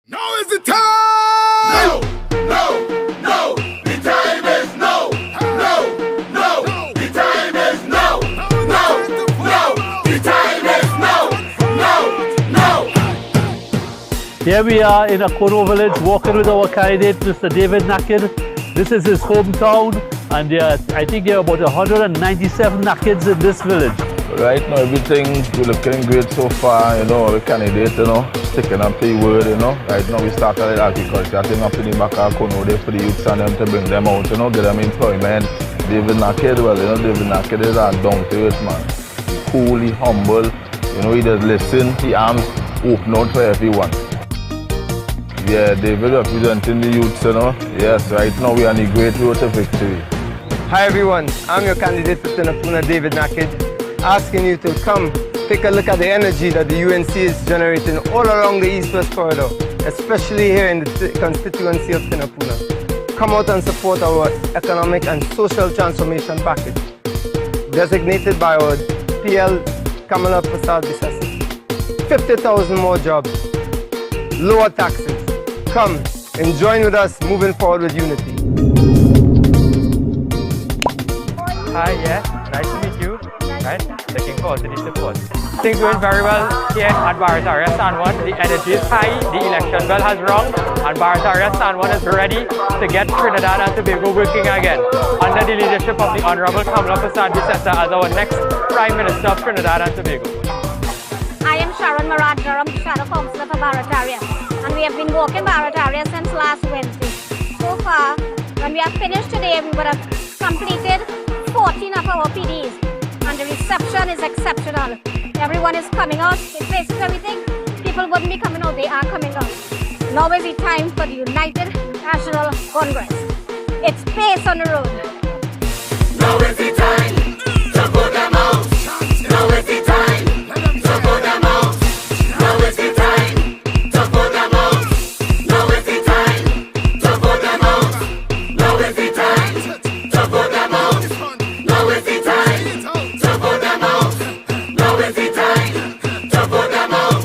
Now is the time! No, no, no, the time is no, no, no, the time is no, no, no, the time is no, no, no. Here we are in Akono village walking with our candidate, Mr. David Naked. This is his hometown, and I think there are about 197 Nakids in this village. Right now, everything is looking great so far, the candidate, sticking up to the word, Right now, we started with agriculture. I think up in the back of Kono there for the youths and them to bring them out, get them employment. David Naked, David Naked is a down-to-earth man. Cool, he humble, he just listen, he arms open out for everyone. Yeah, David representing the youths, Yes, right now we are on the great road to victory. Hi everyone, I'm your candidate for Tenapuna, David Naked, asking you to come take a look at the energy that the UNC is generating all along the East-West corridor, especially here in the constituency of Tenapuna. Come out and support our economic and social transformation package, designated by our PL Kamala Prasad Bisasi. 50,000 more jobs, lower taxes. Come and join with us moving forward with unity. Hi, nice to meet you. Right, looking forward to the support. Things going very well here at Barataria San Juan. The energy is high, the election bell has rung, and Barataria San Juan is ready to get Trinidad and Tobago working again under the leadership of the Honorable Kamala Prasad Bisasa as our next Prime Minister of Trinidad and Tobago. I am Sharon Marad Durham, Shadow Councillor for Barataria, and we have been walking Barataria since last Wednesday. So far, when we are finished today, we would have completed 14 of our PDs, and the reception is exceptional. Everyone is coming out, it faces everything. People wouldn't be coming out, they are coming out. Now is the time for the United National Congress. It's pace on the road. Now is the time to put them out. Now is the time to put them out. Now is the time to put them out. Now is the time to put them out. Now is the time to put them out. Now is the time to put them out. Now is the time to put them out.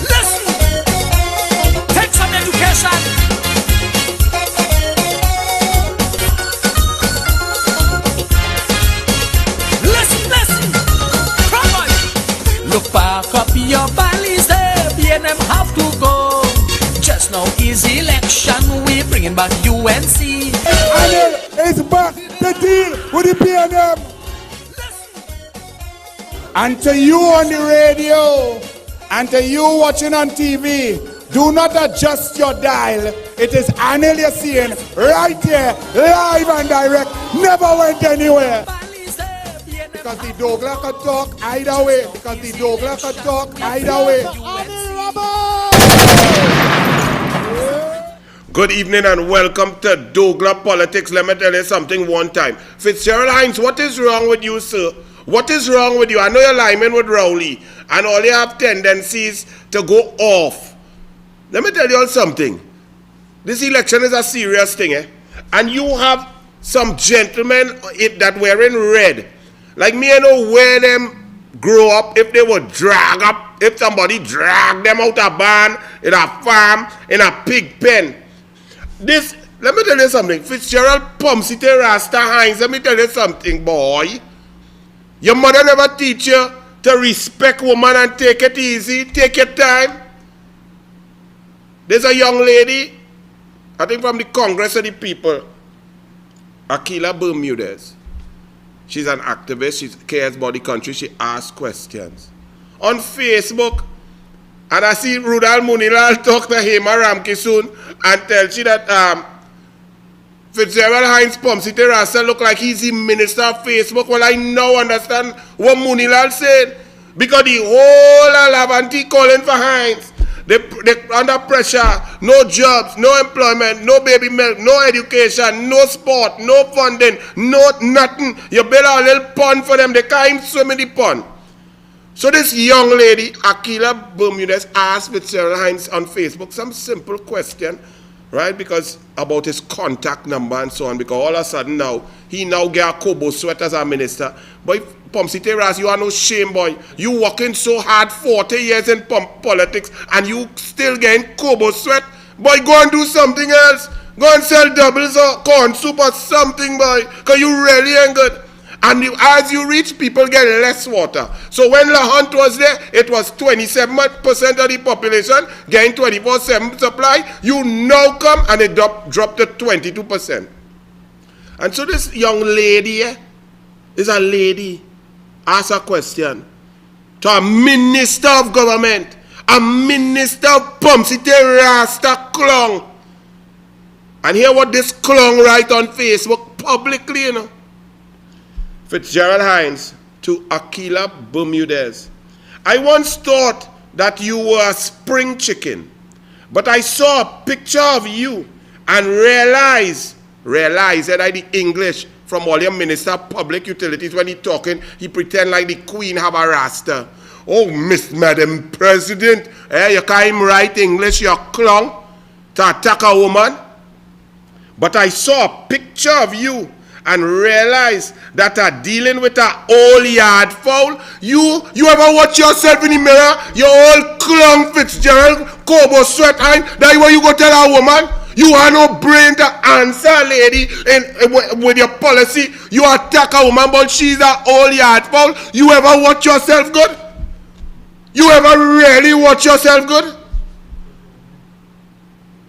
Listen! Take some education! Listen! Come on! Look back up your valleys there, BNM have to go. Just now is election, we bringing back UNC. Anil is back to deal with the PNM. And to you on the radio, and to you watching on TV, do not adjust your dial. It is Anil you're seeing right here, live and direct, never went anywhere. Because the DouglAR can talk either way. Because the DouglAR can talk either way. Anil Roberts! Good evening and welcome to DouglAR Politics. Let me tell you something one time. Fitzgerald Hines, what is wrong with you, sir? What is wrong with you? I know you're lineman with Rowley and all you have tendencies to go off. Let me tell you all something. This election is a serious thing, And you have some gentlemen that were in red. Like me, I know where them grow up, if they were drag up, if somebody drag them out of barn, in a farm, in a pig pen. This, let me tell you something. Fitzgerald Pumsite Rasta Hines, let me tell you something, boy. Your mother never teach you to respect woman and take it easy, take your time. There's a young lady, I think from the Congress of the People, Akila Bermudez. She's an activist, she cares about the country, she asks questions. On Facebook, and I see Rudal Munilal talk to Hema Ramki soon and tell she that Fitzgerald Hines Pumsite Rasta look like he's the minister of Facebook. Well, I now understand what Munilal said. Because the whole Alavanti calling for Hines. They under pressure, no jobs, no employment, no baby milk, no education, no sport, no funding, no nothing. You build a little pond for them, they can't even swim in the pond. So this young lady, Akila Bermudez, asked Fitzgerald Hines on Facebook some simple question. right? Because about his contact number and so on, because all of a sudden now, he now get a Kobo sweat as a minister. But Pumpsy Terrace, you are no shame, boy. You working so hard 40 years in politics and you still getting Kobo sweat. Boy, go and do something else. Go and sell doubles or corn soup or something, boy. Because you really ain't good. And as you reach, people get less water. So when La Hunt was there, it was 27% of the population getting 24/7 supply. You now come and it dropped to 22%. And so this young lady is a lady. Ask a question to a minister of government, a minister of Pumpsy Rasta clown. And hear what this clown write on Facebook publicly, you know. Fitzgerald Hines to Aquila Bermudez. I once thought that you were a spring chicken, but I saw a picture of you and realized that I the English from all your minister of public utilities when he talking, he pretend like the queen have a rasta. Oh, Miss Madam President, you can't even write English, you're clown to attack a woman. But I saw a picture of you and realize that dealing with an old yard fowl. You ever watch yourself in the mirror? Your old clown Fitzgerald, Kobo sweat hand, that way you go tell a woman? You have no brain to answer, lady, with your policy. You attack a woman, but she's an old yard fowl. You ever watch yourself good? You ever really watch yourself good?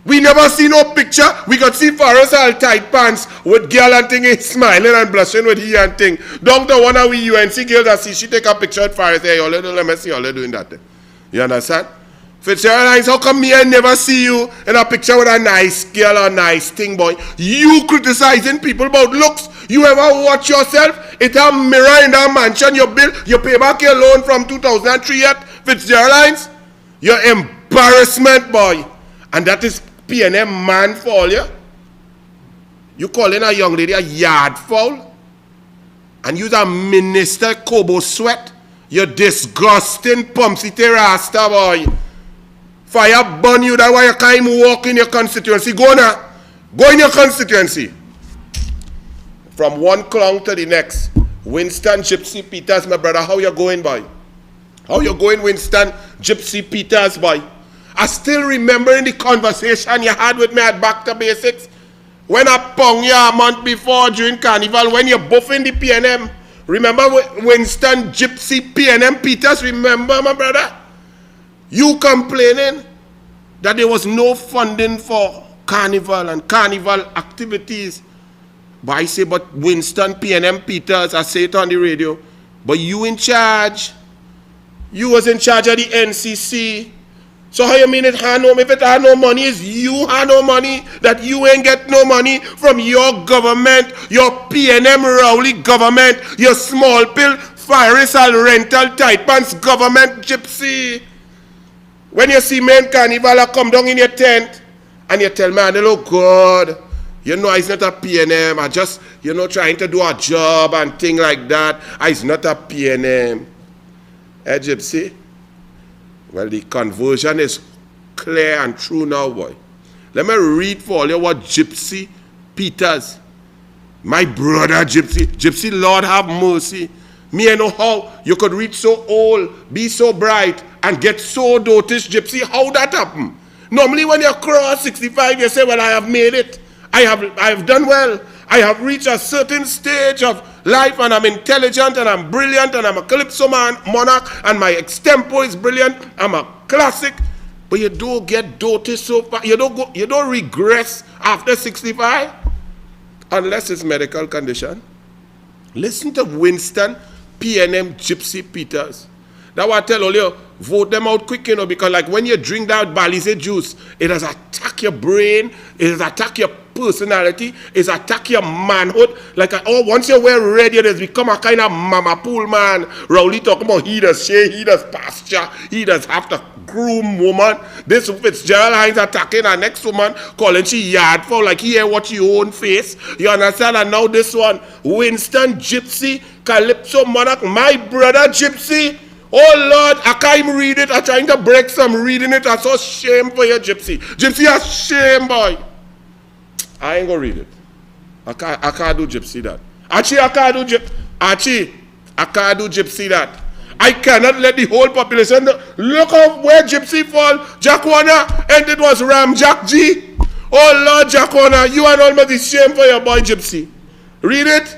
We never see no picture. We could see Forrest all tight pants with girl and thing smiling and blushing with he and thing. Down to one of we UNC girls that see she take a picture with Forrest. Hey, let me see all doing that. You understand? Fitzgerald, how come me I never see you in a picture with a nice girl or nice thing, boy? You criticizing people about looks. You ever watch yourself? It's a mirror in that mansion you built. You pay back your loan from 2003 yet, Fitzgerald? Your embarrassment, boy. And that is PNM man for all you. You calling a young lady a yard fowl? And you's a minister Kobo sweat? You disgusting Pumpsy Rasta, boy. Fire burn you, that's why you can't even walk in your constituency. Go now. Go in your constituency. From one clown to the next. Winston Gypsy Peters, my brother, how you going, boy? How you going, Winston Gypsy Peters, boy? I still remember in the conversation you had with me at Back to Basics. When I pong you a month before during Carnival, when you're buffing the PNM. Remember Winston Gypsy PNM Peters, remember, my brother? You complaining that there was no funding for Carnival and Carnival activities. But I say, but Winston PNM Peters, I say it on the radio, but you in charge. You was in charge of the NCC. So how you mean it had no, if it had no money, is you had no money, that you ain't get no money from your government, your PNM Rowley government, your small pill, Farisal rental tight pants government Gypsy. When you see men Carnival come down in your tent and you tell me, oh God, you know it's not a PNM, I just, trying to do a job and thing like that. It's not a PNM. Hey, Gypsy? Well, the conversion is clear and true now, boy. Let me read for you what Gypsy Peters, my brother Gypsy, Lord have mercy. Me, I know how you could reach so old, be so bright, and get so dotish, Gypsy. How that happen? Normally when you cross 65, you say, well, I have made it. I have done well. I have reached a certain stage of life and I'm intelligent and I'm brilliant and I'm a calypso man, monarch and my extempo is brilliant. I'm a classic. But you don't get dotish so far. You don't regress after 65 unless it's medical condition. Listen to Winston PNM Gypsy Peters. That's why I tell all you, vote them out quick, because like when you drink that Balize juice, it has attack your brain, it has attack your personality, it has attack your manhood. Like, once you wear red, you just become a kind of mama pool man. Rowley talking about he does share, he does pasture, he does have to groom woman. This Fitzgerald Hines attacking our next woman, calling she yard fowl, like he ain't watch your own face. You understand? And now this one, Winston Gypsy, Calypso Monarch, my brother Gypsy. Oh Lord, I can't even read it. I'm trying to break some reading it. I'm so shame for you, Gypsy. Gypsy, a shame, boy. I ain't gonna read it. I can't do gypsy that. Archie, I can't do gypsy that. I cannot let the whole population know. Look up where gypsy fall. Jack Warner, and it was Ram Jack G. Oh Lord, Jack Warner, you are almost shame for your boy gypsy. Read it.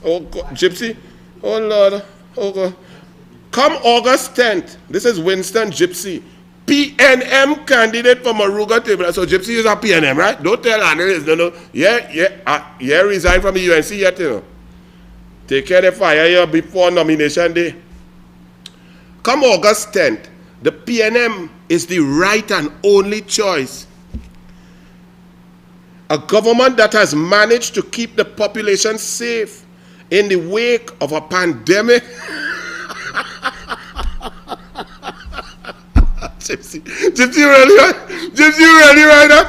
Oh God, gypsy. Oh Lord. Oh God. Come August 10th. This is Winston Gypsy. PNM candidate for Moruga Table. So Gypsy is a PNM, right? Don't tell Anil. No. Yeah, resign from the UNC yet, you know. Take care of fire here before nomination day. Come August 10th, the PNM is the right and only choice. A government that has managed to keep the population safe in the wake of a pandemic. Gypsy really right now?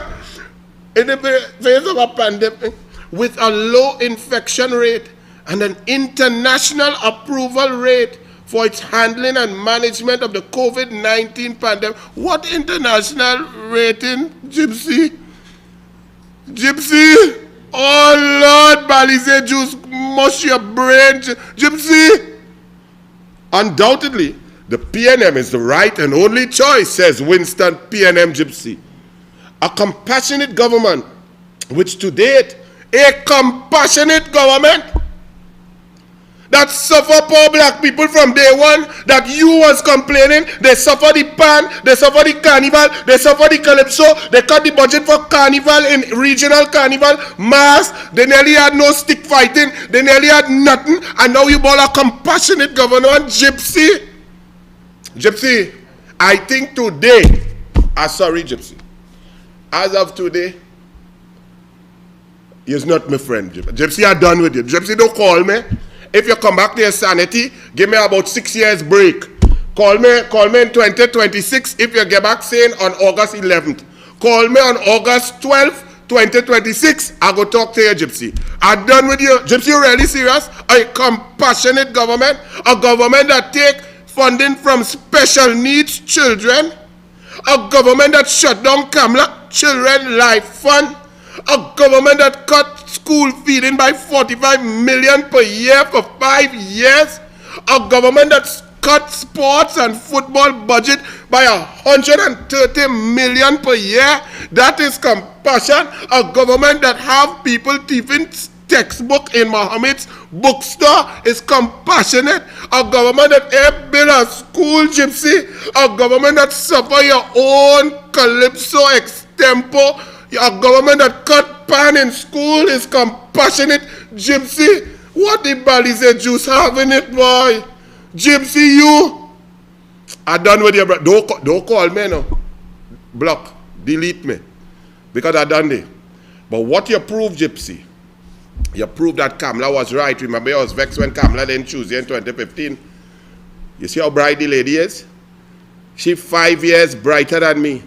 In the face of a pandemic with a low infection rate and an international approval rate for its handling and management of the COVID-19 pandemic. What international rating, Gypsy? Gypsy? Oh Lord, Balize juice, mush your brain, Gypsy. Undoubtedly, the PNM is the right and only choice, says Winston PNM Gypsy. A compassionate government, which to date, a compassionate government that suffer poor black people from day one, that you was complaining, they suffer the pan, they suffer the carnival, they suffer the calypso, they cut the budget for carnival in regional carnival, mass, they nearly had no stick fighting, they nearly had nothing, and now you ball a compassionate government, Gypsy. Gypsy, I think today, sorry Gypsy, as of today, you're not my friend, Gypsy. Gypsy, I'm done with you. Gypsy, don't call me. If you come back to your sanity, give me about 6 years break. Call me in 2026 if you get back saying on August 11th. Call me on August 12th, 2026. I go talk to you, Gypsy. I'm done with you. Gypsy, you really serious? A compassionate government? A government that take funding from special needs children? A government that shut down Kamla Children Life Fund? A government that cut school feeding by 45 million per year for 5 years? A government that cut sports and football budget by 130 million per year? That is compassion. A government that have people thieving textbook in Mohammed's bookstore is compassionate. A government that build a school, Gypsy. A government that suffer your own calypso extempo. A government that cut pan in school is compassionate, Gypsy. What the Balize juice have in it, boy? Gypsy, you. I'm done with you, bro. Don't call me now. Block. Delete me. Because I done it. But what you prove, Gypsy, you prove that Kamla was right. Remember, I was vexed when Kamla didn't choose you in 2015. You see how bright the lady is? She's 5 years brighter than me.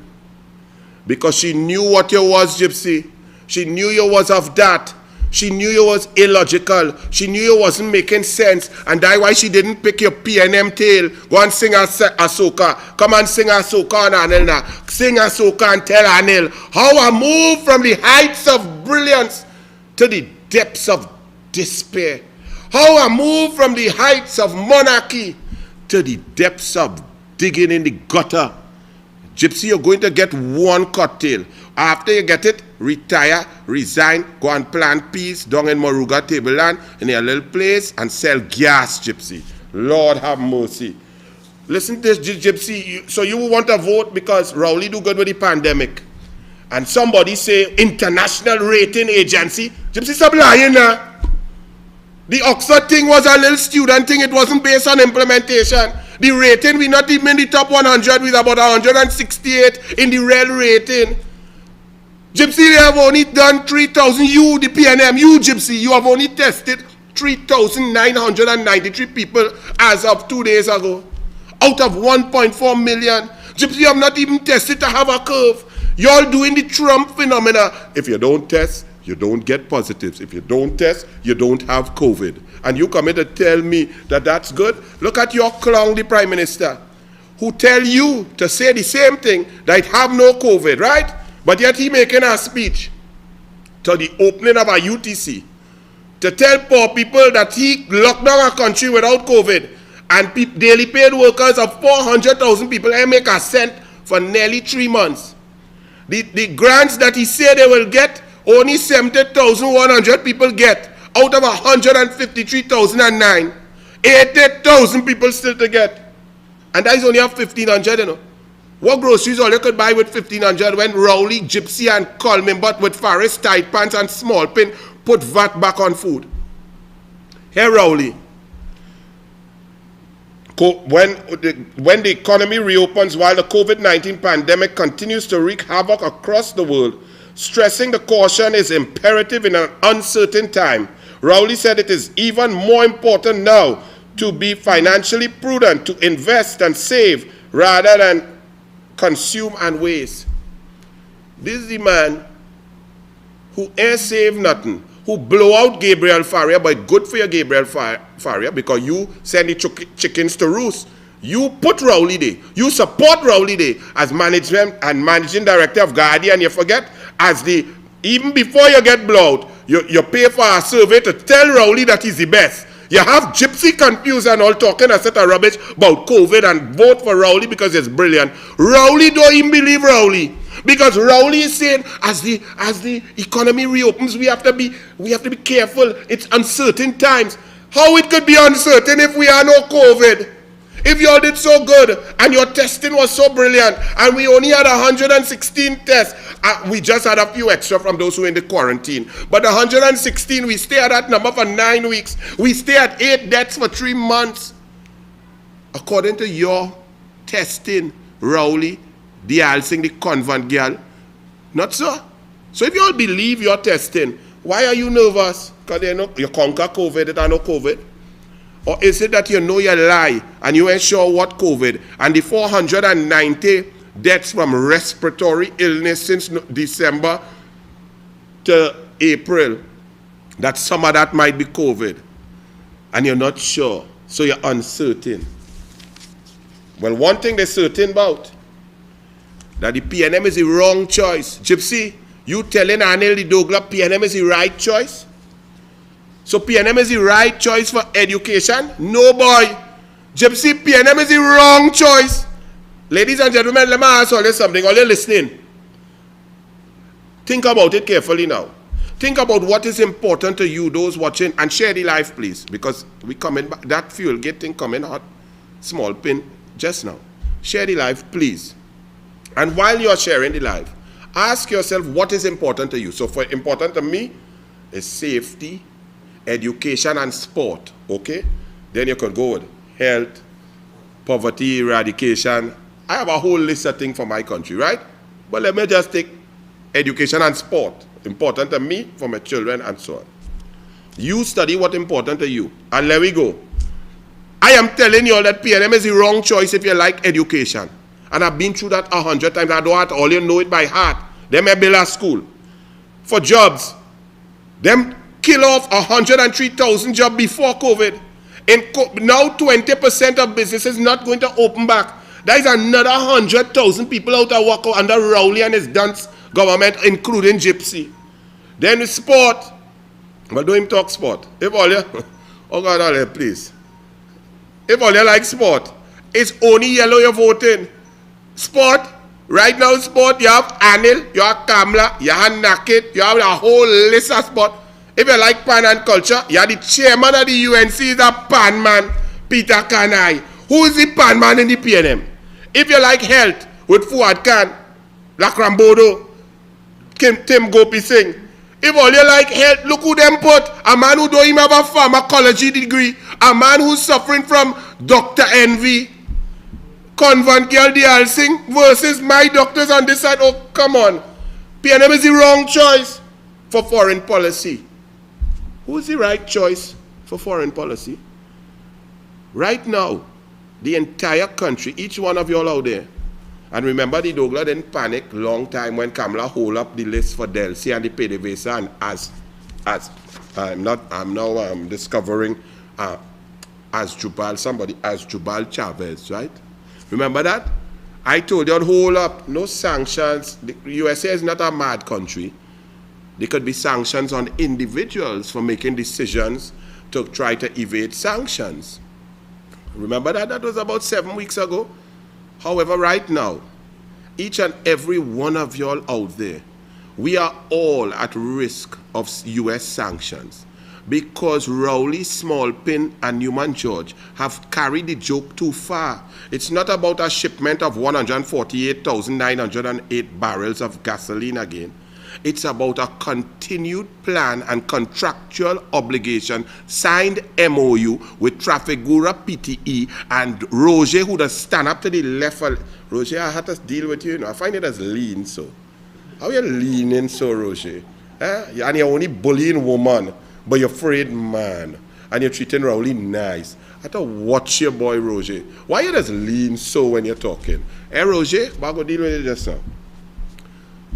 Because she knew what you was, Gypsy. She knew you was of that. She knew you was illogical. She knew you wasn't making sense. And that's why she didn't pick your PNM tail. Go and sing a soca. Come and sing a soca on Anil now. Sing a soca and tell Anil how I move from the heights of brilliance to the depths of despair. How I move from the heights of monarchy to the depths of digging in the gutter. Gypsy, you're going to get one cocktail. After you get it, retire, resign, go and plant peas down in Moruga Tableland in your little place and sell gas, Gypsy. Lord have mercy. Listen to this, Gypsy. So you want to vote because Rowley do good with the pandemic. And somebody say international rating agency. Gypsy, stop lying now. The Oxford thing was a little student thing. It wasn't based on implementation. The rating, we not even in the top 100. We're about 168 in the real rating. Gypsy, they have only done 3,000. You, the PNM, you, Gypsy, you have only tested 3,993 people as of 2 days ago. Out of 1.4 million. Gypsy, you have not even tested to have a curve. You're doing the Trump phenomena. If you don't test, you don't get positives. If you don't test, you don't have COVID. And you come in to tell me that that's good? Look at your clown, the Prime Minister, who tell you to say the same thing, that have no COVID, right? But yet he making a speech. to the opening of a UTC to tell poor people that he locked down our country without COVID, and daily paid workers of 400,000 people make a cent for nearly 3 months. The grants that he said they will get, only 70,100 people get out of 153,009. 80,000 people still to get. And that is only have 1,500, you know. What groceries all you could buy with 1,500 when Rowley, Gypsy, and Coleman, but with Faris, tight pants, and small pin, put VAT back on food? Here, Rowley. When the economy reopens while the COVID-19 pandemic continues to wreak havoc across the world, stressing the caution is imperative in an uncertain time. Rowley said it is even more important now to be financially prudent, to invest and save rather than consume and waste. This is the man who ain't save nothing, who blow out Gabriel Faria, but good for your Gabriel Faria, because you send the chickens to roost. You put Rowley there. You support Rowley there as management and managing director of Guardian. You forget, even before you get blowed, you pay for a survey to tell Rowley that he's the best. You have Gypsy confused and all talking a set of rubbish about COVID and vote for Rowley because it's brilliant. Rowley don't even believe Rowley, because Rowley is saying as the economy reopens, we have to be careful. It's uncertain times. How it could be uncertain if we are no COVID? If you all did so good and your testing was so brilliant and we only had 116 tests, we just had a few extra from those who were in the quarantine. But 116, we stay at that number for 9 weeks. We stay at 8 deaths for 3 months. According to your testing, Rowley, the Alsing, the convent girl, not so. So if you all believe your testing, why are you nervous? Because you conquer COVID, it are no COVID. Or is it that you know you lie and you ain't sure what COVID? And the 490 deaths from respiratory illness since December to April, that some of that might be COVID. And you're not sure, so you're uncertain. Well, one thing they're certain about, that the PNM is the wrong choice. Gypsy, you telling Anil the DouglAR PNM is the right choice? So PNM is the right choice for education? No, boy. Gypsy, PNM is the wrong choice. Ladies and gentlemen, let me ask all you something. All you listening? Think about it carefully now. Think about what is important to you, those watching, and share the live, please, because we coming back. That fuel getting coming hot. Small pin just now. Share the live, please. And while you are sharing the live, ask yourself what is important to you. So for important to me is safety, education, and sport, okay? Then you could go with health, poverty eradication. I have a whole list of things for my country, right? But let me just take education and sport. Important to me, for my children, and so on. You study what's important to you, and let we go. I am telling you all that PNM is the wrong choice if you like education. And I've been through that 100 times. I don't have to all you know it by heart. Them may build a school. For jobs, them kill off 103,000 jobs before COVID. Now 20% of businesses not going to open back. That is another 100,000 people out of work under Rowley and his dance government, including Gypsy. Then the sport. But don't him talk sport. If all you, oh God, all you, please. If all you like sport, it's only yellow you're voting. Sport, right now sport, you have Anil, you have Kamla, you have Naked, you have a whole list of sport. If you like pan and culture, you are the chairman of the UNC, is a pan man, Peter Kanai. Who is the pan man in the PNM? If you like health, with Fuad Khan, Lakrambodo, Tim Gopi Singh. If all you like health, look who them put. A man who don't even have a pharmacology degree. A man who's suffering from Dr. Envy. Convent girl Dial Singh versus my doctors on this side. Oh, come on. PNM is the wrong choice for foreign policy. Who's the right choice for foreign policy? Right now, the entire country, each one of you all out there, and remember the DouglAR didn't panic long time when Kamala hold up the list for Delcy and the PDVSA, and as I'm now discovering as Jubal Chavez, right? Remember that? I told you, hold up, no sanctions. The USA is not a mad country. There could be sanctions on individuals for making decisions to try to evade sanctions. Remember that? That was about 7 weeks ago. However, right now, each and every one of y'all out there, we are all at risk of U.S. sanctions because Rowley, Smallpin, and Newman George have carried the joke too far. It's not about a shipment of 148,908 barrels of gasoline again. It's about a continued plan and contractual obligation signed MOU with Trafigura PTE and Roger, who does stand up to the left. Roger, I had to deal with you. I find it as lean so. How are you leaning so, Roger? And you're only bullying woman, but you're afraid man. And you're treating Rowley nice. I have to watch your boy, Roger. Why you just lean so when you're talking? Hey, Roger, I'll go deal with it just now.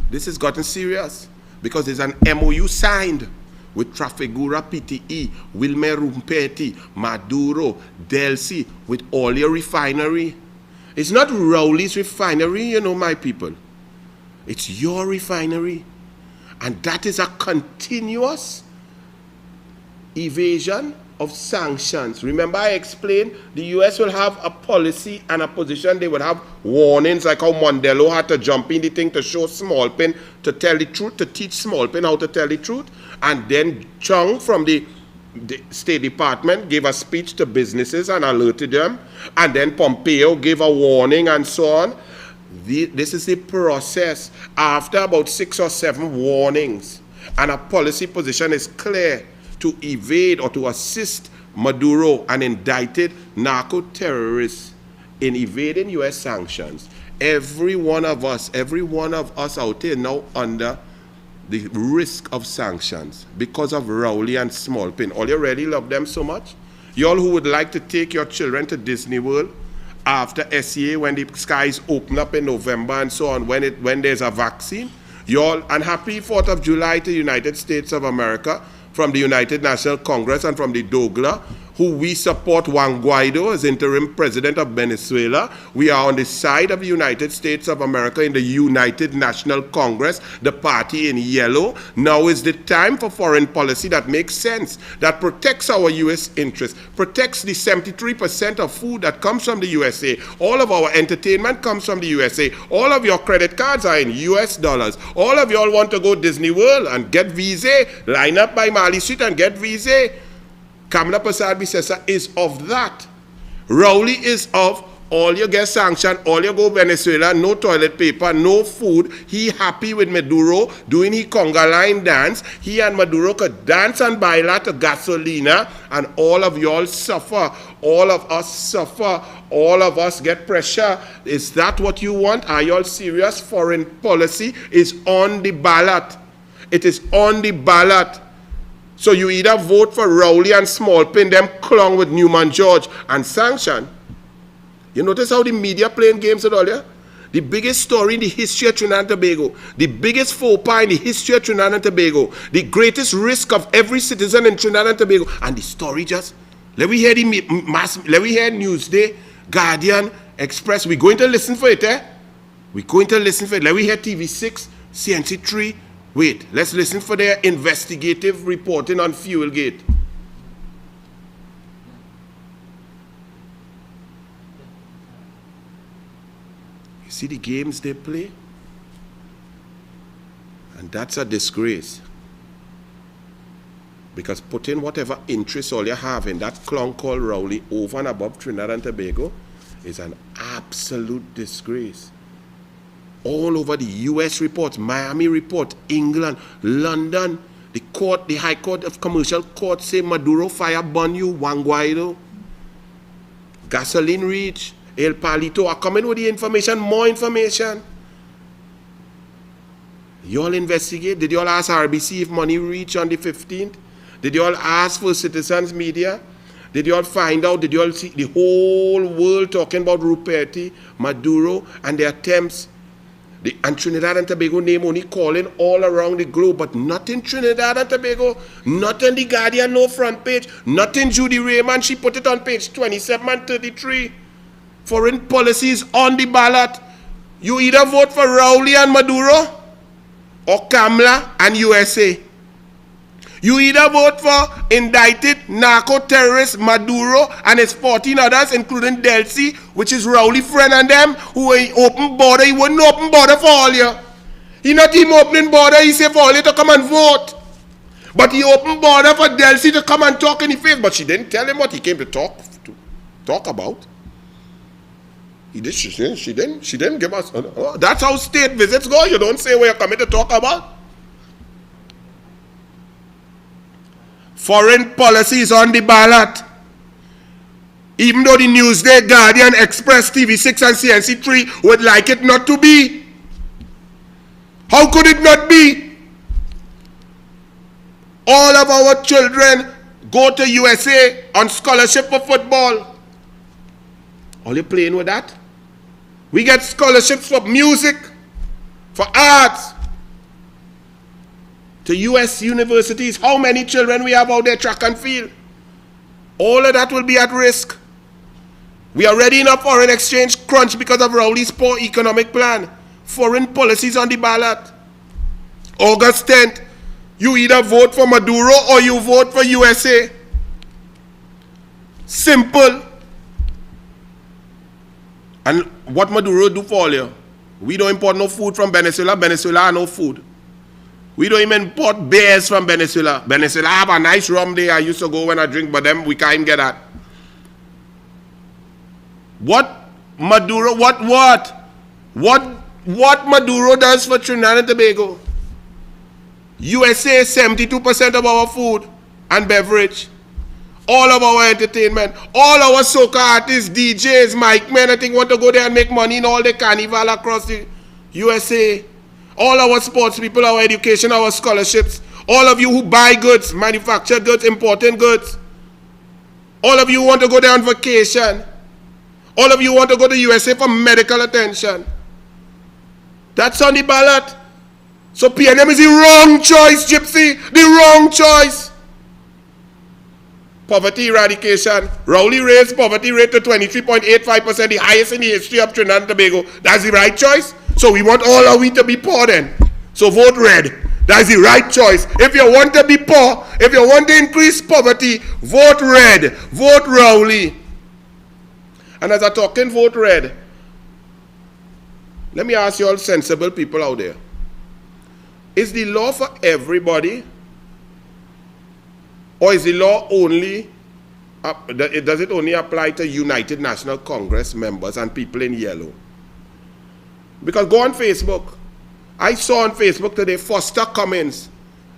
This has gotten serious because there's an MOU signed with Trafigura PTE, Wilmer Rumpeti, Maduro, Delcy, with all your refinery. It's not Rowley's refinery, you know, my people. It's your refinery. And that is a continuous evasion of sanctions. Remember I explained the US will have a policy and a position. They will have warnings like how Mondello had to jump in the thing to show Smallpin to tell the truth, to teach Smallpin how to tell the truth. And then Chung from the State Department gave a speech to businesses and alerted them. And then Pompeo gave a warning and so on. This is the process. After about 6 or 7 warnings and a policy position is clear to evade or to assist Maduro, an indicted narco-terrorist, in evading U.S. sanctions, every one of us out there now under the risk of sanctions because of Rowley and Smallpin. All you really love them so much? You all who would like to take your children to Disney World after SEA, when the skies open up in November and so on, when there's a vaccine, you all, and happy 4th of July to the United States of America, from the United National Congress and from the DouglAR, who we support Juan Guaido as interim president of Venezuela. We are on the side of the United States of America in the United National Congress, the party in yellow. Now is the time for foreign policy that makes sense, that protects our U.S. interests, protects the 73% of food that comes from the USA. All of our entertainment comes from the USA. All of your credit cards are in US dollars. All of y'all want to go Disney World and get visa, line up by Mali Street and get visa. Kamala Prasad Bisesa is of that. Rowley is of all you get sanctioned, all you go Venezuela, no toilet paper, no food. He happy with Maduro doing his conga line dance. He and Maduro could dance and baila to gasolina, and all of y'all suffer. All of us suffer. All of us get pressure. Is that what you want? Are y'all serious? Foreign policy is on the ballot. It is on the ballot. So you either vote for Rowley and Smallpin, them clung with Newman George and sanction. You notice how the media playing games with all that? The biggest story in the history of Trinidad and Tobago, the biggest faux pas in the history of Trinidad and Tobago, the greatest risk of every citizen in Trinidad and Tobago, and the story just, let we hear the let we hear Newsday, Guardian, Express. We're going to listen for it, eh? We're going to listen for it. Let we hear TV6, CNC3. Wait, let's listen for their investigative reporting on Fuelgate. You see the games they play? And that's a disgrace. Because putting whatever interest all you have in that clown called Rowley over and above Trinidad and Tobago is an absolute disgrace. All over the U.S. reports, Miami report, England, London, the court, the High Court of Commercial Court say Maduro fire burn you, Juan Guaido. Gasoline reach, El Palito are coming with the information, more information. You all investigate. Did you all ask RBC if money reach on the 15th? Did you all ask for Citizens Media? Did you all find out? Did you all see the whole world talking about Ruperti, Maduro, and their attempts? And Trinidad and Tobago name only calling all around the globe, but not in Trinidad and Tobago, not in the Guardian, no front page, not in Judy Raymond, she put it on page 27 and 33. Foreign policy is on the ballot. You either vote for Rowley and Maduro, or Kamala and USA. You either vote for indicted narco-terrorist Maduro and his 14 others, including Delcy, which is Rowley friend and them, who ain't open border. He wouldn't open border for all you. He not even opening border, he say for all you to come and vote. But he opened border for Delcy to come and talk in his face. But she didn't tell him what he came to talk about. She didn't give us. Oh, that's how state visits go. You don't say what you're coming to talk about. Foreign policy is on the ballot. Even though the Newsday, Guardian, Express, TV6 and CNC3 would like it not to be. How could it not be? All of our children go to USA on scholarship for football. Are you playing with that? We get scholarships for music, for arts, to US universities. How many children we have out there track and field? All of that will be at risk. We are already in a foreign exchange crunch because of Rowley's poor economic plan. Foreign policies on the ballot. August 10th, you either vote for Maduro or you vote for USA. Simple. And what Maduro do for all you? We don't import no food from Venezuela. Venezuela have no food. We don't even import beers from Venezuela. Venezuela have a nice rum there. I used to go when I drink, but them we can't even get that. What Maduro, what Maduro does for Trinidad and Tobago? USA 72% of our food and beverage. All of our entertainment, all our soca artists, DJs, mic men, I think want to go there and make money in all the carnival across the USA. All our sports people, our education, our scholarships. All of you who buy goods, manufactured goods, imported goods. All of you want to go there on vacation. All of you want to go to USA for medical attention. That's on the ballot. So PNM is the wrong choice, Gypsy. The wrong choice. Poverty eradication. Rowley raised poverty rate to 23.85%, the highest in the history of Trinidad and Tobago. That's the right choice. So we want all of we to be poor then. So vote red. That's the right choice. If you want to be poor, if you want to increase poverty, vote red. Vote Rowley. And as I'm talking vote red, let me ask you all sensible people out there. Is the law for everybody? Or is the law only, does it only apply to United National Congress members and people in yellow? Because go on Facebook. I saw on Facebook today Foster Cummins.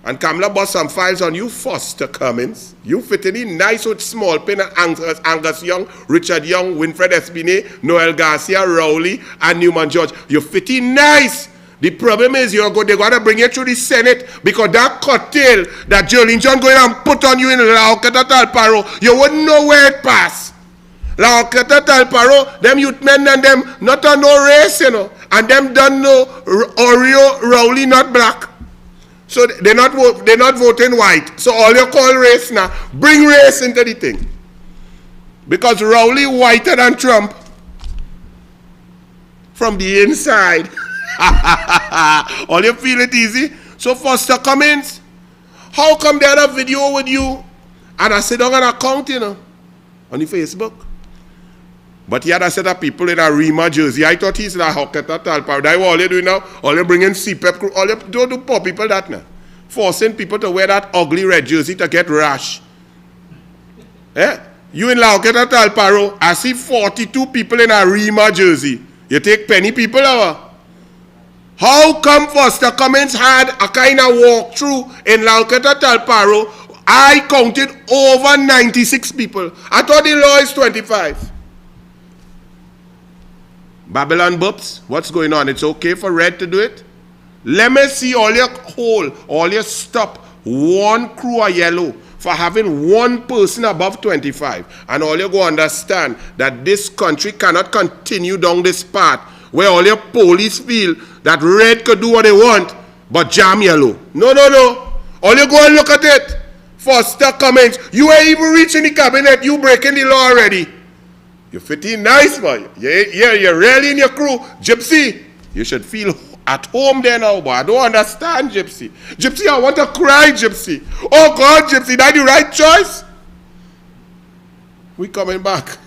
And Kamala bought some files on you, Foster Cummins. You fitting in nice with Small Pin and Angus Young, Richard Young, Winfred Espinay, Noel Garcia, Rowley, and Newman George. You fitting nice. The problem is they're going to bring you through the Senate because that curtail that Jolene John going and put on you in Laoketa Talparo, you wouldn't know where it passed. Laoketa Talparo, them youth men and them not on no race, you know, and them don't know Oreo, Rowley not black. So they're not voting white. So all you call race now, bring race into the thing. Because Rowley whiter than Trump from the inside. All you feel it easy? So Foster Cummins, how come they had a video with you and I sit down an account, you know, on the Facebook? But he had a set of people in a Rima jersey. I thought he's like Hoketa Talpa. That's what all you doing now? All you bringing CPEP crew. All you don't do poor people that now. Forcing people to wear that ugly red jersey to get rash. Eh? You in Laoketa Talparo, I see 42 people in a Rima jersey. You take penny people over. How come Foster Cummins had a kind of walkthrough in Laoketa Talparo? I counted over 96 people. I thought the law is 25. Babylon Boops, what's going on? It's okay for red to do it? Let me see all your whole, all your stop. One crew are yellow for having one person above 25. And all you go understand that this country cannot continue down this path where all your police feel that red could do what they want, but jam yellow. No. All you go and look at it. Foster Cummins, you ain't even reaching the cabinet, you breaking the law already. You're fitting nice, boy. You're really in your crew. Gypsy, you should feel At home there now, but I don't understand, Gypsy. Gypsy, I want to cry, Gypsy. Oh God, Gypsy, that the right choice? We coming back.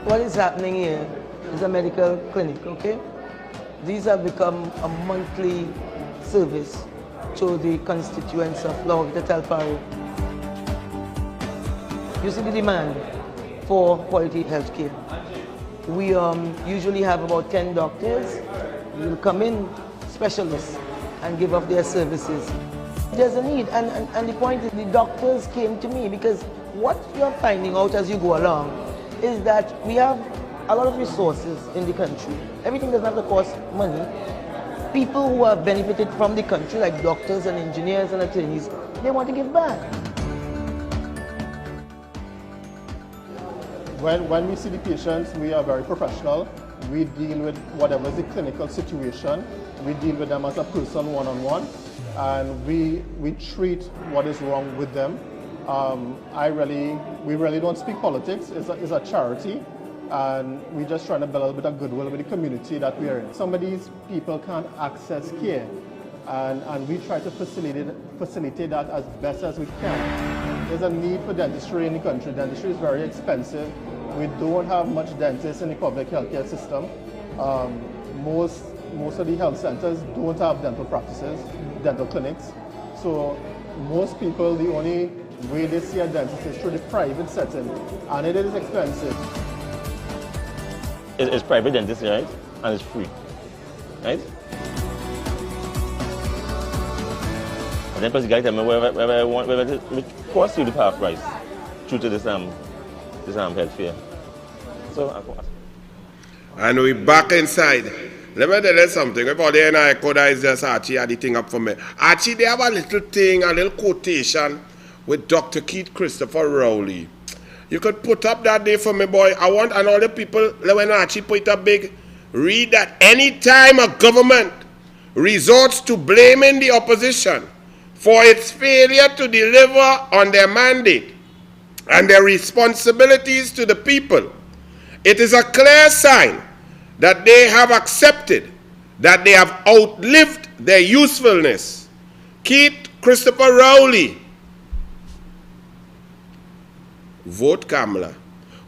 What is happening here is a medical clinic, okay? These have become a monthly service to the constituents of Lower Talparo. You see the demand for quality health care. We usually have about 10 doctors who will come in, specialists, and give up their services. There's a need, and the point is the doctors came to me because what you're finding out as you go along is that we have a lot of resources in the country. Everything doesn't have to cost money. People who have benefited from the country, like doctors and engineers and attorneys, they want to give back. When we see the patients, we are very professional. We deal with whatever is the clinical situation. We deal with them as a person one-on-one, and we treat what is wrong with them. We really don't speak politics. It's a charity, and we're just trying to build a little bit of goodwill with the community that we are in. Some of these people can't access care, and we try to facilitate that as best as we can. There's a need for dentistry in the country. Dentistry is very expensive. We don't have much dentists in the public healthcare system. Most of the health centers don't have dental practices, dental clinics. So most people, the only way they see a dentist is through the private setting, and it is expensive. It's private dentistry, right? And it's free, right? And then plus the guy tell me wherever I want, wherever it costs you the half price due to this health fair. So of course. And we back inside. Let me tell you something. If all the NI is just Archie had the thing up for me. Archie, they have a little thing, a little quotation with Dr. Keith Christopher Rowley. You could put up that day for me, boy. I want, and all the people, when Archie put up big, read that anytime a government resorts to blaming the opposition for its failure to deliver on their mandate and their responsibilities to the people, it is a clear sign that they have accepted that they have outlived their usefulness. Keith Christopher Rowley. Vote Kamala,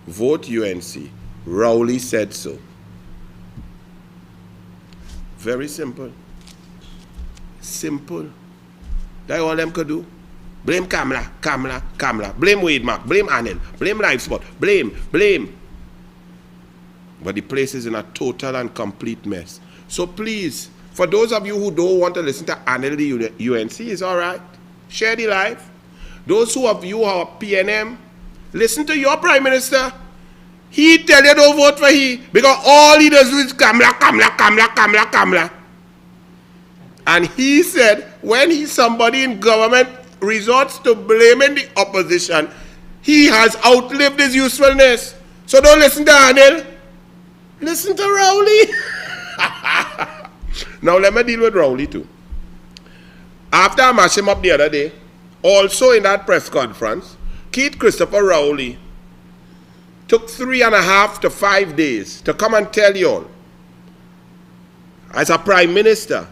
vote UNC. Rowley said so. Very simple. Simple. That's all them could do. Blame Kamala, Kamala, Kamala. Blame Wade Mark, blame Anil, blame Lifespot, blame. But the place is in a total and complete mess. So please, for those of you who don't want to listen to Anil, the UNC is all right. Share the life. Those who of you are PNM, listen to your Prime Minister. He tell you don't vote for he because all he does is Kamala. And he said when somebody in government resorts to blaming the opposition, he has outlived his usefulness. So don't listen to Anil. Listen to Rowley. Now let me deal with Rowley too. After I mashed him up the other day, also in that press conference, Keith Christopher Rowley took 3.5 to 5 days to come and tell you all, as a Prime Minister,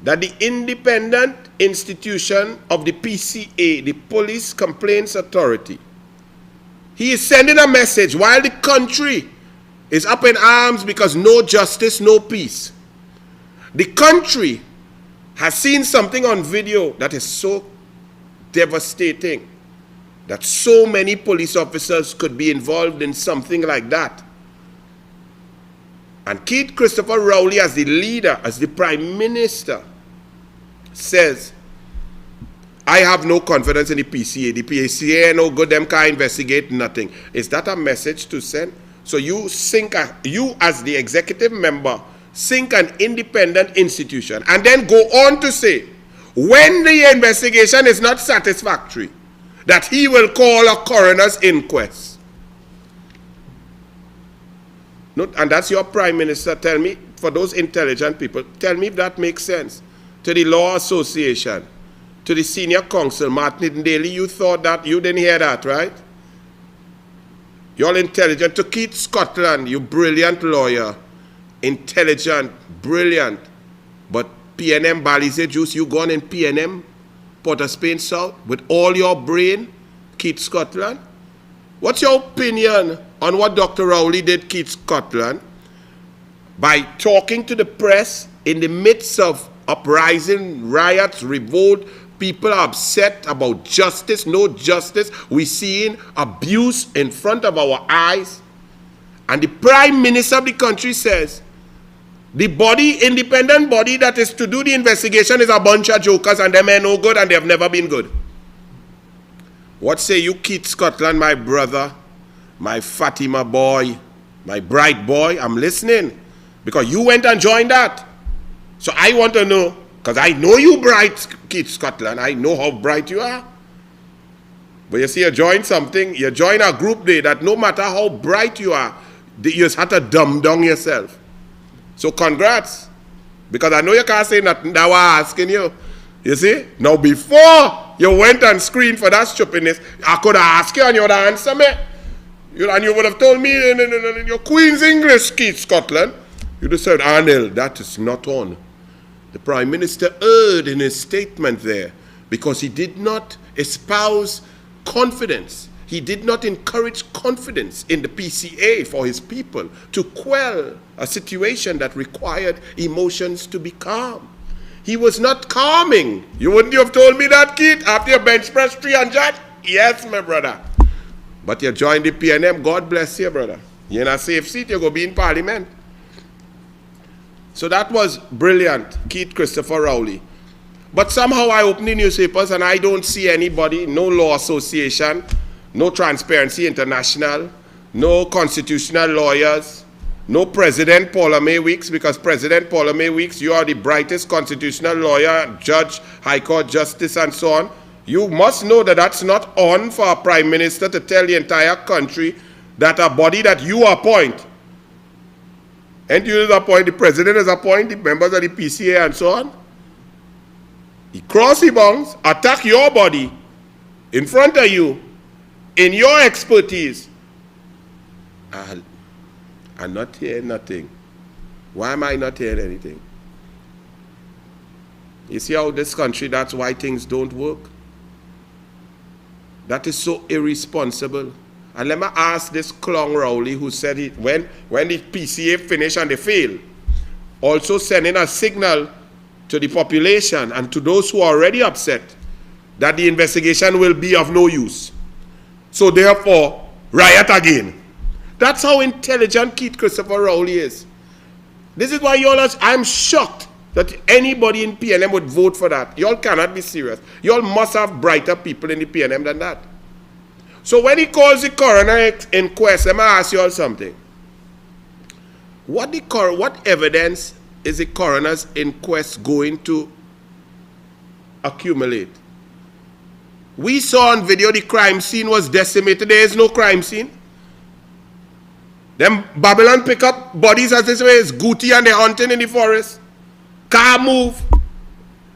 that the independent institution of the PCA, the Police Complaints Authority, he is sending a message while the country is up in arms because no justice, no peace. The country has seen something on video that is so devastating that so many police officers could be involved in something like that. And Keith Christopher Rowley, as the leader, as the Prime Minister, says, I have no confidence in the PCA. The PCA no good, them can't investigate nothing. Is that a message to send? So you as the executive member, sink an independent institution and then go on to say, when the investigation is not satisfactory, that he will call a coroner's inquest. And that's your Prime Minister. Tell me, for those intelligent people, tell me if that makes sense. to the Law Association, to the Senior Counsel, Martin Daly, you thought that, you didn't hear that, right? You're intelligent. To Keith Scotland, you brilliant lawyer, intelligent, brilliant, but PNM, Balize Juice, you gone in PNM, Port of Spain South, with all your brain, Keith Scotland? What's your opinion on what Dr. Rowley did, Keith Scotland, by talking to the press in the midst of uprising, riots, revolt? People are upset about justice, no justice. We're seeing abuse in front of our eyes. And the Prime Minister of the country says, the body, independent body that is to do the investigation is a bunch of jokers and them ain't no good and they have never been good. What say you, Keith Scotland, my brother, my Fatima boy, my bright boy? I'm listening. Because you went and joined that. So I want to know, because I know you bright, Keith Scotland. I know how bright you are. But you see, you join something, you join a group there that no matter how bright you are, you just have to dumb down yourself. So congrats. Because I know you can't say nothing that I was asking you. You see? Now before you went and screened for that stupidness, I could have asked you and you would have answered me. And you would have told me in your Queen's English, Keith Scotland. You'd have said, Anil, that is not on. The Prime Minister erred in his statement there because he did not espouse confidence. He did not encourage confidence in the PCA for his people to quell a situation that required emotions to be calm. He was not calming. You wouldn't have told me that, Keith, after your bench press 300? Yes, my brother. But you joined the PNM, God bless you, brother. You're in a safe seat, you're going to be in Parliament. So that was brilliant, Keith Christopher Rowley. But somehow I open the newspapers and I don't see anybody, no law association, no Transparency International, no constitutional lawyers, no President Paula May Weeks, because President Paula May Weeks, you are the brightest constitutional lawyer, judge, High Court justice, and so on. You must know that that's not on for a Prime Minister to tell the entire country that a body that you appoint, and you appoint, the President is appoint, the members of the PCA and so on. He cross the bounds, attack your body in front of you, in your expertise. I'm not hearing nothing. Why am I not hearing anything? You see how this country, that's why things don't work? That is so irresponsible. And let me ask this clown Rowley who said it when the PCA finished and they failed, also sending a signal to the population and to those who are already upset that the investigation will be of no use. So therefore, riot again. That's how intelligent Keith Christopher Rowley is. This is why I'm shocked that anybody in PNM would vote for that. Y'all cannot be serious. Y'all must have brighter people in the PNM than that. So when he calls the coroner inquest, let me ask you all something. What evidence is the coroner's inquest going to accumulate? We saw on video the crime scene was decimated. There is no crime scene. Them Babylon pick up bodies as this way. It's Gucci and they're hunting in the forest. Car move.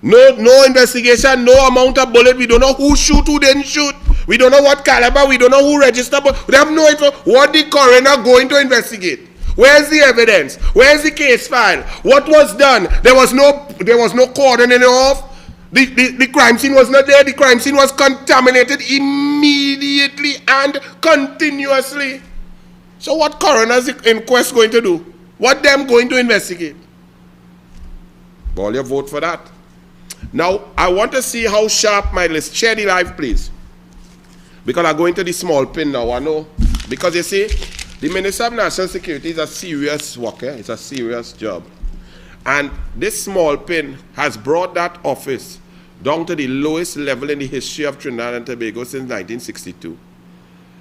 No investigation, no amount of bullet. We don't know who shoot, who didn't shoot. We don't know what caliber. We don't know who registered. But we have no info. What the coroner going to investigate? Where's the evidence? Where's the case file? What was done? There was no cordoning off. The crime scene was not there. The crime scene was contaminated immediately and continuously. So what coroner's inquest going to do? What them going to investigate? All you vote for that. Now, I want to see how sharp my list. Share the live, please. Because I go into the small pin now, I know. Because you see, the Minister of National Security is a serious work. It's a serious job. And this small pin has brought that office down to the lowest level in the history of Trinidad and Tobago since 1962.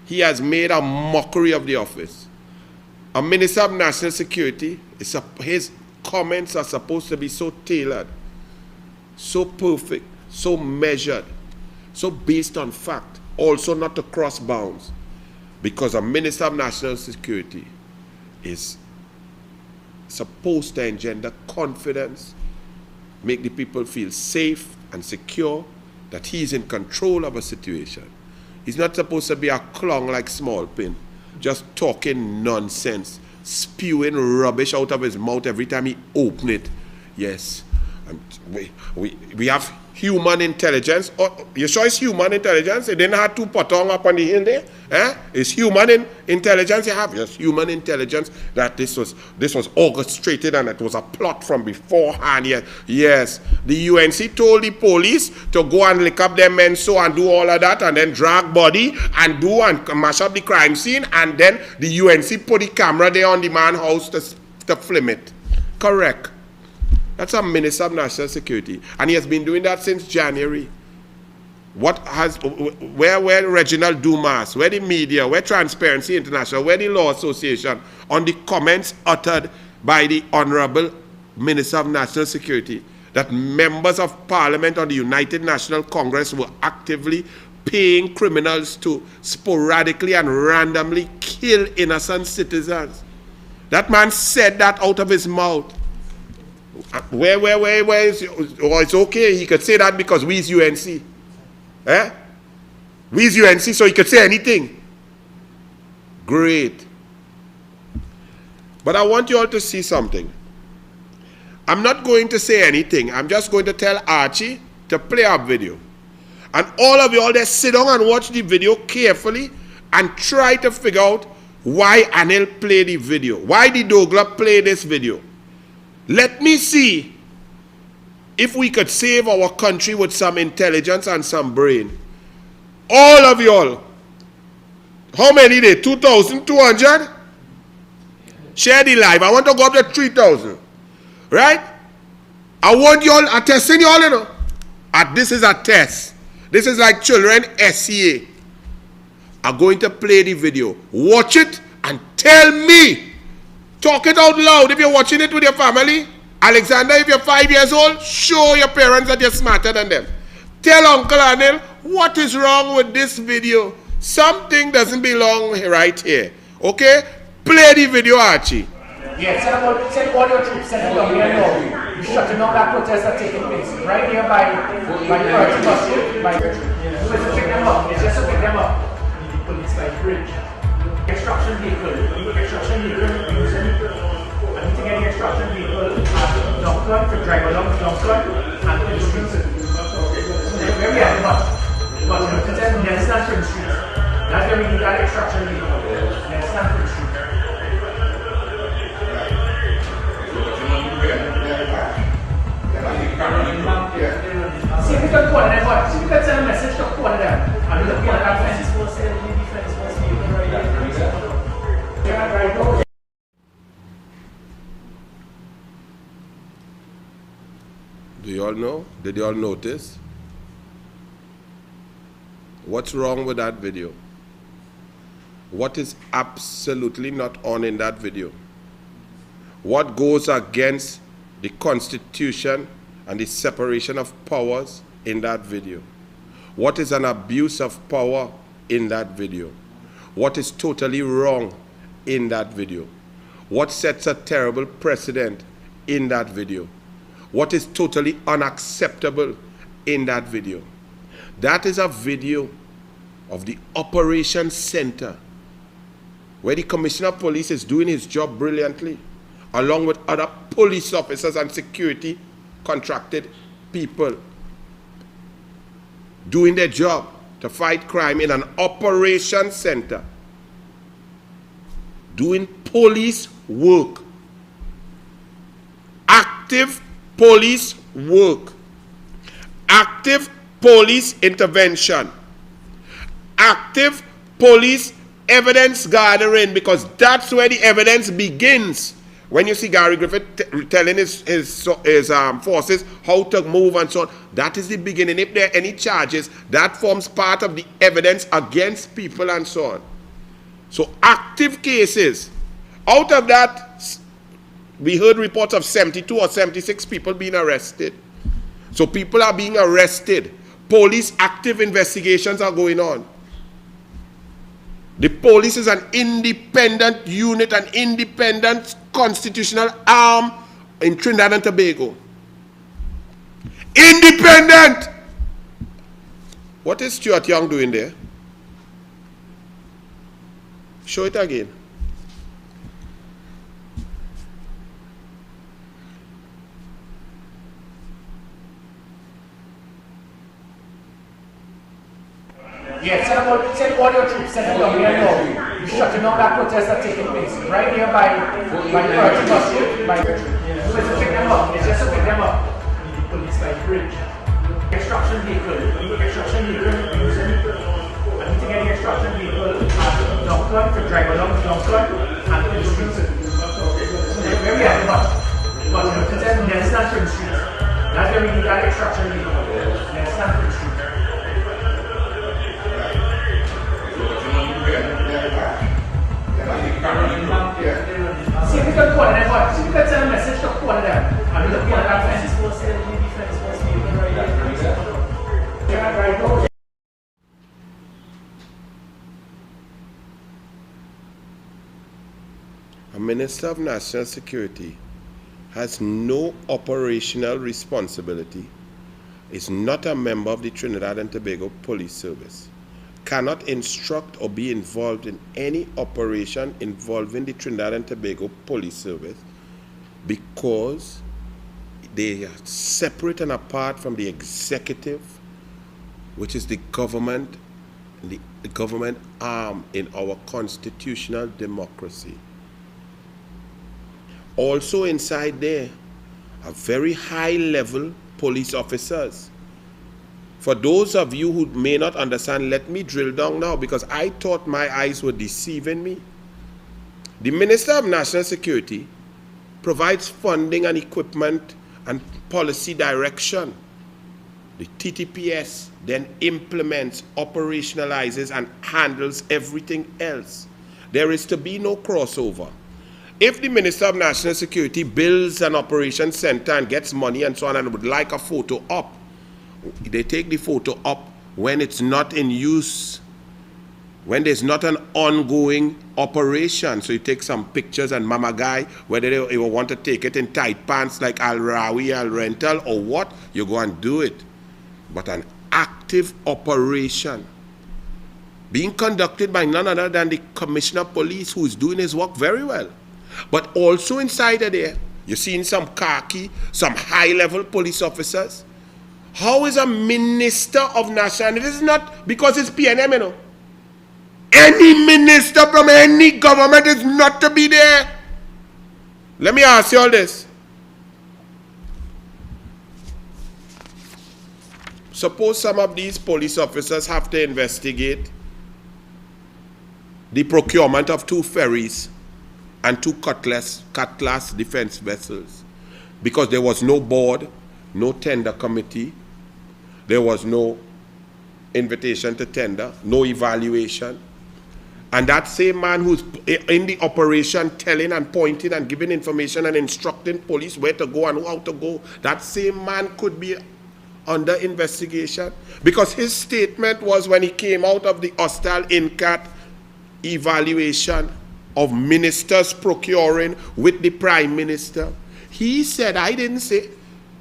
He has made a mockery of the office. A Minister of National Security, his comments are supposed to be so tailored, so perfect, so measured, so based on fact, also not to cross bounds. Because a Minister of National Security is supposed to engender confidence make the people feel safe and secure, that he's in control of a situation. He's not supposed to be a clown like Small Pin, just talking nonsense, spewing rubbish out of his mouth every time he open it. Yes, we have human intelligence. Oh, you sure it's human intelligence? They didn't have two patong up on the hill there. It's human intelligence you have. Yes, human intelligence that this was orchestrated and it was a plot from beforehand. Yes, the UNC told the police to go and lick up their men so and do all of that and then drag body and do and mash up the crime scene, and then the UNC put the camera there on the man's house to film it. Correct. That's a Minister of National Security, and he has been doing that since January. Where Reginald Dumas, where the media, where Transparency International, where the Law Association on the comments uttered by the Honorable Minister of National Security that members of Parliament on the United National Congress were actively paying criminals to sporadically and randomly kill innocent citizens. That man said that out of his mouth. Where is it's okay, he could say that because we's UNC. We's UNC, so he could say anything. Great. But I want you all to see something. I'm not going to say anything. I'm just going to tell Archie to play a video. And all of you all there, sit down and watch the video carefully and try to figure out why Anil played the video. Why did DouglAR play this video? Let me see if we could save our country with some intelligence and some brain. All of y'all. How many there? 2,200? Share the live. I want to go up to 3,000. Right? I want y'all, I'm testing y'all, you know. This is a test. This is like children SCA. I'm going to play the video. Watch it and tell me. Talk it out loud if you're watching it with your family. Alexander, if you're 5 years old, show your parents that you're smarter than them. Tell Uncle Anil what is wrong with this video. Something doesn't belong right here. Okay? Play the video, Archie. Yes, send all your troops, send them here now. You're shutting down that protest that's taking place right here by the Earth Bus. So it's to pick them up. It's just to pick them up. The police like bridge. Extraction vehicle. Extraction vehicle. I need to get the extraction vehicle at Duncan to drive along Duncan and to the streets. Where we at the bus? To tell them, let's stand for the streets. That's where we need that extraction vehicle. Let's stand for the streets. See if we can call them, what? See if we can send a message to call them. And we'll call that fence. Do you all know? Did you all notice? What's wrong with that video? What is absolutely not on in that video? What goes against the Constitution and the separation of powers in that video? What is an abuse of power in that video? What is totally wrong in that video? What sets a terrible precedent in that video? What is totally unacceptable in that video? That is a video of the Operations Center where the Commissioner of Police is doing his job brilliantly, along with other police officers and security contracted people doing their job to fight crime in an Operations Center, doing police work, active police work, active police intervention, active police evidence gathering, because that's where the evidence begins. When you see Gary Griffith telling his forces how to move and so on, that is the beginning. If there are any charges, that forms part of the evidence against people and so on. So active cases. Out of that, we heard reports of 72 or 76 people being arrested. So people are being arrested. Police active investigations are going on. The police is an independent unit, an independent constitutional arm in Trinidad and Tobago. Independent. What is Stuart Young doing there? Show it again. Yeah, send all your troops, send them down here now. You're shutting down that protest that's taking place right here by the Purity bus route, by the so it's to pick them up. It's just to pick them up. The police like bridge. Extraction vehicle. Extraction vehicle using. I need to get the extraction vehicle at Duncan to drive along Duncan and to the streets. So where we at the bus? But there's Stanford Street. That's where we need that extraction vehicle. There's Stanford Street. See if we can call them, but see if we can send a message to call them. And we'll look at that fence. A Minister of National Security has no operational responsibility, is not a member of the Trinidad and Tobago Police Service, cannot instruct or be involved in any operation involving the Trinidad and Tobago Police Service because they are separate and apart from the executive, which is the government, the government arm in our constitutional democracy. Also inside there are very high-level police officers. For those of you who may not understand, let me drill down now because I thought my eyes were deceiving me. The Minister of National Security provides funding and equipment and policy direction. The TTPS then implements, operationalizes, and handles everything else. There is to be no crossover. If the Minister of National Security builds an operation center and gets money and so on and would like a photo up, they take the photo up when it's not in use, when there's not an ongoing operation. So you take some pictures and mama guy, whether they want to take it in tight pants like Al Rawi, Al Rental or what, you go and do it. But an active operation being conducted by none other than the Commissioner of Police, who is doing his work very well. But also inside of there, you're seeing some khaki, some high-level police officers. How is a Minister of National, it is not because it's PNM, you know. Any minister from any government is not to be there. Let me ask you all this. Suppose some of these police officers have to investigate the procurement of 2 ferries and 2 cutlass defense vessels because there was no board, no tender committee, there was no invitation to tender, no evaluation. And that same man who's in the operation telling and pointing and giving information and instructing police where to go and how to go, that same man could be under investigation because his statement was when he came out of the hostile INCAT evaluation of ministers procuring with the Prime Minister. He said, I didn't say,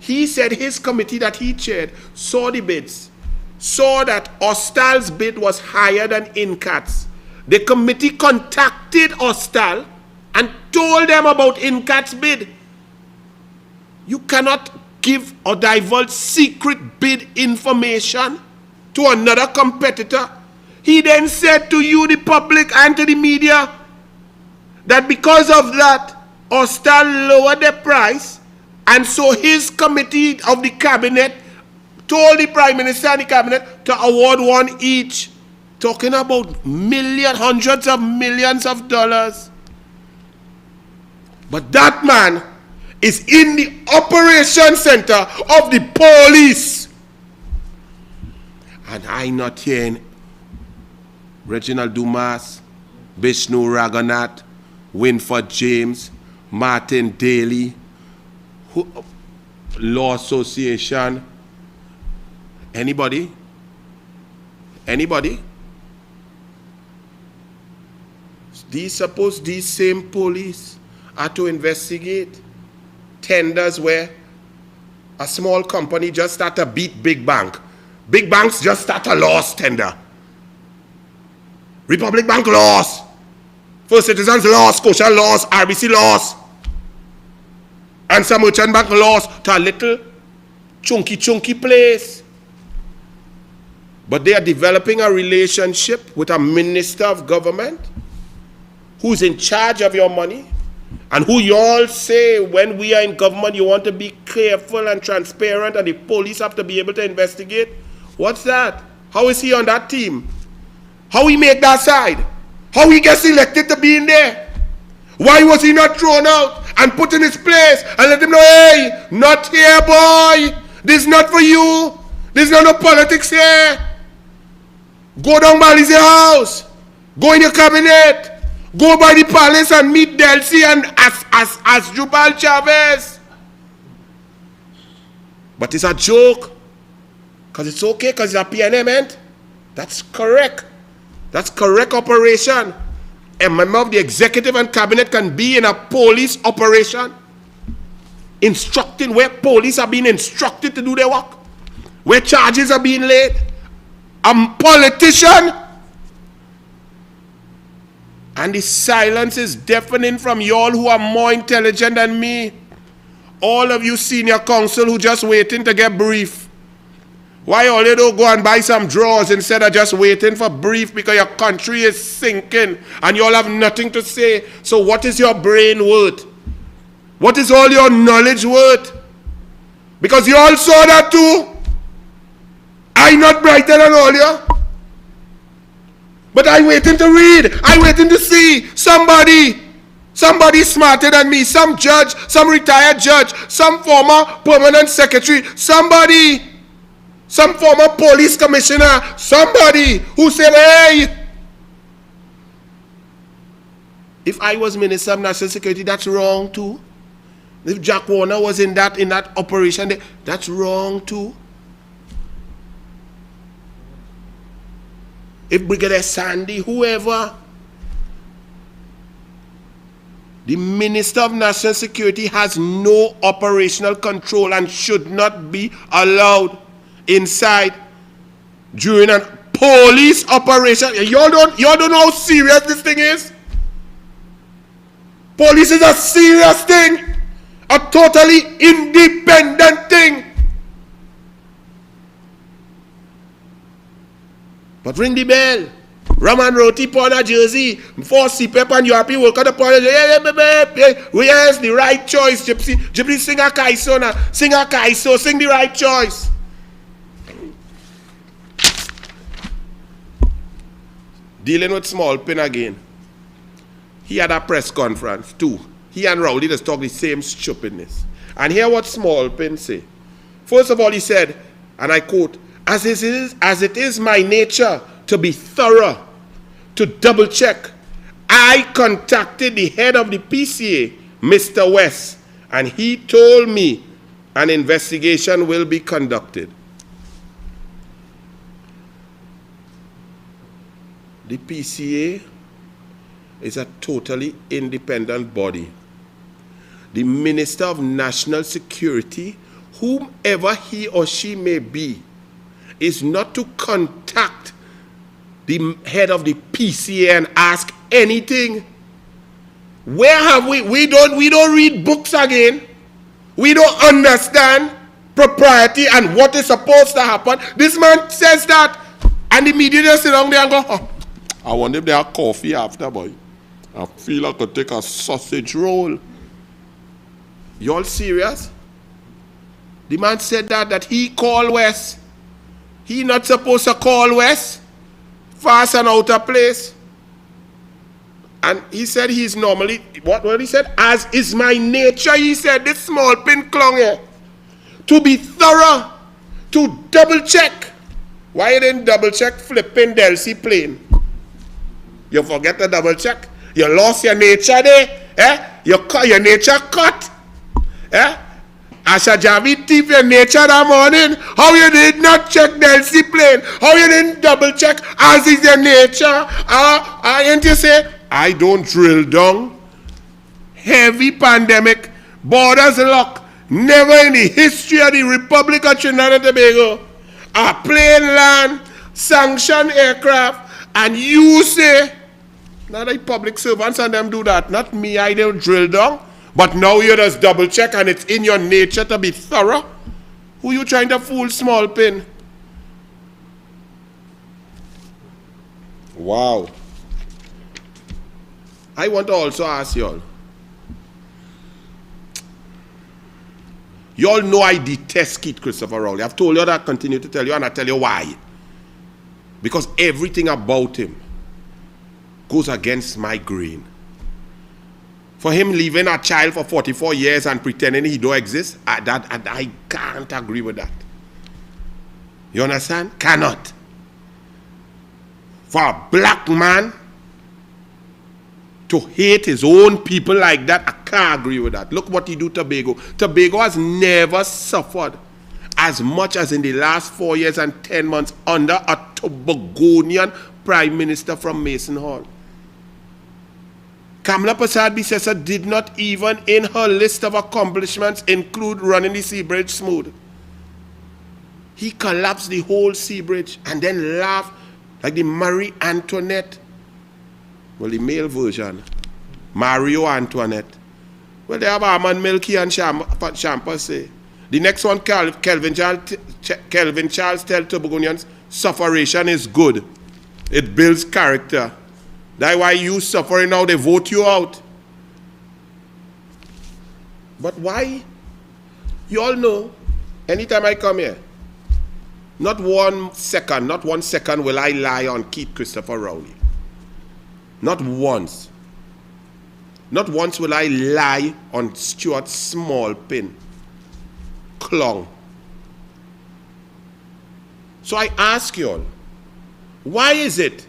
he said his committee that he chaired saw the bids, saw that Hostile's bid was higher than INCAT's. The committee contacted Hostile and told them about INCAT's bid. You cannot give or divulge secret bid information to another competitor. He then said to you, the public, and to the media, that because of that, Hostile lowered the price, and so his committee of the cabinet told the Prime Minister and the cabinet to award one each. Talking about hundreds of millions of dollars. But that man is in the operation center of the police. And I not hearing Reginald Dumas, Vishnu Raghunath, Winford James, Martin Daly, Law Association. Anybody? Anybody? Suppose these same police are to investigate tenders where a small company just start to beat big bank. Big banks just start a loss tender. Republic Bank lost. First Citizens lost. Scotia lost. RBC lost. And some merchant bank lost to a little chunky place. But they are developing a relationship with a minister of government who's in charge of your money, and who you all say when we are in government you want to be careful and transparent and the police have to be able to investigate. What's that? How is he on that team? How he make that side? How he gets elected to be in there? Why was he not thrown out and put in his place and let him know, hey, not here, boy. This is not for you. There's not no politics here. Go down Bali's house. Go in your cabinet. Go by the palace and meet Delcy and as Jubal Chavez. But it's a joke. Because it's okay, because it's a PNM. That's correct. That's correct operation. A member of the executive and cabinet can be in a police operation, instructing where police are being instructed to do their work, where charges are being laid. A politician. And the silence is deafening from y'all who are more intelligent than me. All of you senior counsel who just waiting to get brief. Why all you don't go and buy some drawers instead of just waiting for brief because your country is sinking and you all have nothing to say. So what is your brain worth? What is all your knowledge worth? Because you all saw that too. I not brighter than all you. But I waiting to read. I waiting to see somebody smarter than me. Some judge, some retired judge, some former permanent secretary, somebody, some former police commissioner, somebody who said, hey, if I was Minister of National Security, that's wrong too. If Jack Warner was in that operation, that's wrong too. If Brigadier Sandy, whoever, the Minister of National Security has no operational control and should not be allowed inside during a police operation. Y'all don't know how serious this thing is? Police is a serious thing, a totally independent thing. But ring the bell. Raman Roti Pona Jersey. Force CPEP and URP will cut upon it. Yes, the right choice, Gypsy. Gypsy, sing a kaiso now. Sing a kaiso. Sing the right choice. Dealing with Small Pin again. He had a press conference too. He and Rowley just talk the same stupidness. And hear what Small Pin say. First of all, he said, and I quote, As it is my nature to be thorough, to double check, I contacted the head of the PCA, Mr. West, and he told me an investigation will be conducted. The PCA is a totally independent body. The Minister of National Security, whomever he or she may be, is not to contact the head of the PCA and ask anything. Where have we don't read books again. We don't understand propriety and what is supposed to happen. This man says that, and the media just sit down there and go, oh, I wonder if they have coffee after, boy. I feel I could take a sausage roll. You all serious? The man said that he called West. He not supposed to call West, fast and out of place. And he said he's normally, what he said? As is my nature, he said, this Small Pin clung here. To be thorough, to double check. Why you didn't double check flipping Delcy plane? You forget to double check. You lost your nature there. Your nature cut. Asha Javi thief your nature that morning. How you did not check Delcy plane? How you didn't double check as is your nature? Ain't you say, I don't drill down. Heavy pandemic, borders locked, Never in the history of the Republic of Trinidad and Tobago a plane land, sanctioned aircraft, and you say, now the public servants and them do that, not me, I don't drill down, but now you just double check and it's in your nature to be thorough. Who you trying to fool, small pin? Wow. I want to also ask y'all. Y'all know I detest Keith Christopher Rowley. I've told you that, I continue to tell you, and I tell you why. Because everything about him goes against my grain. For him leaving a child for 44 years and pretending he don't exist, I can't agree with that. You understand? Cannot. For a black man to hate his own people like that, I can't agree with that. Look what he do to Tobago. Tobago has never suffered as much as in the last 4 years and 10 months under a Tobagonian Prime Minister from Mason Hall. Kamla Persad-Bissessar did not even in her list of accomplishments include running the sea bridge smooth. He collapsed the whole sea bridge and then laughed like the Marie Antoinette. Well, the male version, Mario Antoinette. Well, they have Armand Milky and Champa say. The next one, Kelvin Charles tell Tobagonians, sufferation is good. It builds character. That's why you suffering now, they vote you out. But why? You all know, anytime I come here, not 1 second will I lie on Keith Christopher Rowley. Not once. Not once will I lie on Stuart Smallpin. Clown. So I ask you all, why is it,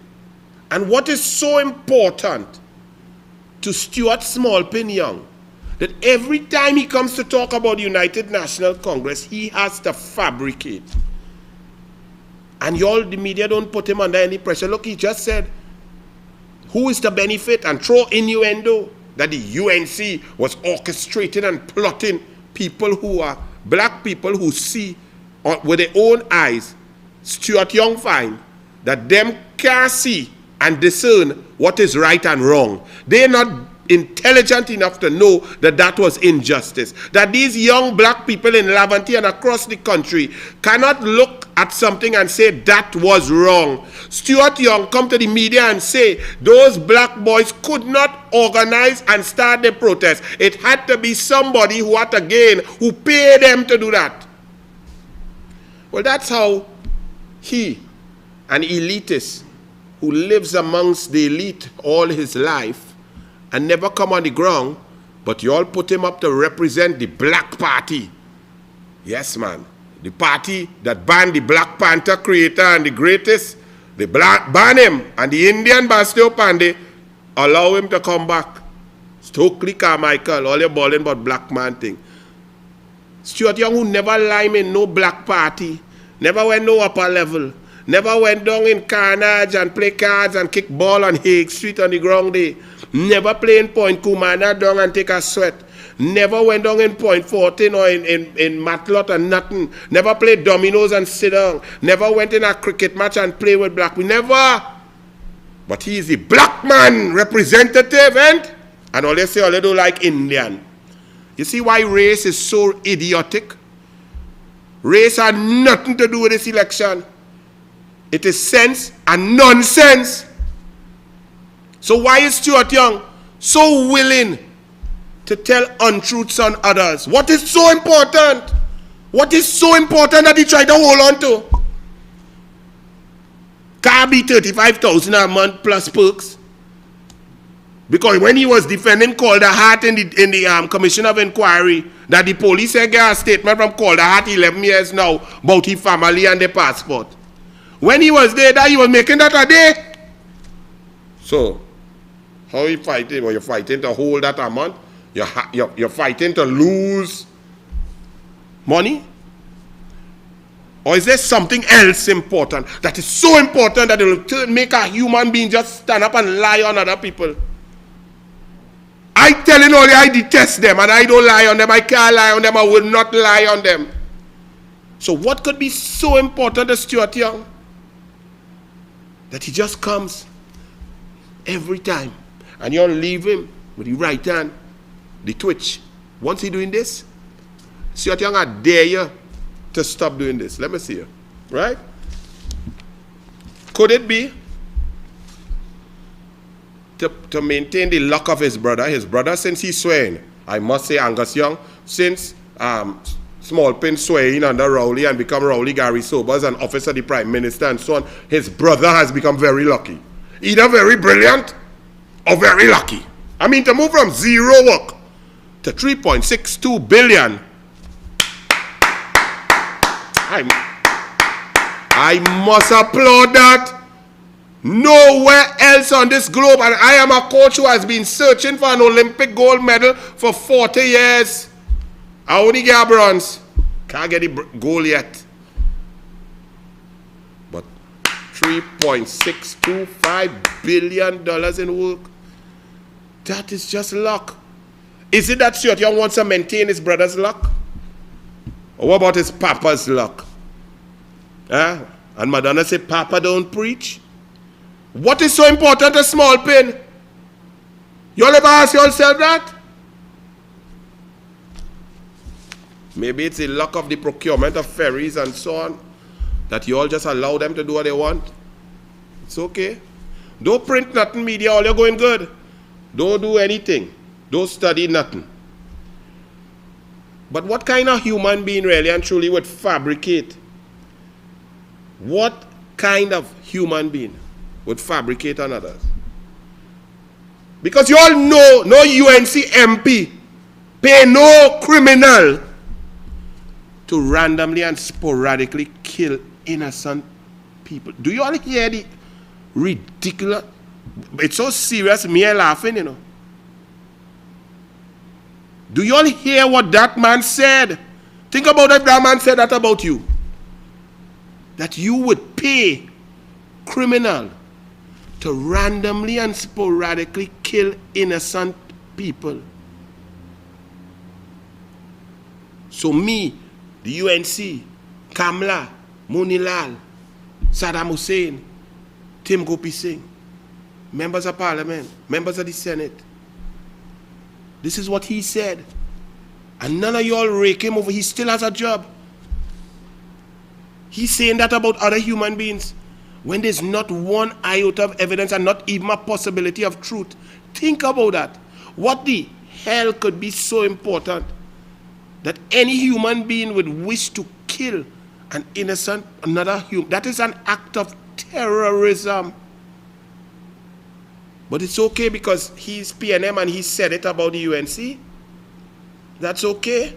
and what is so important to Stuart Smallpin Young, that every time he comes to talk about the United National Congress, he has to fabricate? And y'all, the media don't put him under any pressure. Look, he just said, who is to benefit, and throw innuendo that the UNC was orchestrating and plotting people who are black people who see with their own eyes. Stuart Young find that them can't see and discern what is right and wrong. They're not intelligent enough to know that that was injustice. That these young black people in Laventille and across the country cannot look at something and say that was wrong. Stuart Young come to the media and say those black boys could not organize and start the protest. It had to be somebody who had to gain, who paid them to do that. Well, that's how he, an elitist who lives amongst the elite all his life and never come on the ground, but you all put him up to represent the Black Party. Yes, man. The party that banned the Black Panther creator and the greatest, they ban him, and the Indian Bastille Pandey allow him to come back. Stokely Carmichael, all you're balling about black man thing. Stuart Young, who never lime in no black party, never went no upper level, never went down in carnage and play cards and kick ball on Hague Street on the ground day, never play in Point Kumana down and take a sweat, never went down in Point 14 or in Matlot and nothing, never played dominoes and sit down, never went in a cricket match and play with black people, never. But he is the black man representative, and all they say, all they do like Indian. You see why race is so idiotic? Race had nothing to do with this election. It is sense and nonsense. So why is Stuart Young so willing to tell untruths on others? What is so important? What is so important that he tried to hold on to? Can't be 35,000 a month plus perks. Because when he was defending Calder Hart in the Commission of Inquiry, that the police had got a statement from Calder Hart 11 years now about his family and their passport. When he was there, that he was making that a day. So, how are you fighting? Well, you're fighting to hold that a month. You're fighting to lose money? Or is there something else important that is so important that it will make a human being just stand up and lie on other people? I telling all you, I detest them and I don't lie on them. I can't lie on them. I will not lie on them. So what could be so important to Stuart Young? That he just comes every time and you leave him with the right hand, the twitch. Once he doing this, Stuart Young, I dare you to stop doing this. Let me see you. Right? Could it be to maintain the luck of his brother? His brother, since he's swearing, I must say Angus Young, since Small Pin swearing under Rowley and become Rowley Gary Sobers and officer of the Prime Minister and so on, his brother has become very lucky. Either very brilliant or very lucky. I mean, to move from zero work to 3.62 billion, I must applaud that. Nowhere else on this globe, and I am a coach who has been searching for an Olympic gold medal for 40 years. I only get a bronze. Can't get the gold yet. But $3.625 billion in work. That is just luck. Is it that Stuart Young wants to maintain his brother's luck? Or what about his papa's luck? And Madonna said, Papa don't preach. What is so important to Small Pin? You all ever ask yourself that? Maybe it's the luck of the procurement of ferries and so on, that you all just allow them to do what they want. It's okay. Don't print nothing, media, all you're going good. Don't do anything. Don't study nothing. But what kind of human being really and truly would fabricate? What kind of human being would fabricate on others? Because you all know no UNC MP pay no criminal to randomly and sporadically kill innocent people. Do you all hear the ridiculous? It's so serious, me laughing, you know. Do you all hear what that man said? Think about if that man said that about you. That you would pay criminal to randomly and sporadically kill innocent people. So me, the UNC, Kamla, Monilal, Saddam Hussein, Tim Gopi Singh, members of parliament, members of the Senate. This is what he said. And none of y'all rake him over. He still has a job. He's saying that about other human beings when there's not one iota of evidence and not even a possibility of truth. Think about that. What the hell could be so important that any human being would wish to kill an innocent another human? That is an act of terrorism. But it's okay because he's PNM and he said it about the UNC. That's okay.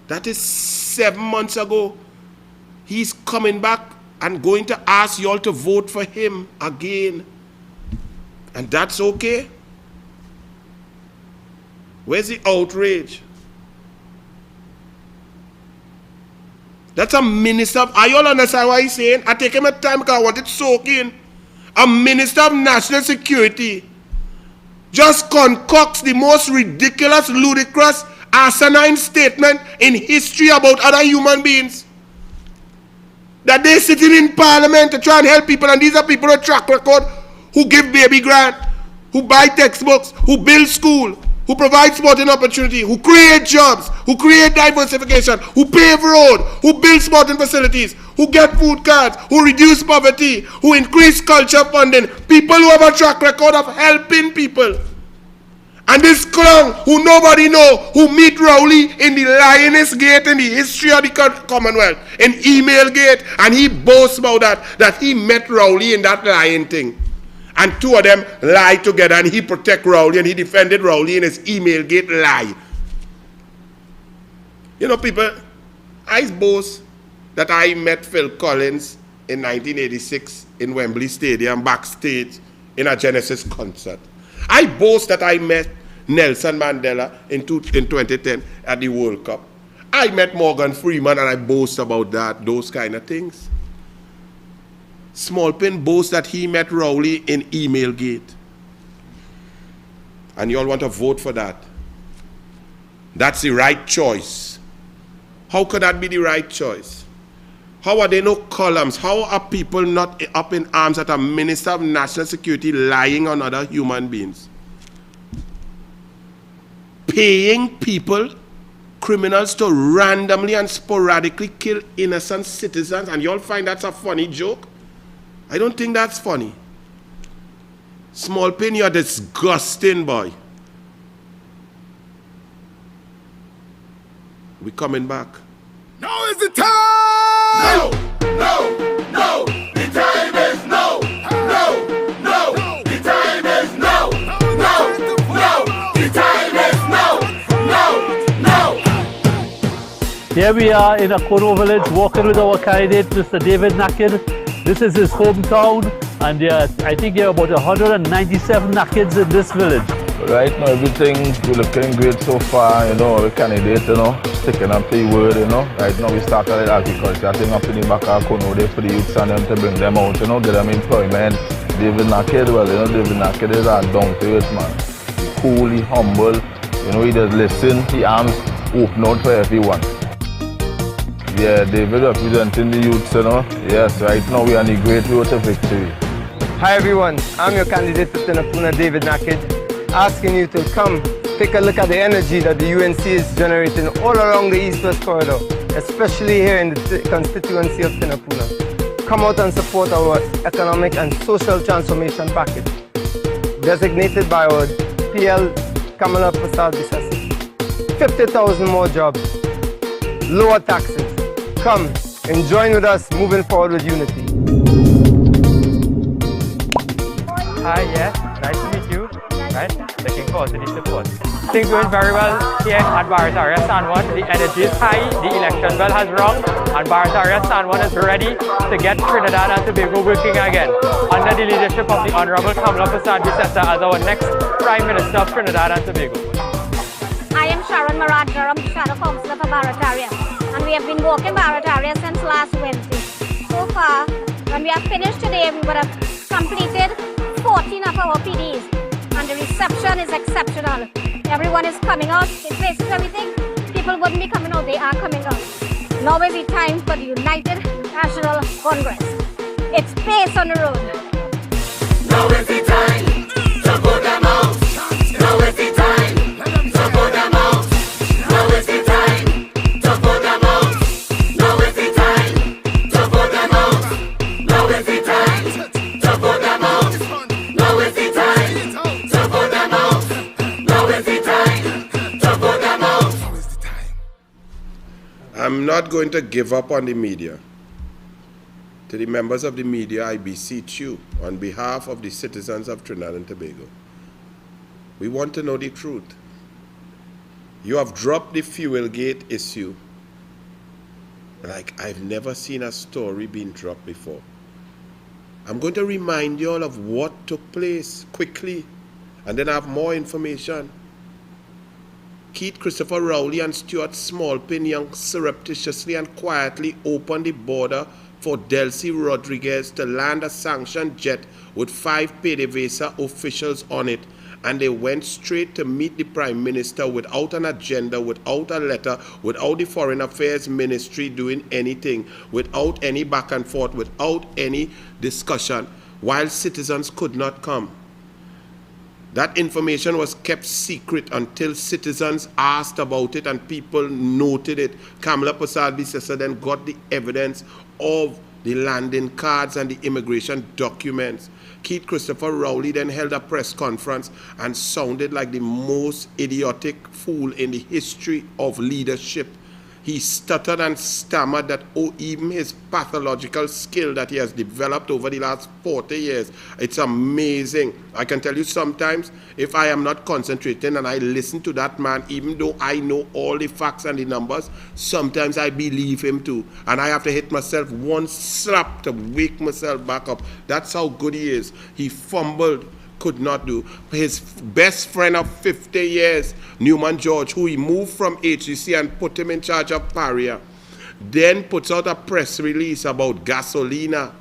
That is 7 months ago. He's coming back and going to ask you all to vote for him again. And that's okay. Where's the outrage? That's a minister of, are you all understand what he's saying? I take him a time because I want it soaking. A minister of national security just concocts the most ridiculous, ludicrous, asinine statement in history about other human beings. That they're sitting in parliament to try and help people, and these are people with track record who give baby grant, who buy textbooks, who build school, who provide sporting opportunity, who create jobs, who create diversification, who pave road, who build sporting facilities, who get food cards, who reduce poverty, who increase culture funding, people who have a track record of helping people. And this clown who nobody know, who meet Rowley in the Lioness Gate in the history of the Commonwealth, in Email Gate, and he boasts about that he met Rowley in that lion thing. And two of them lied together, and he protect Rowley, and he defended Rowley in his Email Gate lie. You know, people, I boast that I met Phil Collins in 1986 in Wembley Stadium backstage in a Genesis concert. I boast that I met Nelson Mandela in 2010 at the World Cup. I met Morgan Freeman and I boast about that, those kind of things. Small Pin boasts that he met Rowley in Email Gate. And you all want to vote for that. That's the right choice. How could that be the right choice? How are there no columns? How are people not up in arms at a Minister of National Security lying on other human beings? Paying people, criminals, to randomly and sporadically kill innocent citizens, and you all find that's a funny joke? I don't think that's funny. Small Pin, you're disgusting, boy. We coming back. Now is the time! No! No! The time is no! No! The time is no! No! The time is no! Here we are in Akono village walking with our candidate, Mr. David Nakid. This is his hometown, and I think there are about 197 Nakids in this village. Right now, everything's looking great so far, the candidate, sticking up to the word, Right now, we started agriculture. I think I'm putting back our Kono there for the youths and them to bring them out, get them employment. David Nakid, David Nakid is a down to earth man. He's cool, he's humble, he just listen, the arms open out for everyone. Yeah, David representing the youths, Yes, right now we are on the great road to victory. Hi everyone, I'm your candidate for Tenapuna, David Nakid, asking you to come take a look at the energy that the UNC is generating all along the East-West corridor, especially here in the constituency of Tenapuna. Come out and support our economic and social transformation package, designated by our PL Kamala Prasad Bisasi. 50,000 more jobs, lower taxes. Come and join with us moving forward with unity. Hi, yes, nice to meet you. Right? Looking forward to the support. Things going very well here at Barataria San Juan. The energy is high, the election bell has rung, and Barataria San Juan is ready to get Trinidad and Tobago working again under the leadership of the Honorable Kamala Prasad Bisasa as our next Prime Minister of Trinidad and Tobago. I am Sharon Maradjaram, Shadow Councillor for Barataria, and we have been walking Barataria since last Wednesday. So far, when we are finished today, we would have completed 14 of our PDs, and the reception is exceptional. Everyone is coming out. In places where we think people wouldn't be coming out, they are coming out. Now is the time for the United National Congress. It's pace on the road. Now is the time to put them out. Now is the time to put them out. Now is the time to put them out. Now is the time to put them out. Now is the time to put them out. Now is the time to put them out. Now is the time to put them out. I'm not going to give up on the media. To the members of the media, I beseech you, on behalf of the citizens of Trinidad and Tobago, we want to know the truth. You have dropped the fuel gate issue like I've never seen a story being dropped before. I'm going to remind you all of what took place quickly, and then I have more information. Keith Christopher Rowley and Stuart Smallpin Young surreptitiously and quietly opened the border for Delcy Rodriguez to land a sanctioned jet with 5 PDVSA officials on it, and they went straight to meet the Prime Minister without an agenda, without a letter, without the Foreign Affairs Ministry doing anything, without any back and forth, without any discussion, while citizens could not come. That information was kept secret until citizens asked about it and people noted it. Kamala Prasad Bisasa then got the evidence of the landing cards and the immigration documents. Keith Christopher Rowley then held a press conference and sounded like the most idiotic fool in the history of leadership. He stuttered and stammered that even his pathological skill that he has developed over the last 40 years, it's amazing. I can tell you sometimes, if I am not concentrating and I listen to that man, even though I know all the facts and the numbers, sometimes I believe him too. And I have to hit myself one slap to wake myself back up. That's how good he is. He fumbled, could not do. His best friend of 50 years, Newman George, who he moved from HCC and put him in charge of Paria, then puts out a press release about gasolina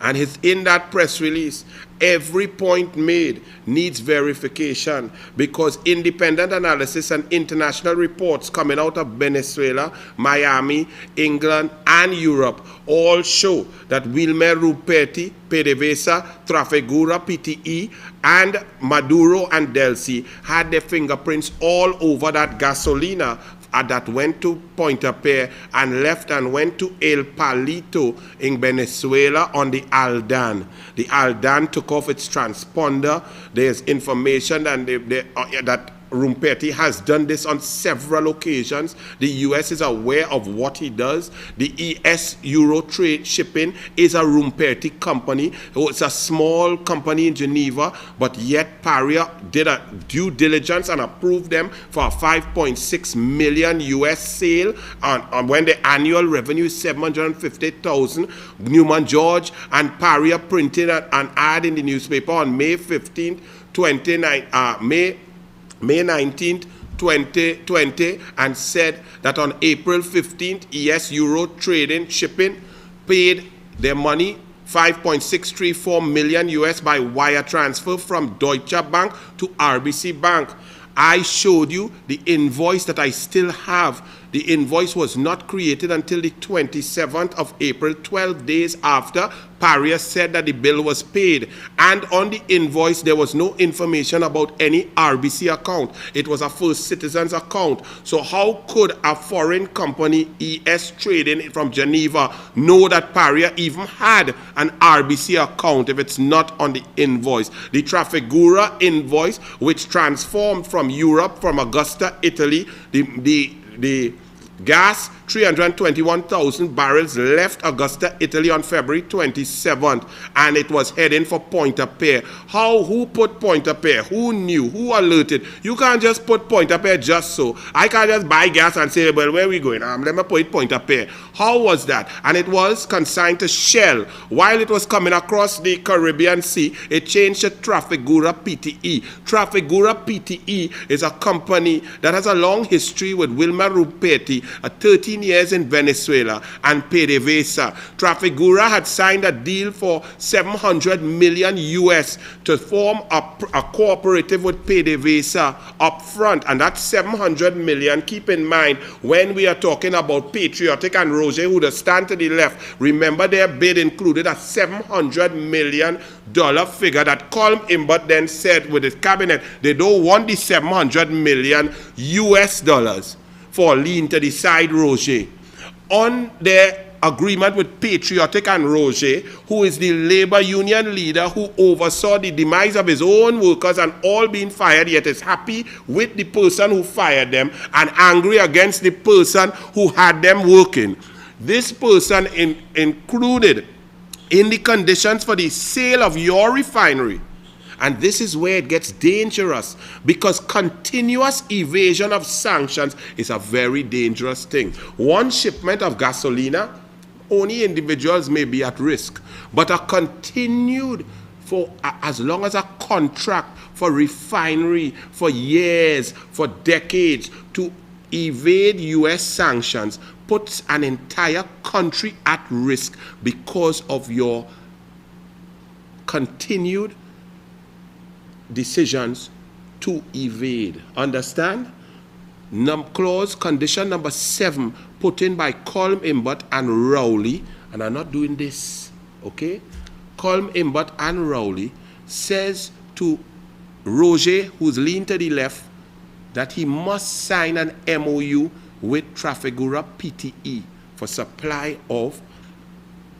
And it's in that press release. Every point made needs verification because independent analysis and international reports coming out of Venezuela, Miami, England, and Europe all show that Wilmer Ruperti, PDVSA, Trafigura, PTE, and Maduro and Delcy had their fingerprints all over that gasolina that went to Pointe-a-Pierre and left and went to El Palito in Venezuela on the Aldan. The Aldan took off its transponder. There's information that Ruperti has done this on several occasions. The US is aware of what he does. The ES Euro Trade Shipping is a Ruperti company. It's a small company in Geneva, but yet Paria did a due diligence and approved them for a 5.6 million US sale on when the annual revenue is 750,000. Newman George and Paria printed an ad in the newspaper on May 15th, May 19th, 2020, and said that on April 15th, ES Euro Trading Shipping paid their money, 5.634 million US by wire transfer from Deutsche Bank to RBC Bank. I showed you the invoice that I still have. The invoice was not created until the 27th of April, 12 days after Paria said that the bill was paid. And on the invoice, there was no information about any RBC account. It was a First Citizens account. So how could a foreign company, ES Trading from Geneva, know that Paria even had an RBC account if it's not on the invoice? The Trafigura invoice, which transformed from Europe, from Augusta, Italy, the gas, 321,000 barrels left Augusta, Italy on February 27th, and it was heading for Pointe-a-Pierre. Who put Pointe-a-Pierre? Who knew? Who alerted? You can't just put Pointe-a-Pierre just so. I can't just buy gas and say, well, where are we going? Let me put Pointe-a-Pierre. How was that? And it was consigned to Shell. While it was coming across the Caribbean Sea, it changed to Trafigura PTE. Trafigura PTE is a company that has a long history with Wilmer Ruperti, 13 years in Venezuela, and PDVSA. Trafigura had signed a deal for 700 million US to form a cooperative with PDVSA up front, and that 700 million, keep in mind, when we are talking about Patriotic and Roger, who the stand to the left, remember their bid included a $700 million figure that Colm Imbert then said with his cabinet, they don't want the 700 million US dollars for lean to the side Roger. On their agreement with Patriotic and Roger, who is the labor union leader who oversaw the demise of his own workers and all being fired, yet is happy with the person who fired them and angry against the person who had them working. This person included in the conditions for the sale of your refinery. And this is where it gets dangerous, because continuous evasion of sanctions is a very dangerous thing. One shipment of gasolina, only individuals may be at risk, but a continued, for as long as a contract for refinery for years, for decades, to evade US sanctions puts an entire country at risk because of your continued decisions to evade. Understand? Condition number 7, put in by Colm Imbert and Rowley, and I'm not doing this, okay? Colm Imbert and Rowley says to Roger, who's lean to the left, that he must sign an MOU with Trafigura PTE for supply of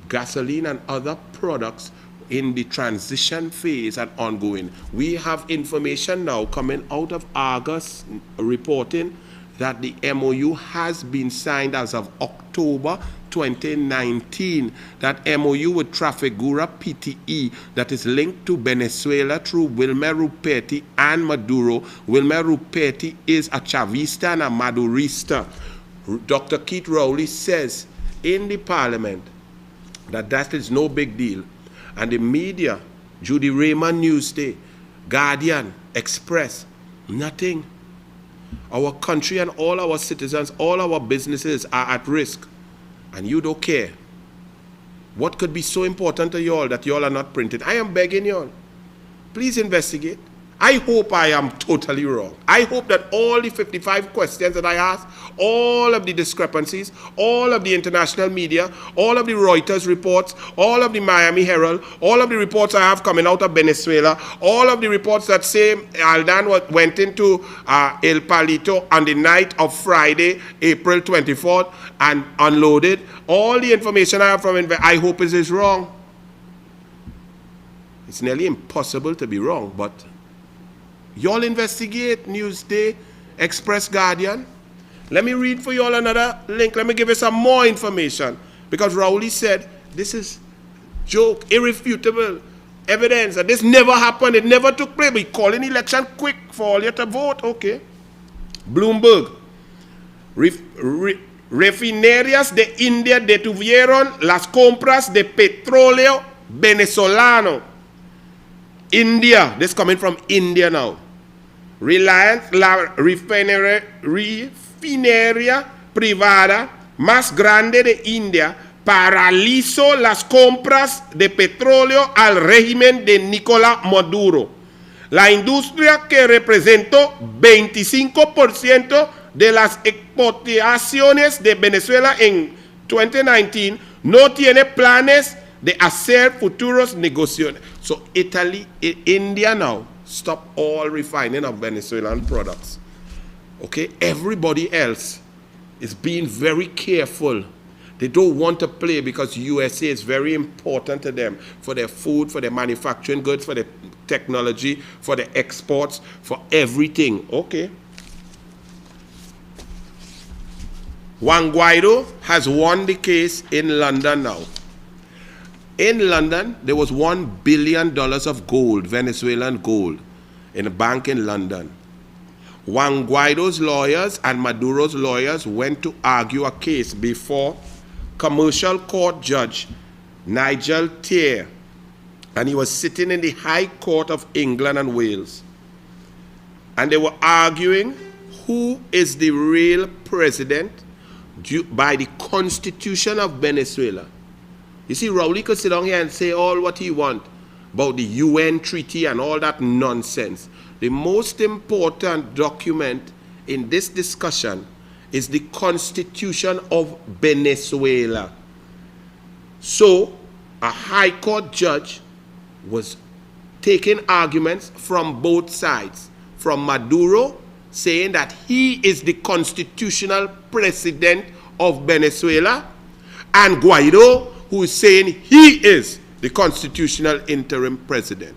gasoline and other products in the transition phase and ongoing. We have information now coming out of Argus reporting that the MOU has been signed as of October 2019. That MOU with Trafigura PTE that is linked to Venezuela through Wilmer Ruperti and Maduro. Wilmer Ruperti is a Chavista and a Madurista. Dr. Keith Rowley says in the parliament that is no big deal. And the media, Judy Raymond Newsday, Guardian, Express, nothing. Our country and all our citizens, all our businesses are at risk. And you don't care. What could be so important to y'all that y'all are not printing? I am begging y'all. Please investigate. I hope I am totally wrong. I hope that all the 55 questions that I asked, all of the discrepancies, all of the international media, all of the Reuters reports, all of the Miami Herald, all of the reports I have coming out of Venezuela, all of the reports that say Aldan went into El Palito on the night of Friday, April 24th, and unloaded, all the information I have from I hope it is wrong. It's nearly impossible to be wrong, but y'all investigate. Newsday, Express, Guardian. Let me read for y'all another link. Let me give you some more information. Because Rowley said, this is joke, irrefutable evidence that this never happened, it never took place. We call an election quick for all you to vote. Okay. Bloomberg. Refinerías de India detuvieron las compras de petróleo venezolano. India, this coming from India now. Reliance, la refinería privada más grande de India, paralizó las compras de petróleo al régimen de Nicolás Maduro. La industria que representó 25% de las exportaciones de Venezuela en 2019 no tiene planes de hacer futuros negociaciones. So India now stop all refining of Venezuelan products. Okay, everybody else is being very careful. They don't want to play because USA is very important to them for their food, for their manufacturing goods, for their technology, for their exports, for everything. Okay. Juan Guaido has won the case in London now. In London, there was $1 billion of gold, Venezuelan gold, in a bank in London. Juan Guaido's lawyers and Maduro's lawyers went to argue a case before commercial court judge Nigel Tier, and he was sitting in the High Court of England and Wales. And they were arguing who is the real president by the Constitution of Venezuela. You see, Rowley could sit down here and say all what he wants about the UN treaty and all that nonsense. The most important document in this discussion is the Constitution of Venezuela. So, a High Court judge was taking arguments from both sides. From Maduro, saying that he is the constitutional president of Venezuela, and Guaido, who is saying he is the constitutional interim president.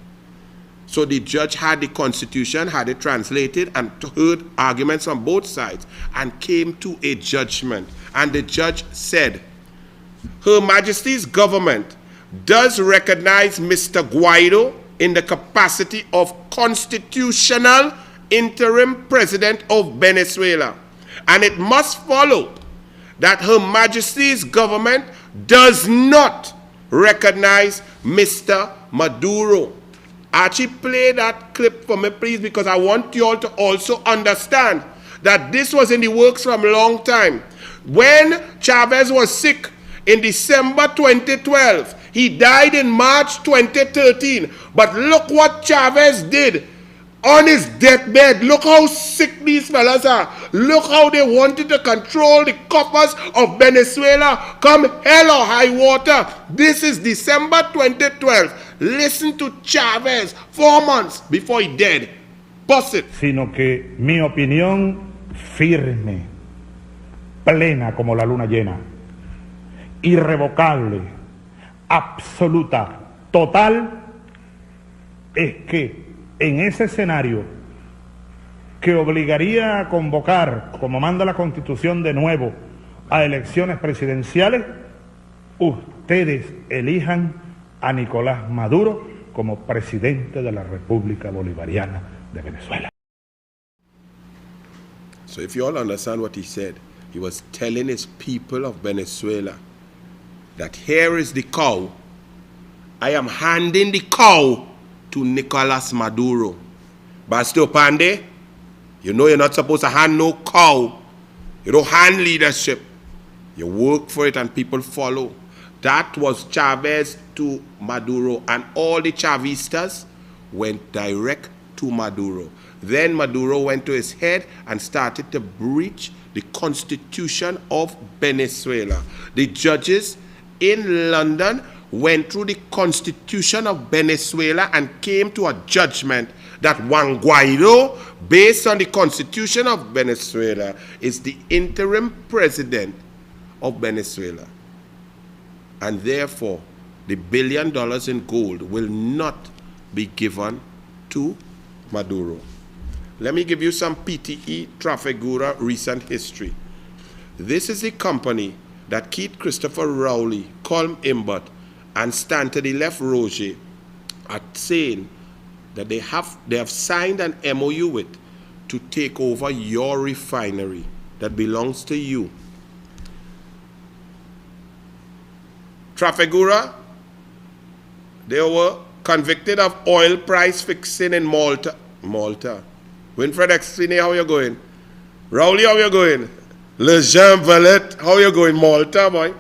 So the judge had the Constitution, had it translated, and heard arguments on both sides, and came to a judgment. And the judge said, Her Majesty's government does recognize Mr. Guaido in the capacity of constitutional interim president of Venezuela. And it must follow that Her Majesty's government does not recognize Mr. Maduro. Archie, play that clip for me, please, because I want you all to also understand that this was in the works from a long time. When Chavez was sick in December 2012, he died in March 2013. But look what Chavez did on his deathbed. Look how sick these fellas are. Look how they wanted to control the coffers of Venezuela come hell or high water. This is December 2012. Listen to Chavez 4 months before he died. Bust it. Sino que mi opinión firme, plena como la luna llena, irrevocable, absoluta, total, es que en ese escenario que obligaría a convocar, como manda la Constitución de nuevo, a elecciones presidenciales, ustedes elijan a Nicolás Maduro como presidente de la República Bolivariana de Venezuela. So if you all understand what he said, he was telling his people of Venezuela that here is the cow. I am handing the cow to Nicolás Maduro. Bastio Pande, you know you're not supposed to hand no cow. You don't hand leadership. You work for it and people follow. That was Chavez to Maduro, and all the Chavistas went direct to Maduro. Then Maduro went to his head and started to breach the Constitution of Venezuela. The judges in London went through the Constitution of Venezuela and came to a judgment that Juan Guaido, based on the Constitution of Venezuela, is the interim president of Venezuela. And therefore, the $1 billion in gold will not be given to Maduro. Let me give you some PTE Trafigura recent history. This is a company that Keith Christopher Rowley, Colm Imbert, and stand to the left Roger are saying that they have signed an MOU with to take over your refinery that belongs to you. Trafigura, they were convicted of oil price fixing in Malta. Winfred, explain how you're going. Rowley, how you going? Lejean Valette, how you going? Malta, boy.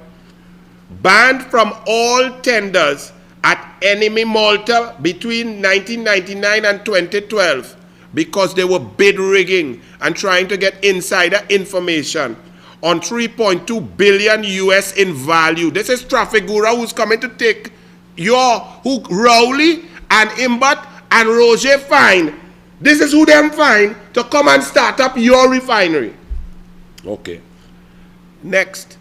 Banned from all tenders at enemy Malta between 1999 and 2012 because they were bid rigging and trying to get insider information on 3.2 billion US in value. This is Trafigura who's coming to take who Rowley and Imbert and Roger fine. This is who them fine to come and start up your refinery. Okay. Next,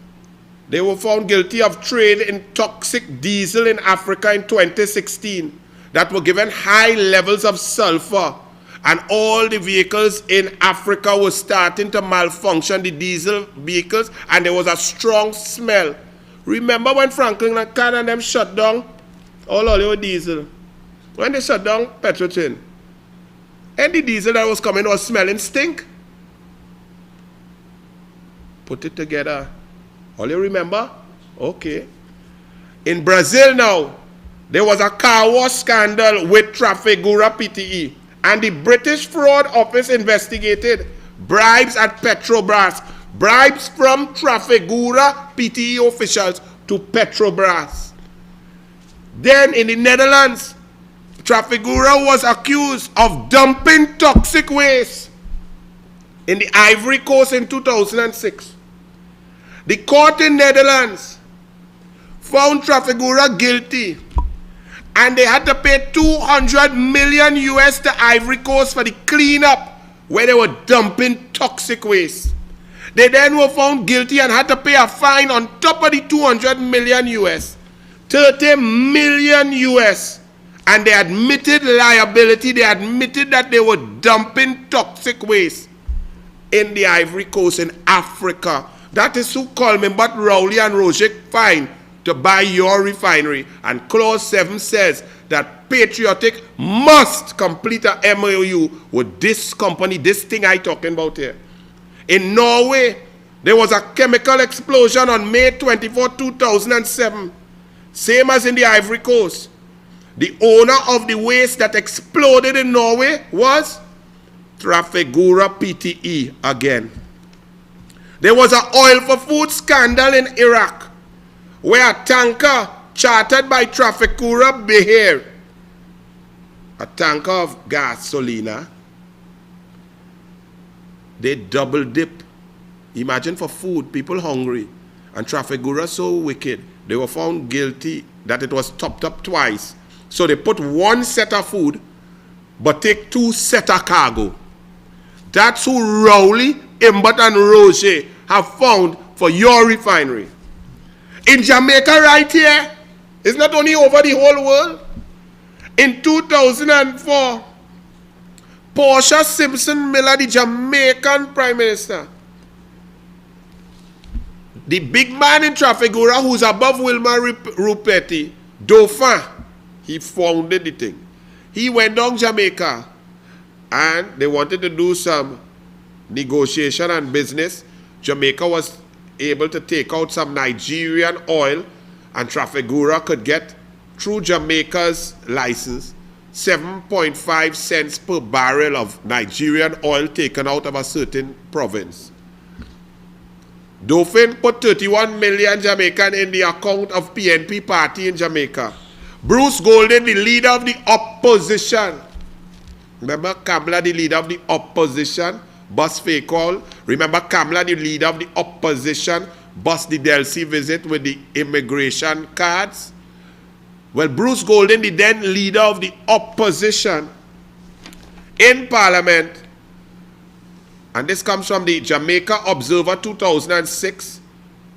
they were found guilty of trade in toxic diesel in Africa in 2016 that were given high levels of sulfur, and all the vehicles in Africa were starting to malfunction, the diesel vehicles, and there was a strong smell. Remember when Franklin and them shut down all your diesel? When they shut down Petrotin, and the diesel that was coming was smelling stink. Put it together. All you remember? Okay. In Brazil now, there was a car wash scandal with Trafigura PTE. And the British Fraud Office investigated bribes at Petrobras. Bribes from Trafigura PTE officials to Petrobras. Then in the Netherlands, Trafigura was accused of dumping toxic waste in the Ivory Coast in 2006. The court in Netherlands found Trafigura guilty, and they had to pay 200 million US to Ivory Coast for the cleanup where they were dumping toxic waste. They then were found guilty and had to pay a fine on top of the 200 million US, 30 million US. And they admitted liability. They admitted that they were dumping toxic waste in the Ivory Coast in Africa. That is who called me, but Rowley and Roger fine to buy your refinery. And clause 7 says that Patriotic must complete a MOU with this company, this thing I talking about here. In Norway, there was a chemical explosion on May 24, 2007. Same as in the Ivory Coast. The owner of the waste that exploded in Norway was Trafigura PTE again. There was an oil for food scandal in Iraq, where a tanker chartered by Trafigura Behir, a tanker of gasolina, they double dip. Imagine for food, people hungry. And Trafigura so wicked, they were found guilty that it was topped up twice. So they put one set of food, but take 2 set of cargo. That's who Rowley, Imbert, and Roger have found for your refinery. In Jamaica right here, it's not only over the whole world. In 2004, Portia Simpson Miller, the Jamaican Prime Minister, the big man in Trafigura who's above Wilma Rupetti, Dauphin, he founded the thing. He went down Jamaica and they wanted to do some negotiation and business. Jamaica was able to take out some Nigerian oil, and Trafigura could get, through Jamaica's license, 7.5 cents per barrel of Nigerian oil taken out of a certain province. Dauphin put 31 million Jamaican in the account of PNP party in Jamaica. Bruce Golden, the leader of the opposition. Remember Kamala, the leader of the opposition, bust fake call. Remember Kamala, the leader of the opposition, bust the DLC visit with the immigration cards. Well, Bruce Golden, the then leader of the opposition in Parliament, and this comes from the Jamaica Observer 2006.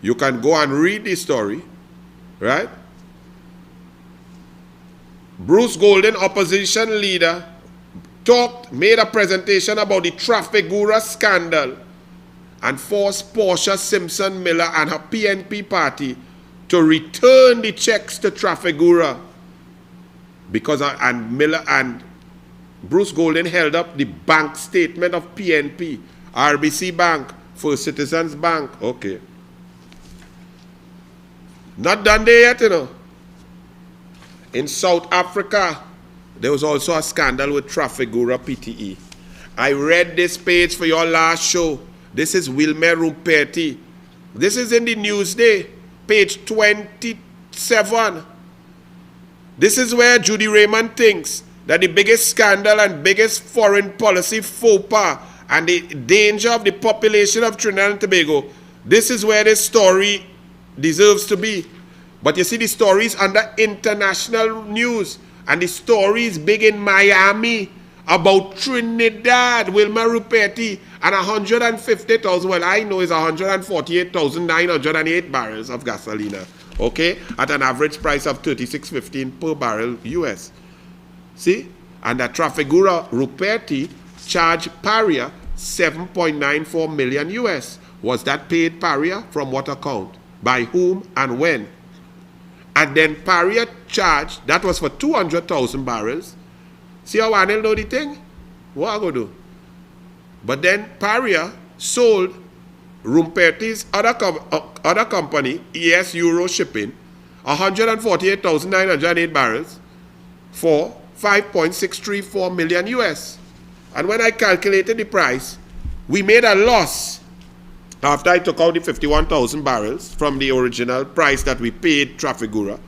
You can go and read the story, right? Bruce Golden, opposition leader, made a presentation about the Trafigura scandal and forced Portia Simpson Miller and her PNP party to return the checks to Trafigura because Miller and Bruce Golden held up the bank statement of PNP, RBC Bank, First Citizens Bank. Okay. Not done there yet, you know. In South Africa, there was also a scandal with Trafigura PTE. I read this page for your last show. This is Wilmer Rumperti. This is in the Newsday, page 27. This is where Judy Raymond thinks that the biggest scandal and biggest foreign policy faux pas and the danger of the population of Trinidad and Tobago, this is where this story deserves to be. But you see, the story is under international news, and the story is big in Miami about Trinidad, Wilmer Ruperti, and 150,000, well, I know it's 148,908 barrels of gasolina, okay, at an average price of $36.15 per barrel US. See? And that Trafigura Ruperti charged Paria 7.94 million US. Was that paid Paria? From what account? By whom and when? And then Paria charged, that was for 200,000 barrels. See how Anil know the thing? What I go do? But then Paria sold Rumperti's other company, ES Euro Shipping, 148,908 barrels for 5.634 million US. And when I calculated the price, we made a loss after I took out the 51,000 barrels from the original price that we paid Trafigura.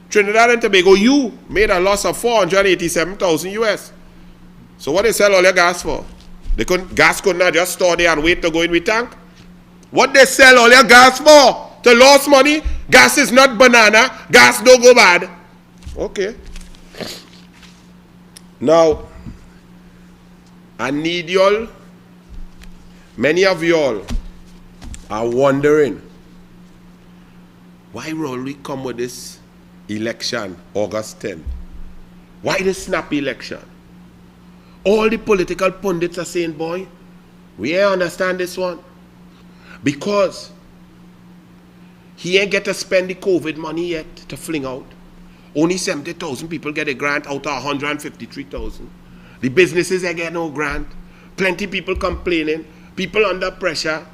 Trinidad and Tobago, you made a loss of 487,000 US. So what they sell all your gas for? Gas could not just store there and wait to go in with tank. What they sell all your gas for? To lose money? Gas is not banana. Gas don't go bad. Okay. Now, I need y'all, many of y'all are wondering, why will we come with this election, August 10th? Why this snap election? All the political pundits are saying, boy, we ain't understand this one. Because he ain't get to spend the COVID money yet to fling out. Only 70,000 people get a grant out of 153,000. The businesses ain't get no grant. Plenty people complaining. People under pressure.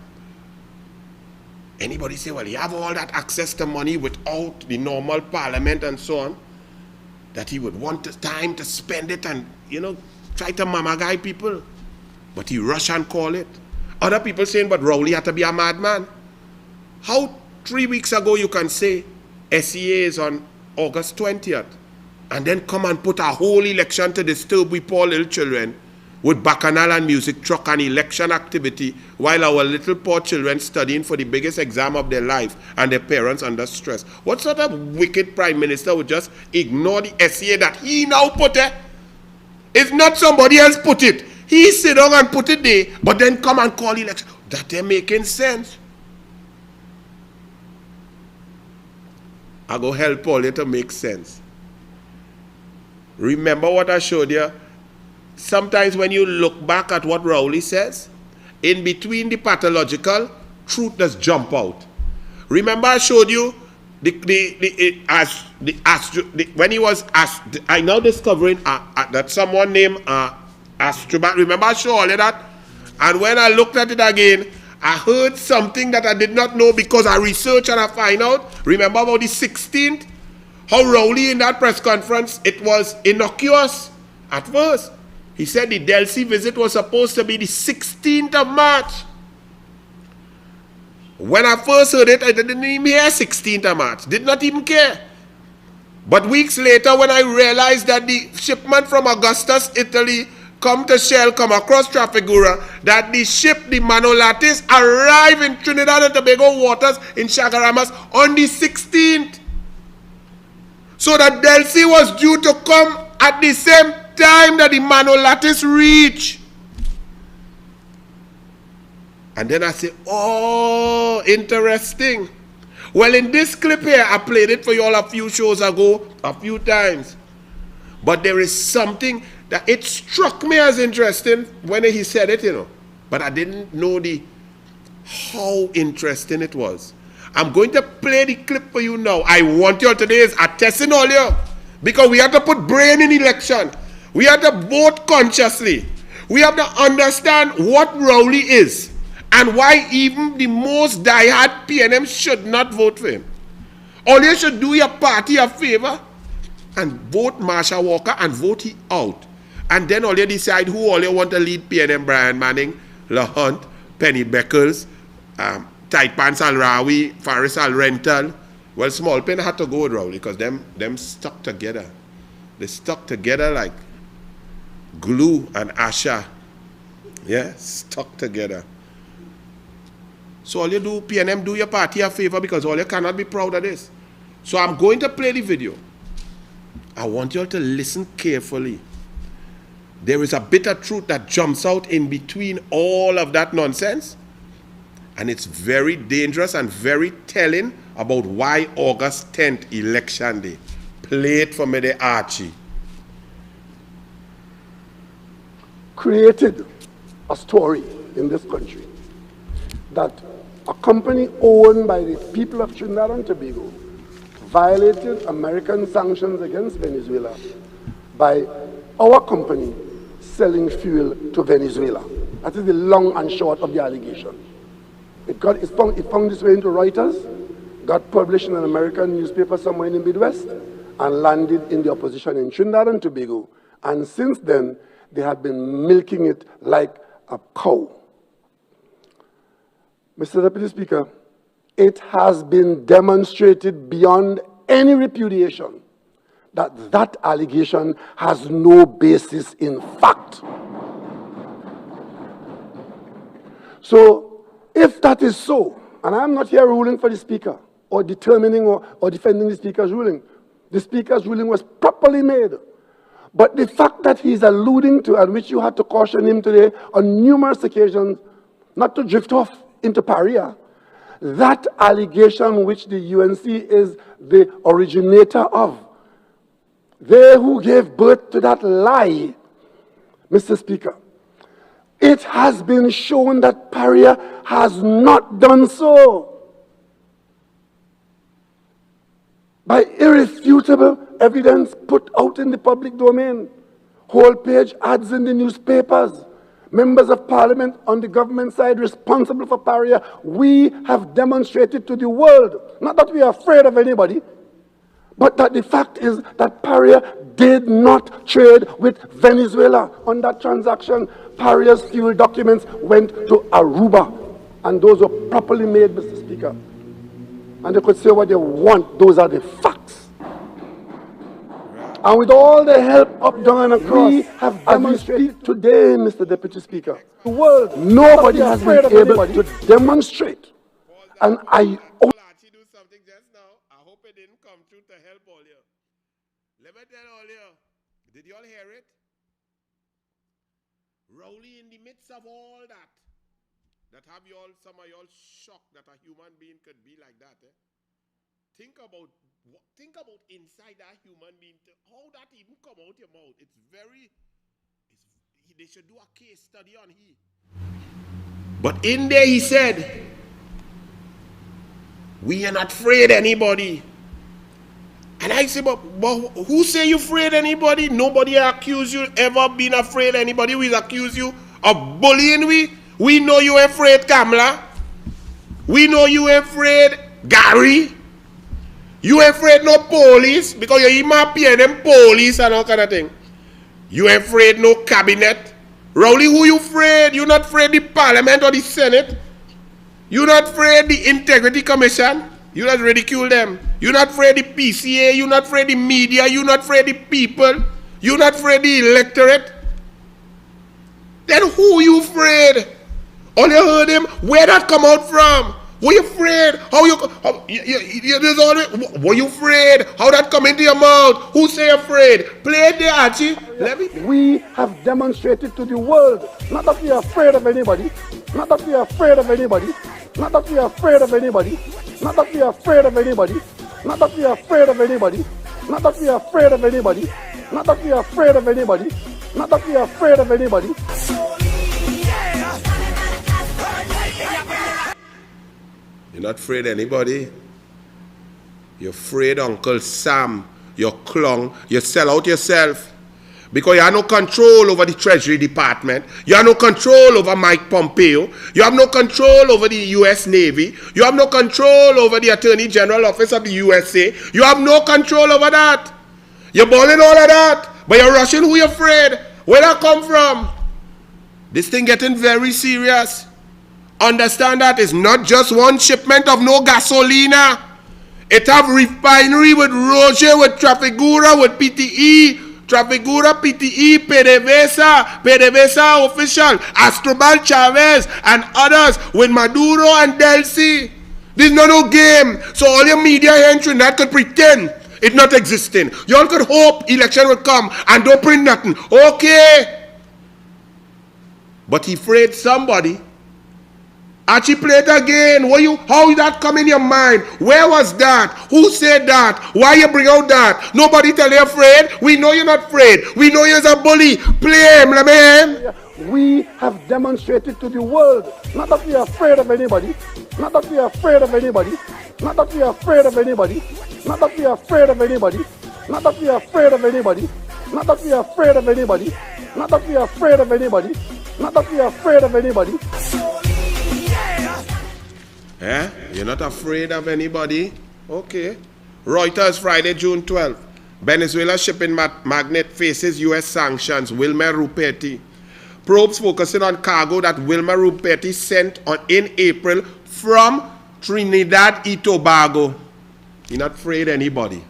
Anybody say, well, you have all that access to money without the normal parliament and so on, that he would want time to spend it and, try to mama guy people. But he rush and call it. Other people saying, but Rowley had to be a madman. How 3 weeks ago you can say SEA is on August 20th and then come and put a whole election to disturb we poor little children with bacchanal and music truck and election activity while our little poor children studying for the biggest exam of their life and their parents under stress? What sort of wicked prime minister would just ignore the SEA that he now put it? It's not somebody else put it. He sit down and put it there, but then come and call election. That ain't making sense. I go help all you to make sense. Remember what I showed you? Sometimes when you look back at what Rowley says, in between the pathological, truth does jump out. Remember I showed you when he was asked, I now discovering that someone named Astrobat. Remember I showed all of that? And when I looked at it again, I heard something that I did not know because I researched and I find out. Remember about the 16th? How Rowley in that press conference, it was innocuous at first. He said the DLC visit was supposed to be the 16th of March. When I first heard it, I didn't even hear 16th of March. Did not even care. But weeks later, when I realized that the shipment from Augustus, Italy, come to Shell, come across Trafigura, that the ship, the Manolatis, arrived in Trinidad and Tobago waters in Chagaramas on the 16th. So that Delcy was due to come at the same time that the Manolatis reached. And then I say, oh, interesting. Well, in this clip here, I played it for you all a few shows ago, a few times. But there is something that it struck me as interesting when he said it, you know. But I didn't know how interesting it was. I'm going to play the clip for you now. I want you all today is a testing all you. Because we have to put brain in election. We have to vote consciously. We have to understand what Rowley is. And why even the most diehard PNM should not vote for him. All you should do your party a favor and vote Marsha Walker and vote he out. And then all you decide who all you want to lead PNM: Brian Manning, LaHunt, Penny Beckles, Taipan Salrawi, Faris Al-Rental. Well, Small Pen had to go with Rowley because them stuck together. They stuck together like glue and Asha. Yeah, stuck together. So all you do, PNM, do your party a favor because all you cannot be proud of this. So I'm going to play the video. I want you all to listen carefully. There is a bit of truth that jumps out in between all of that nonsense. And it's very dangerous and very telling about why August 10th, election day. Play it for me, the Archie. Created a story in this country that a company owned by the people of Trinidad and Tobago violated American sanctions against Venezuela by our company selling fuel to Venezuela. That is the long and short of the allegation. It found its way into Reuters, got published in an American newspaper somewhere in the Midwest, and landed in the opposition in Trinidad and Tobago. And since then, they have been milking it like a cow. Mr. Deputy Speaker, it has been demonstrated beyond any repudiation that that allegation has no basis in fact. So, if that is so, and I'm not here ruling for the Speaker or determining or defending the Speaker's ruling was properly made. But the fact that he's alluding to, and which you had to caution him today on numerous occasions, not to drift off into Paria, that allegation which the UNC is the originator of, they who gave birth to that lie, Mr. Speaker, it has been shown that Paria has not done so. By irrefutable evidence put out in the public domain, whole page ads in the newspapers, members of parliament on the government side responsible for Paria, we have demonstrated to the world, not that we are afraid of anybody, but that the fact is that Paria did not trade with Venezuela on that transaction. Paria's fuel documents went to Aruba, and those were properly made, Mr. Speaker. And they could say what they want, those are the facts. And with all the help up, down, and across, we have demonstrated today, Mr. Deputy Speaker, the world, nobody has been able to demonstrate. And I do something just now. I hope it didn't come through to help all you. Let me tell all you. Did you all hear it? Rowley, in the midst of all that have you all, some of you all shocked that a human being could be like that, eh? Think about inside that human being, how that even come out your mouth. They should do a case study on he. But in there he said, we are not afraid anybody. And I say, but who say you afraid anybody? Nobody accuse you ever been afraid anybody. We accuse you of bullying we. We know you afraid Kamala. We know you afraid Gary. You afraid no police because you even appear them police and all kind of thing. You afraid no cabinet. Rowley, who you afraid? You not afraid the parliament or the senate? You're not afraid the Integrity Commission. You not ridicule them. You're not afraid the PCA. You're not afraid the media. You're not afraid the people. You're not afraid the electorate. Then who you afraid? All you heard him, where that come out from? Were you afraid? Were you afraid? How that come into your mouth? Who say afraid? Play it there, Archie. We have demonstrated to the world, not that we are afraid of anybody, not that we are afraid of anybody, not that we are afraid of anybody, not that we are afraid of anybody, not that we are afraid of anybody, not that we are afraid of anybody, not that we are afraid of anybody, not that we are afraid of anybody. You're not afraid of anybody. You're afraid Uncle Sam. You're clung. You sell out yourself. Because you have no control over the Treasury Department. You have no control over Mike Pompeo. You have no control over the U.S. Navy. You have no control over the Attorney General Office of the USA. You have no control over that. You're balling all of that. But you're rushing who you're afraid. Where that come from? This thing getting very serious. Understand that it's not just one shipment of no gasolina. It have refinery with Roger, with Trafigura, with PTE. Trafigura, PTE, PDVSA official, Astrobal Chavez, and others with Maduro and Delcy. This is not no game. So all your media here in Trinidad could pretend it not existing. You all could hope election will come and don't print nothing. Okay. But he afraid somebody. Archie, play it again. How that come in your mind? Where was that? Who said that? Why you bring out that? Nobody tell you afraid. We know you're not afraid. We know you're a bully. Play him, let me hear him. We have demonstrated to the world, not that we are afraid of anybody, not that we are afraid of anybody, not that we are afraid of anybody, not that we are afraid of anybody, not that we are afraid of anybody, not that we are afraid of anybody, not that we are afraid of anybody, not that we are afraid of anybody. Eh? You're not afraid of anybody? Okay. Reuters, Friday, June 12th. Venezuela shipping magnate faces U.S. sanctions. Wilmer Ruperti. Probes focusing on cargo that Wilmer Ruperti sent in April from Trinidad and Tobago. You're not afraid of anybody.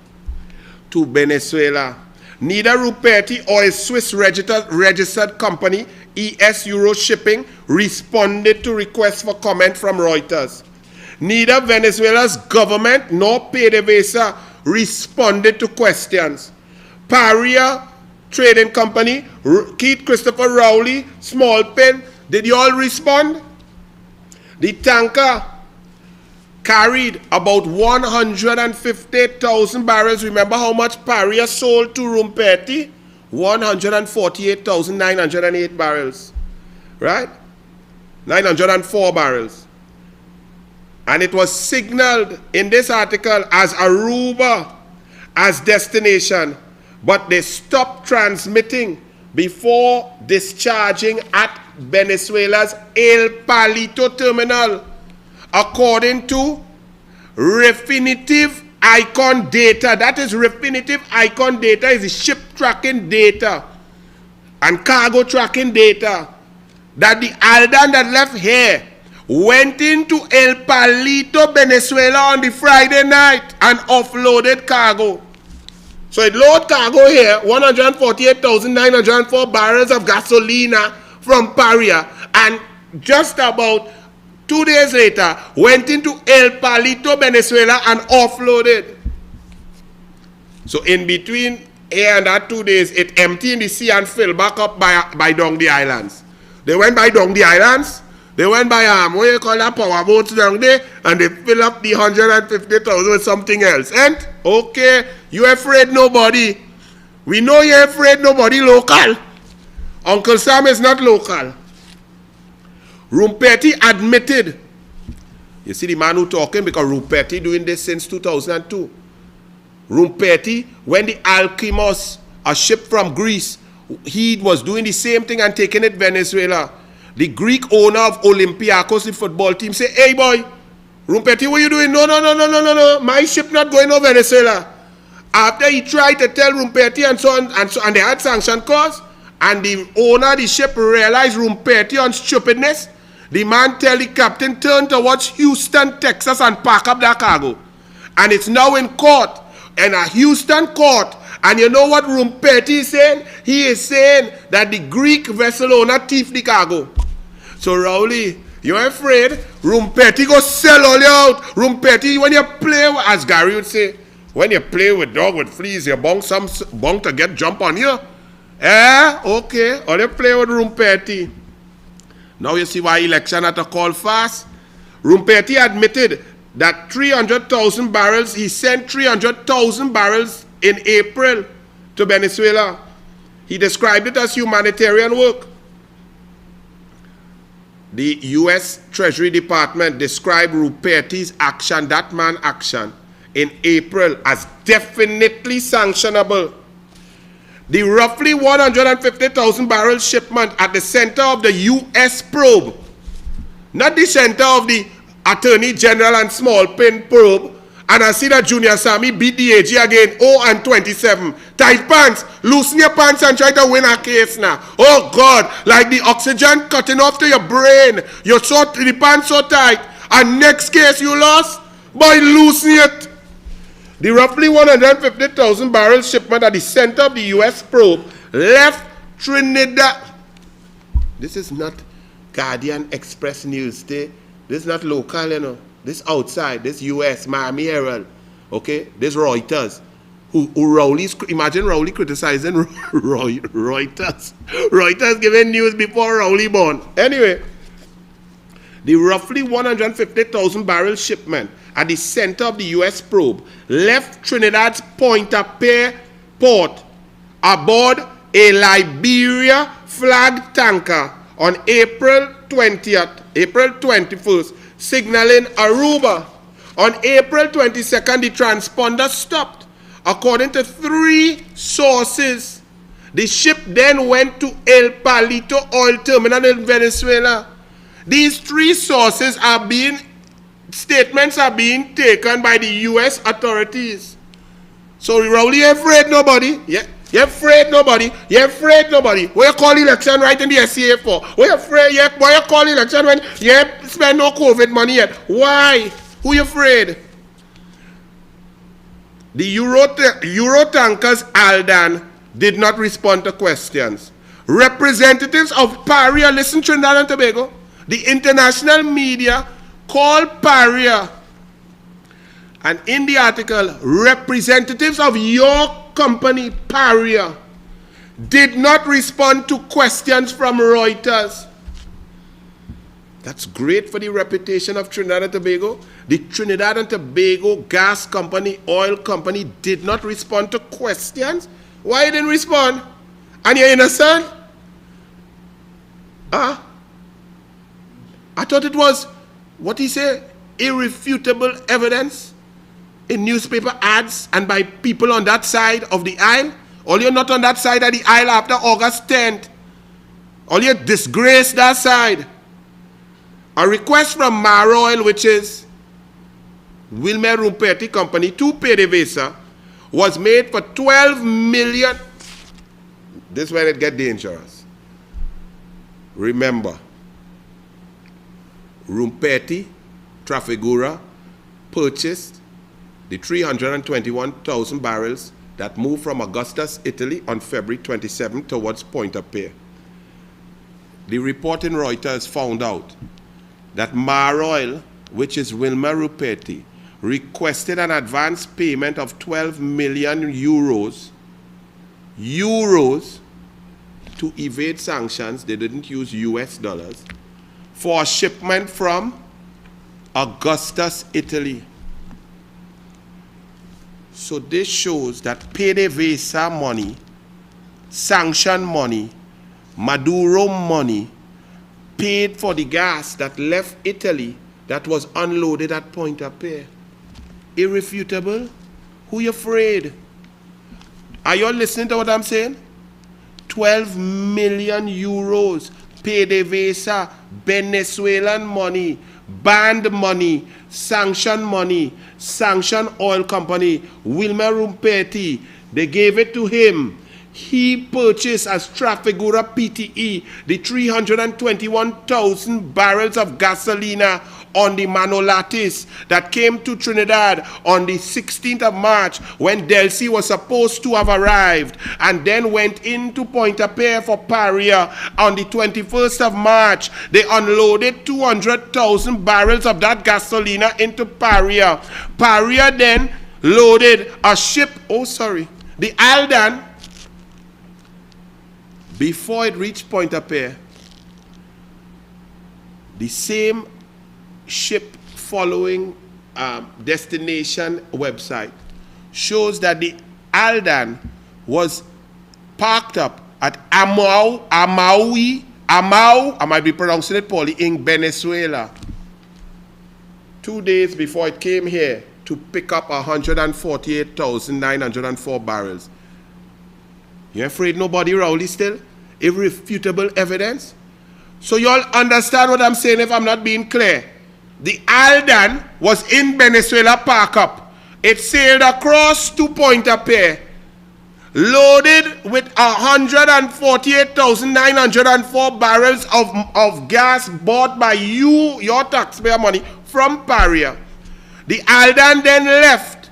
To Venezuela. Neither Ruperti or his Swiss registered company, ES Euro Shipping, responded to requests for comment from Reuters. Neither Venezuela's government nor PDVSA responded to questions. Paria Trading Company, Keith Christopher Rowley, Small Pen, did you all respond? The tanker carried about 150,000 barrels. Remember how much Paria sold to Ruperti? 148,908 barrels. Right? 904 barrels. And it was signaled in this article as Aruba as destination, but they stopped transmitting before discharging at Venezuela's El Palito terminal, according to Refinitiv Icon data. That is Refinitiv Icon data is the ship tracking data and cargo tracking data that the Aldan that left here went into El Palito, Venezuela on the Friday night and offloaded cargo. So it loaded cargo here, 148,904 barrels of gasolina from Paria, and just about 2 days later went into El Palito, Venezuela and offloaded. So in between here and that 2 days, it emptied in the sea and filled back up by down the islands. They went by down the islands. They went by what you call that power boats down there, and they fill up the 150,000 with something else. And okay, you afraid nobody. We know you're afraid nobody local. Uncle Sam is not local. Ruperti admitted. You see the man who talking because Ruperti doing this since 2002. Ruperti, when the Alkimos, a ship from Greece, he was doing the same thing and taking it Venezuela. The Greek owner of Olympiacos, the football team, say, hey boy, Ruperti, what are you doing? No. My ship not going to Venezuela. After he tried to tell Ruperti and so on, and they had sanction costs, and the owner of the ship realized Ruperti on stupidness, The man tell the captain, turn towards Houston, Texas, and pack up that cargo. And it's now in court, in a Houston court. And you know what Rumpeti is saying? He is saying that the Greek vessel owner thief the cargo. So Rowley, you're afraid? Rumpeti go sell all you out. Rumpeti, when you play, as Gary would say, when you play with dog with fleas, you're bound to get jump on you. Okay. Or you play with Rumpeti. Now you see why election had to call fast. Rumpeti admitted that 300,000 barrels, he sent 300,000 barrels in April to Venezuela. He described it as humanitarian work. The U.S. Treasury Department described Rumpeti's action, that man's action, in April as definitely sanctionable. The roughly 150,000 barrel shipment at the center of the U.S. probe, not the center of the Attorney General and Small Pin probe, and I see that Junior Sammy beat the AG again, 0-27. Tight pants, loosen your pants and try to win a case now. Oh God, like the oxygen cutting off to your brain. You're so, the pants so tight, and next case you lost, boy, loosen it. The roughly 150,000 barrel shipment at the center of the U.S. probe left Trinidad. This is not Guardian Express News Day. This is not local, you know. This outside, this U.S., Miami Herald, okay? This Reuters. Imagine Rowley criticizing Reuters. Reuters giving news before Rowley born. Anyway, the roughly 150,000 barrel shipment at the center of the U.S. probe left Trinidad's Pointe-à-Pitre port aboard a Liberia flag tanker on April 21st, signaling Aruba. On April 22nd, the transponder stopped. According to 3 sources, the ship then went to El Palito oil terminal in Venezuela. These 3 sources statements are being taken by the U.S. authorities. So Rowley, you afraid nobody? Yeah. You're afraid nobody. You're afraid nobody. What you call election right in the SCA for? What you afraid? Why you call election when you spend no COVID money yet? Why? Who you afraid? The Euro tankers Aldan did not respond to questions. Representatives of Paria, listen, Trinidad and Tobago, the international media called Paria, and in the article, representatives of your company, Paria, did not respond to questions from Reuters. That's great for the reputation of Trinidad and Tobago. The Trinidad and Tobago gas company, oil company, did not respond to questions. Why you didn't respond? And you're innocent? I thought it was, what he say, irrefutable evidence in newspaper ads and by people on that side of the aisle. All you're not on that side of the aisle after August 10th. All you disgrace that side. A request from Maroil, which is Wilmer Rumpeti Company, to PDVSA, was made for 12 million. This is when it gets dangerous. Remember, Rumpeti, Trafigura, purchased the 321,000 barrels that moved from Augustus, Italy on February 27 towards Pointe-à-Pitre. The report in Reuters found out that Maroil, which is Wilmer Rumpeti, requested an advance payment of 12 million euros to evade sanctions. They didn't use US dollars, for a shipment from Augustus, Italy. So this shows that PDVSA money, sanction money, Maduro money, paid for the gas that left Italy that was unloaded at Pointe-à-Pitre. Irrefutable? Who you afraid? Are you all listening to what I'm saying? 12 million euros, PDVSA, Venezuelan money, banned money, sanction oil company, Wilmer Rumpeti. They gave it to him. he purchased as Trafigura PTE the 321,000 barrels of gasolina on the Manolatis that came to Trinidad on the 16th of March when Delcy was supposed to have arrived, and then went into Pointe-à-Pierre for Paria on the 21st of March. They unloaded 200,000 barrels of that gasolina into Paria. Paria then loaded a ship, the Aldan, before it reached Pointe-à-Pierre. The same ship following destination website shows that the Aldan was parked up at Amau, I might be pronouncing it poorly, in Venezuela, 2 days before it came here to pick up 148,904 barrels. You afraid nobody, Rowley, still? Irrefutable evidence? So you all understand what I'm saying if I'm not being clear. The Aldan was in Venezuela park up. It sailed across to Pointe-à-Pierre, loaded with 148,904 barrels of gas bought by you, your taxpayer money, from Paria. The Aldan then left,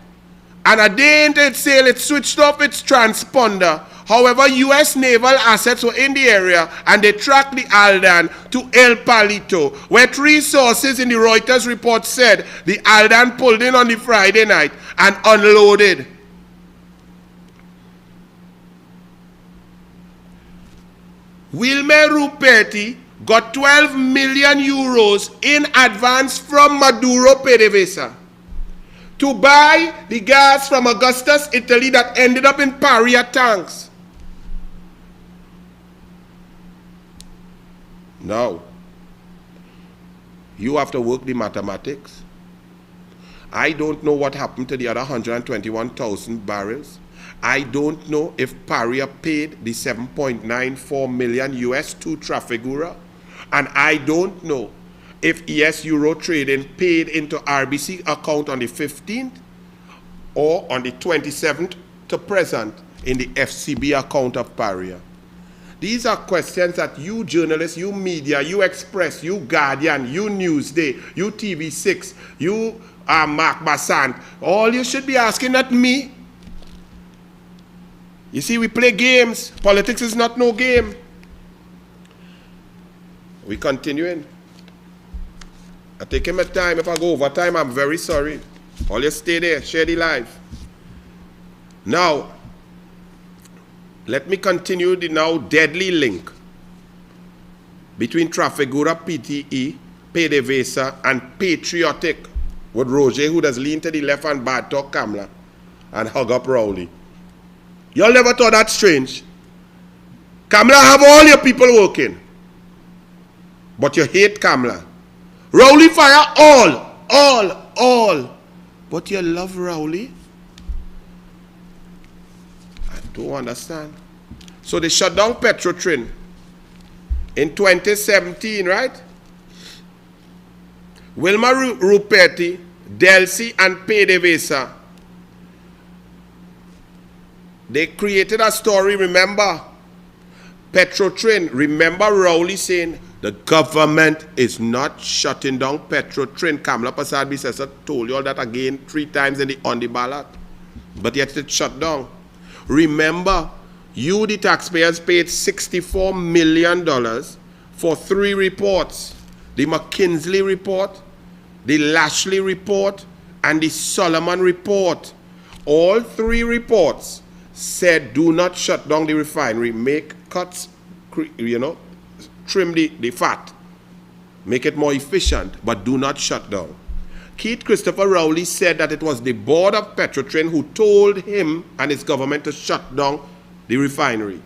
and a day into its sail, it switched off its transponder. However, U.S. naval assets were in the area, and they tracked the Aldan to El Palito, where 3 sources in the Reuters report said the Aldan pulled in on the Friday night and unloaded. Wilmer Ruperti got 12 million euros in advance from Maduro PDVSA to buy the gas from Augustus, Italy, that ended up in Paria tanks. Now, you have to work the mathematics. I don't know what happened to the other 121,000 barrels. I don't know if Paria paid the 7.94 million US to Trafigura. And I don't know if ES Euro Trading paid into RBC account on the 15th or on the 27th to present in the FCB account of Paria. These are questions that you journalists, you media, you Express, you Guardian, you Newsday, you TV6, you Mark Bassan, all you should be asking, not me. You see, we play games. Politics is not no game. We continuing. I take him at time. If I go over time, I'm very sorry. All you stay there, share the live. Now, let me continue the now deadly link between Trafigura PTE, PDVSA, and Patriotic with Roger, who does lean to the left and bad talk Kamla and hug up Rowley. Y'all never thought that strange? Kamla have all your people working, but you hate Kamla. Rowley fire all, but you love Rowley? Don't understand. So they shut down Petrotrin in 2017, right? Wilma Ruperti, Delcy, and PDVSA. They created a story, remember? Petrotrin, remember Rowley saying the government is not shutting down Petrotrin. Kamla Prasad Bisesa told you all that again 3 times on the ballot. But yet it shut down. Remember, you, the taxpayers, paid $64 million for 3 reports. The McKinsey report, the Lashley report, and the Solomon report. All 3 reports said do not shut down the refinery, make cuts, trim the fat, make it more efficient, but do not shut down. Keith Christopher Rowley said that it was the board of Petrotrin who told him and his government to shut down the refinery.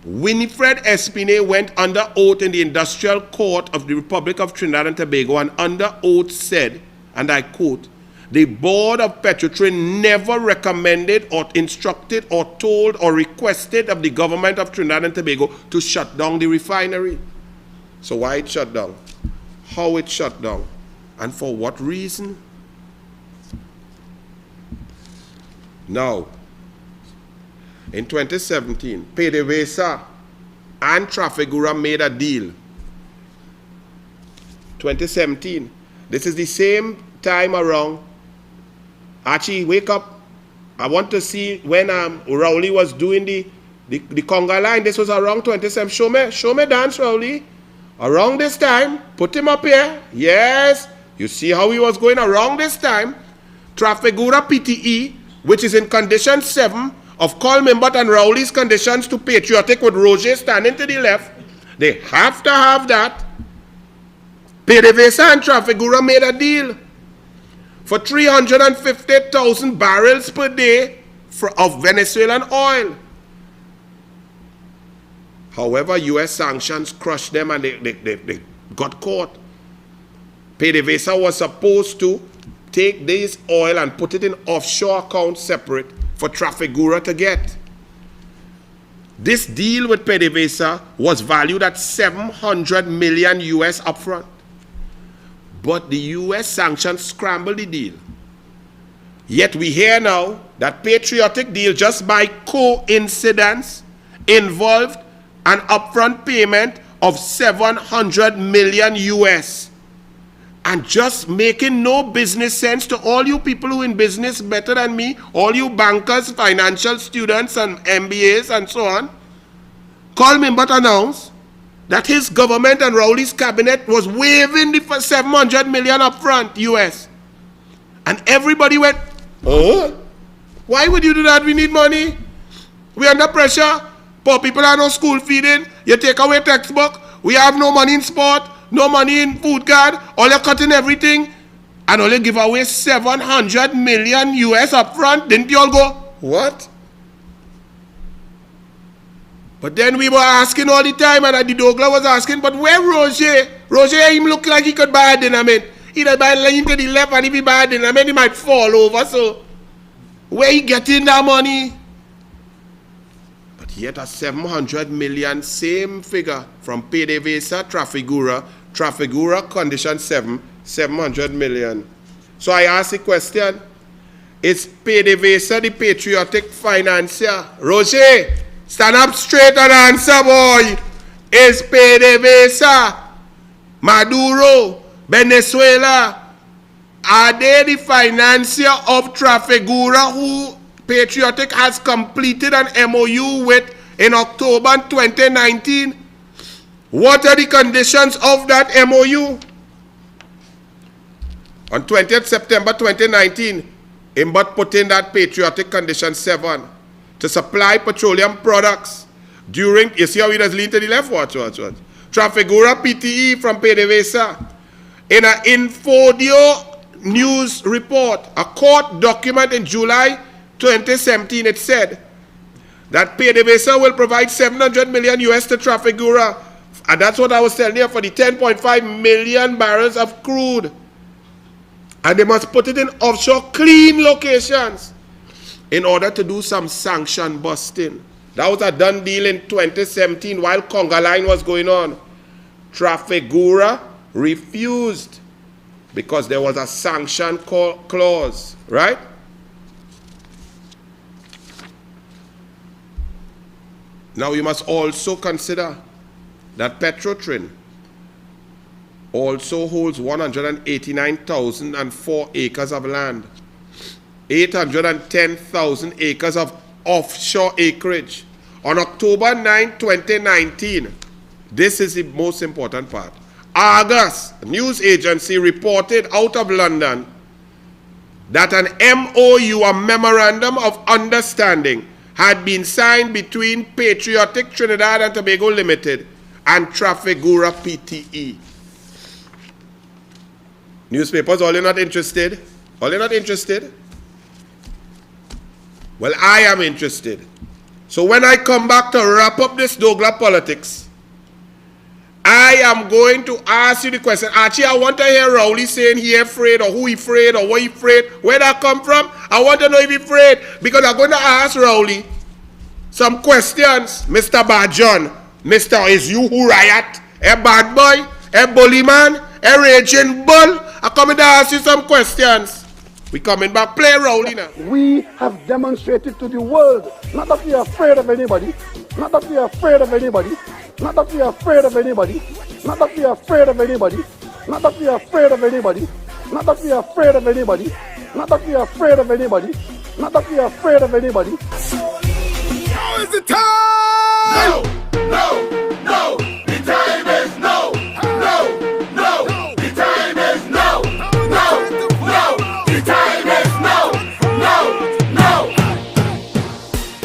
Winifred Espine went under oath in the Industrial Court of the Republic of Trinidad and Tobago and under oath said, and I quote, the board of Petrotrin never recommended or instructed or told or requested of the government of Trinidad and Tobago to shut down the refinery. So why it shut down? How it shut down? And for what reason? in 2017, PDVSA and Trafigura made a deal. 2017. This is the same time around. Archie, wake up. I want to see when Rowley was doing the conga line. This was around 2017. Show me dance, Rowley. Around this time, put him up here. Yes. You see how he was going around this time. Trafigura PTE, which is in condition 7 of Colmimbot and Rowley's conditions to Patriotic with Roger standing to the left. They have to have that. PDVSA and Trafigura made a deal for 350,000 barrels per day of Venezuelan oil. However, U.S. sanctions crushed them and they got caught. PDVSA was supposed to take this oil and put it in offshore accounts separate for Trafigura to get. This deal with PDVSA was valued at 700 million US upfront. But the US sanctions scrambled the deal. Yet we hear now that patriotic deal just by coincidence involved an upfront payment of 700 million US. And just making no business sense to all you people who in business better than me, all you bankers, financial students and MBAs and so on. Colmimbot announced that his government and Rowley's cabinet was waiving the 700 million upfront US. And everybody went, oh, why would you do that? We need money. We're under pressure. Poor people are no school feeding. You take away textbook. We have no money in sport, no money in food card. All you're cutting everything. And only give away 700 million US upfront. Didn't you all go, what? But then we were asking all the time, and the DouglAR was asking, but where Roger? Roger, him look like he could buy a dynamite. He might buy a line to the left, and if he buy a dynamite, he might fall over. So, where he getting that money? But yet a 700 million, same figure from PDVSA, Trafigura condition 7, 700 million. So I ask the question, is PDVSA the patriotic financier? Roger, stand up straight and answer, boy. Is PDVSA, Maduro, Venezuela, are they the financier of Trafigura who Patriotic has completed an MOU with in October 2019? What are the conditions of that MOU? On 20th September 2019, Imbot put in that Patriotic Condition 7 to supply petroleum products during, you see how he does lean to the left? Watch. Trafigura PTE from PDVSA. In an Infodio news report, a court document in July 2017, it said that PDVSA will provide 700 million US to Trafigura. And that's what I was telling you, for the 10.5 million barrels of crude. And they must put it in offshore clean locations in order to do some sanction busting. That was a done deal in 2017 while Conga Line was going on. Trafigura refused because there was a sanction clause, right? Now you must also consider that Petrotrin also holds 189,004 acres of land, 810,000 acres of offshore acreage. On October 9, 2019, this is the most important part. Argus news agency reported out of London that an MOU, a Memorandum of Understanding, had been signed between Patriotic Trinidad and Tobago Limited and Trafigura PTE. Newspapers, all you're not interested? All you're not interested? Well, I am interested. So when I come back to wrap up this DouglAR politics, I am going to ask you the question. Archie, I want to hear Rowley saying he afraid, or who he afraid, or what he afraid. Where that come from? I want to know if he afraid, because I'm going to ask Rowley some questions. Mr. Bad John, Mr. Is you who riot? A bad boy? A bully man? A raging bull? I'm coming to ask you some questions. We coming back. Play Rowley now. We have demonstrated to the world, not that we are afraid of anybody, not that we are afraid of anybody, not that we are afraid of anybody, not that we are afraid of anybody, not that we are afraid of anybody, not that we are afraid of anybody, not that we are afraid of anybody, not that we are afraid of anybody. Now is the time! No, no, no, the time is no, no, no, the time is no, no, no, the time is no, no, no.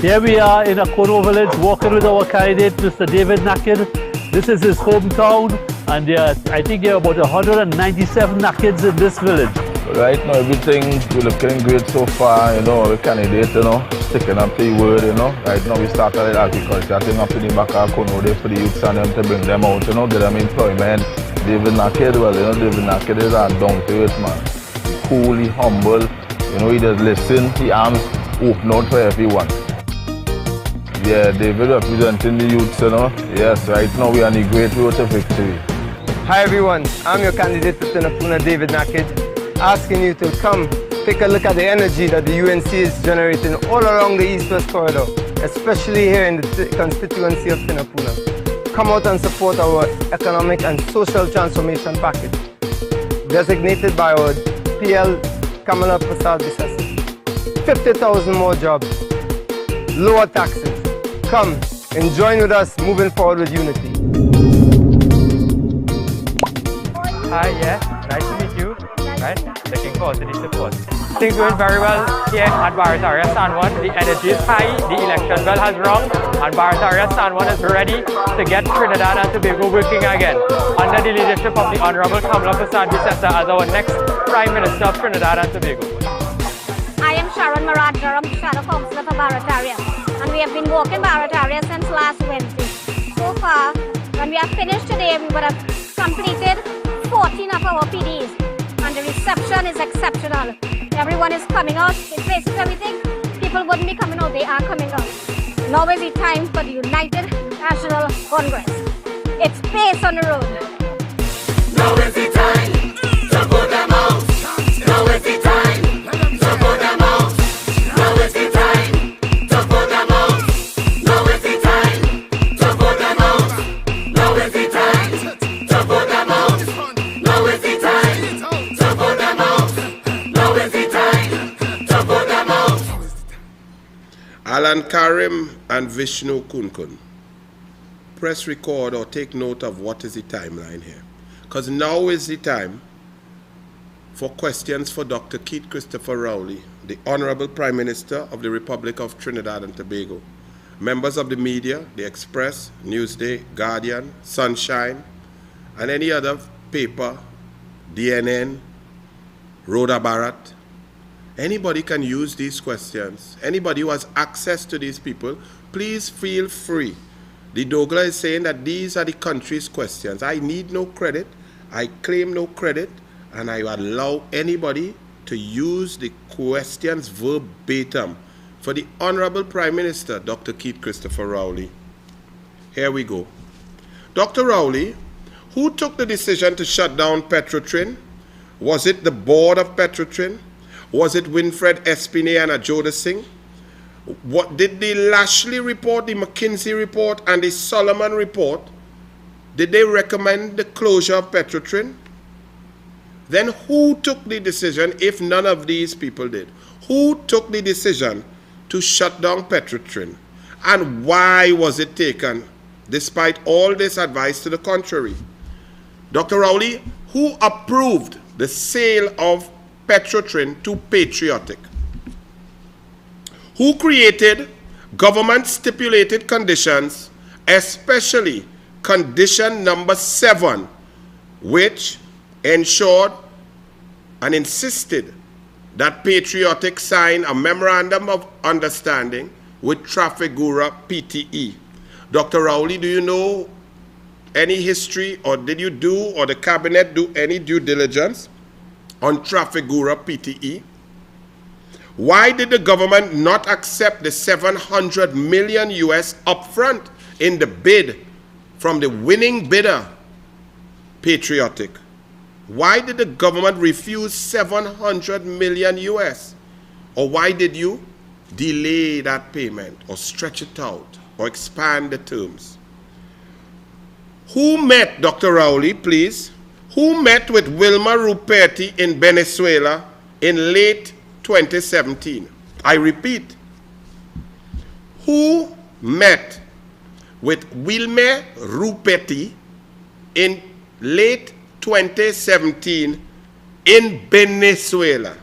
Here we are in Akono village walking with our candidate, Mr. David Nakid. This is his hometown, and I think there are about 197 Nakids in this village. Right now, everything we're looking great so far, the candidate, sticking up to the word, Right now, we started with agriculture, I think up to the back of Kono there for the youths and them to bring them out, get them employment. David Nakid, David Nakid is a down to earth man. Cool, he humble, he just listen, he arms open out for everyone. Yeah, David representing the youths, Yes, right now we are on the great road to victory. Hi everyone, I'm your candidate for Tenapuna, David Nakid, asking you to come take a look at the energy that the UNC is generating all along the East-West corridor, especially here in the constituency of Tenapuna. Come out and support our economic and social transformation package, designated by our PL Kamala Prasad Bisasi. 50,000 more jobs, lower taxes. Come and join with us moving forward with unity. Hi, nice to meet you. Right? Looking forward to the support. Things going very well here at Barataria San Juan. The energy is high, the election bell has rung, and Barataria San Juan is ready to get Trinidad and Tobago working again under the leadership of the Honorable Kamala Prasad Bisasa as our next Prime Minister of Trinidad and Tobago. I am Sharon Marad-Durham, Shadow Councillor for Barataria, and we have been working Barataria since last Wednesday. So far, when we are finished today, we would have completed 14 of our PDs, and the reception is exceptional. Everyone is coming out. In places everything, people wouldn't be coming out, they are coming out. Now is the time for the United National Congress. It's pace on the road. Now is the time to put them out. Now is the time to put them out. Now is the time to put them out. Now is the time to put them out. Now is the time to put them out. Now is the time to put them out. Now is the time to put them out. Alan Karim and Vishnu Kunkun, press record or take note of what is the timeline here. Because now is the time for questions for Dr. Keith Christopher Rowley, the Honorable Prime Minister of the Republic of Trinidad and Tobago. Members of the media, The Express, Newsday, Guardian, Sunshine, and any other paper, DNN, Rhoda Barrett. Anybody can use these questions. Anybody who has access to these people, please feel free. The DouglAR is saying that these are the country's questions. I need no credit, I claim no credit, and I allow anybody to use the questions verbatim for the Honorable Prime Minister, Dr. Keith Christopher Rowley. Here we go. Dr. Rowley, who took the decision to shut down Petrotrin? Was it the board of Petrotrin? Was it Winfred Espinay and Ajoda Singh? What did the Lashley report, the McKinsey report, and the Solomon report, did they recommend the closure of Petrotrin? Then who took the decision if none of these people did? Who took the decision to shut down Petrotrin? And why was it taken despite all this advice to the contrary? Dr. Rowley, who approved the sale of Petrotrin to Patriotic? Who created government-stipulated conditions, especially condition number 7, which ensured and insisted that Patriotic sign a memorandum of understanding with Trafigura PTE? Dr. Rowley, do you know any history, or did you do, or the cabinet do any due diligence on Trafigura PTE? Why did the government not accept the $700 million US upfront in the bid from the winning bidder, Patriotic? Why did the government refuse 700 million US? Or why did you delay that payment or stretch it out or expand the terms? Who met, Dr. Rowley, please? Who met with Wilma Ruperti in Venezuela in late 2017? I repeat, who met with Wilma Ruperti in late 2017 in Venezuela?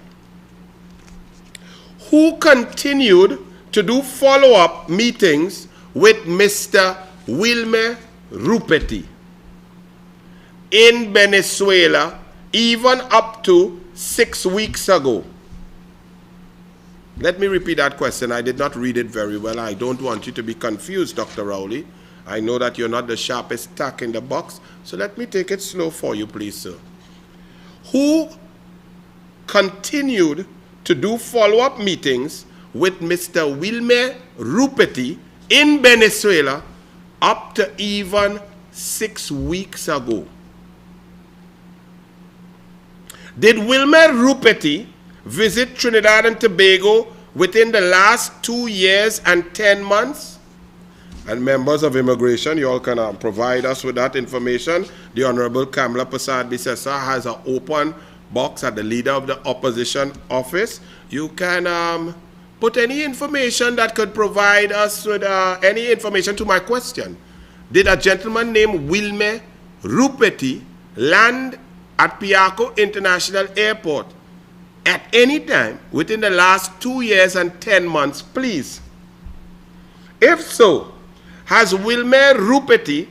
Who continued to do follow-up meetings with Mr. Wilma Ruperti in Venezuela even up to 6 weeks ago? Let me repeat that question. I did not read it very well. I don't want you to be confused, Dr. Rowley. I know that you're not the sharpest tack in the box, so let me take it slow for you, please, sir. Who continued to do follow-up meetings with Mr. Wilma Ruperti in Venezuela up to even 6 weeks ago? Did Wilma Ruperti visit Trinidad and Tobago within the last 2 years and 10 months? And members of immigration, you all can provide us with that information. The Honorable Kamala Prasad-Bissessar has an open box at the Leader of the Opposition office. You can put any information that could provide us with any information to my question. Did a gentleman named Wilma Ruperti land at Piarco International Airport at any time within the last 2 years and 10 months, please? If so, has Wilma Ruperti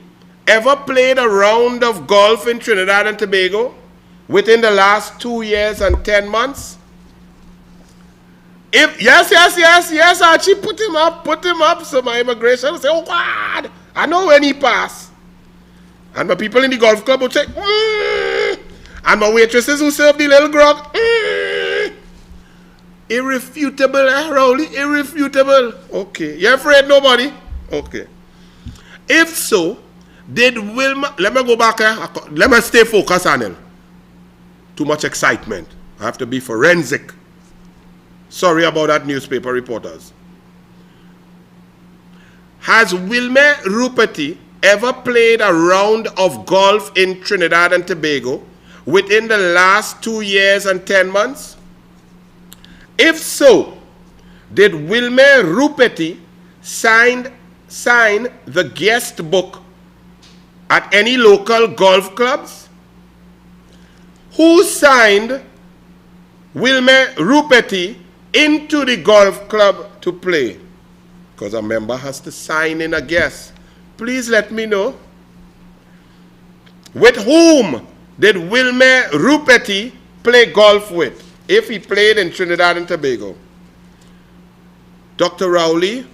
ever played a round of golf in Trinidad and Tobago within the last 2 years and 10 months? If yes, Archie, put him up, so my immigration will say, oh God, I know when he passed. And my people in the golf club will say, and my waitresses who serve the little grog, irrefutable, Rowley, irrefutable. Okay, you afraid nobody? Okay. If so, did Wilma, let me go back here, let me stay focused, Anil. Too much excitement. I have to be forensic. Sorry about that, newspaper reporters. Has Wilma Ruperti ever played a round of golf in Trinidad and Tobago within the last 2 years and 10 months? If so, did Wilma Ruperti sign the guest book at any local golf clubs? Who signed Wilma Ruperti into the golf club to play? Because a member has to sign in a guest. Please let me know. With whom did Wilma Ruperti play golf with, if he played in Trinidad and Tobago? Dr. Rowley,